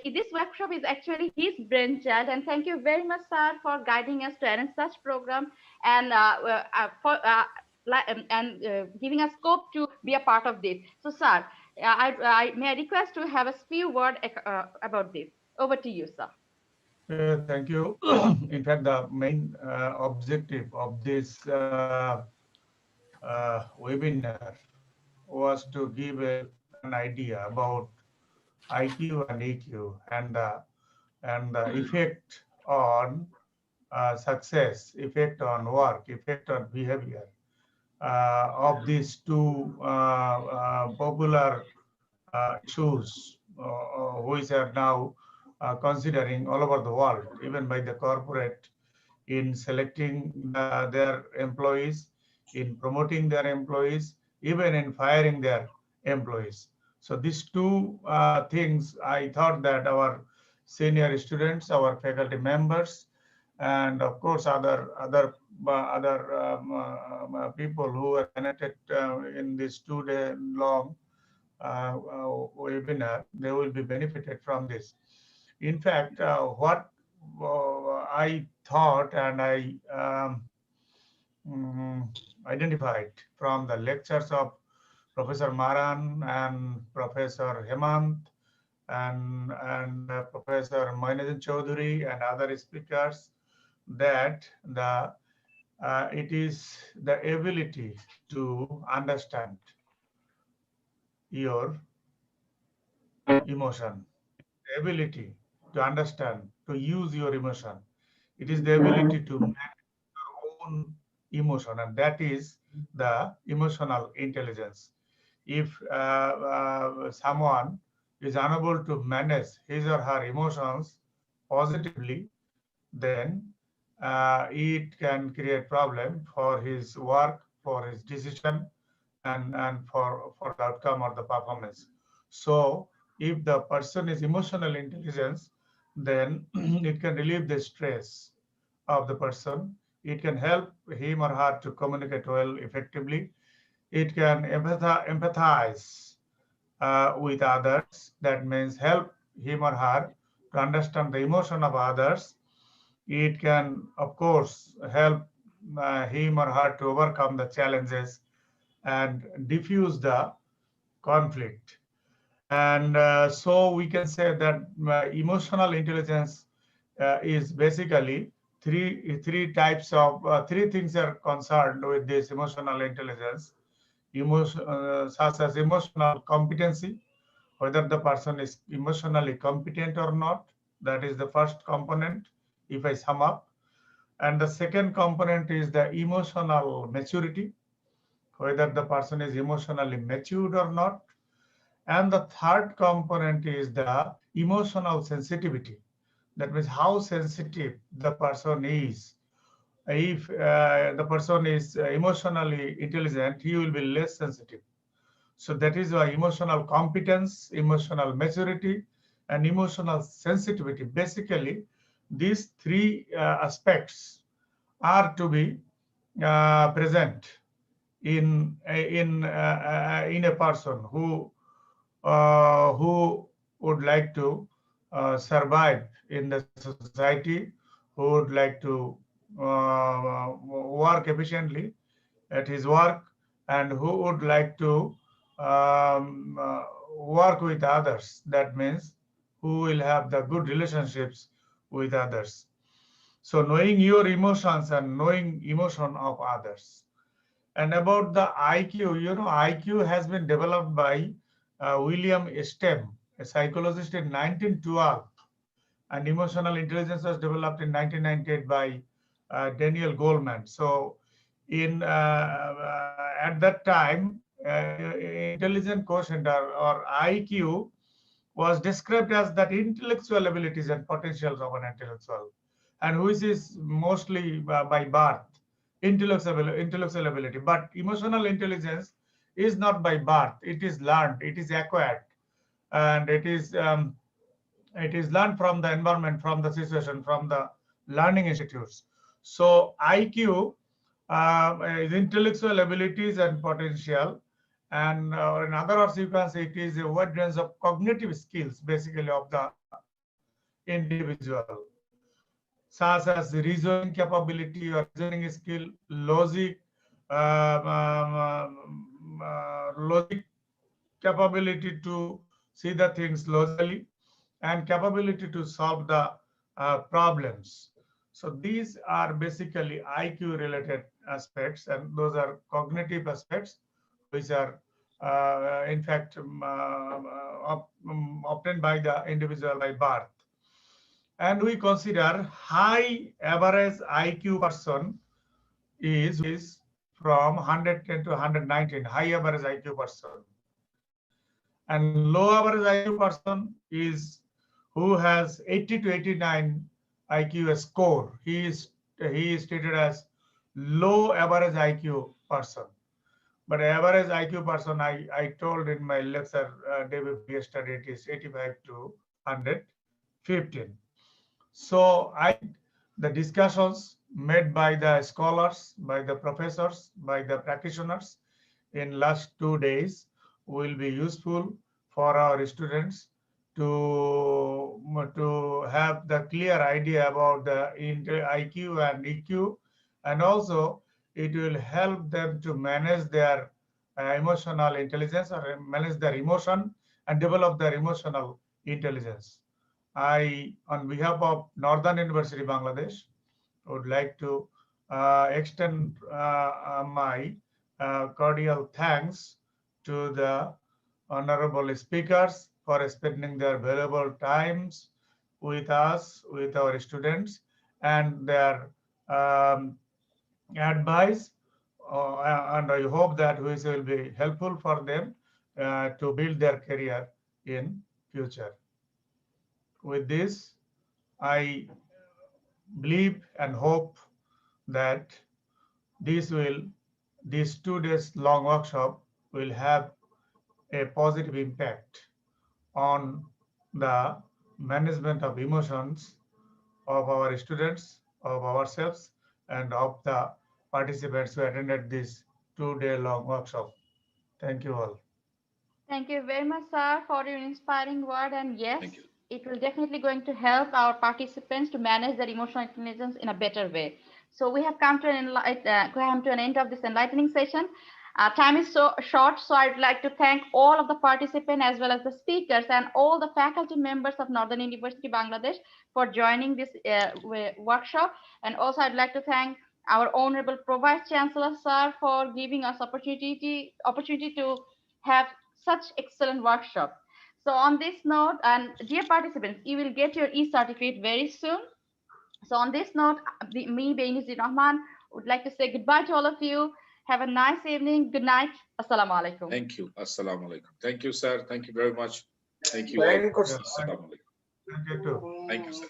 this workshop is actually his brainchild. And thank you very much, sir, for guiding us to arrange such program and giving us scope to be a part of this. So, sir, I may I request to have a few word about this. Over to you, sir. Thank you. In fact, the main objective of this webinar was to give an idea about IQ and EQ and the effect on success, effect on work, effect on behavior of these two popular issues which are now considering all over the world, even by the corporate, in selecting their employees, in promoting their employees, even in firing their employees. So these two things, I thought that our senior students, our faculty members, and of course other people who are connected in this 2-day long webinar, they will be benefited from this. In fact, what I thought and I identified from the lectures of Professor Maran and Professor Hemant and Professor Moinuddin Chaudhuri and other speakers, that it is the ability to understand your emotion, the ability to understand, to use your emotion. It is the ability to manage your own emotion, and that is the emotional intelligence. If someone is unable to manage his or her emotions positively, then it can create problem for his work, for his decision, and for the outcome or the performance. So if the person is emotional intelligence, then it can relieve the stress of the person. It can help him or her to communicate well effectively. It can empathize with others. That means help him or her to understand the emotion of others, it can, of course, help him or her to overcome the challenges and diffuse the conflict. And so we can say that emotional intelligence is basically three types of three things are concerned with this emotional intelligence. Such as emotional competency, whether the person is emotionally competent or not. That is the first component, if I sum up. And the second component is the emotional maturity, whether the person is emotionally matured or not. And the third component is the emotional sensitivity. That means how sensitive the person is. If the person is emotionally intelligent, he will be less sensitive. So that is why emotional competence, emotional maturity, and emotional sensitivity. Basically, these three aspects are to be present in a person who would like to survive in the society, who would like to work efficiently at his work, and who would like to work with others. That means who will have the good relationships with others. So knowing your emotions and knowing emotion of others. And about the IQ, IQ has been developed by William Stem, a psychologist in 1912, and emotional intelligence was developed in 1998 by Daniel Goleman. So, at that time, intelligent quotient or IQ was described as that intellectual abilities and potentials of an intellectual, and which is mostly by birth, intellectual ability. But emotional intelligence is not by birth; it is learned, it is acquired, and it is learned from the environment, from the situation, from the learning institutes. So IQ is intellectual abilities and potential. And in other words, you can say it is a wide range of cognitive skills, basically, of the individual, such as reasoning capability or reasoning skill, logic, logic capability to see the things logically, and capability to solve the problems. So these are basically IQ related aspects, and those are cognitive aspects which are in fact obtained by the individual by birth. And we consider high average IQ person is from 110 to 119, high average IQ person. And low average IQ person is who has 80 to 89 IQ score. He is treated as low average IQ person. But average IQ person, I told in my lecture day before yesterday, it is 85 to 115. So the discussions made by the scholars, by the professors, by the practitioners in last 2 days will be useful for our students to have the clear idea about the IQ and EQ, and also it will help them to manage their emotional intelligence or manage their emotion and develop their emotional intelligence. I, on behalf of Northern University, Bangladesh, would like to extend my cordial thanks to the honorable speakers for spending their valuable times with us, with our students, and their advice. And I hope that which will be helpful for them to build their career in future. With this, I believe and hope that this 2 days long workshop will have a positive impact on the management of emotions of our students, of ourselves, and of the participants who attended this 2 day long workshop. Thank you all. Thank you very much, sir, for your inspiring word. And yes, Thank you. it will definitely going to help our participants to manage their emotional intelligence in a better way. So we have come to an end of this enlightening session. Time is so short, so I'd like to thank all of the participants as well as the speakers and all the faculty members of Northern University Bangladesh for joining this workshop. And also I'd like to thank our Honorable Pro-Vice Chancellor, sir, for giving us opportunity to have such excellent workshop. So on this note, and dear participants, you will get your e-certificate very soon. So on this note, me, Benazir Rahman, would like to say goodbye to all of you. Have a nice evening. Good night. Assalamu alaikum. Thank you. Assalamu alaikum. Thank you, sir. Thank you very much. Thank you Thank all. you. Assalamu alaikum. Thank you too. Thank you, sir.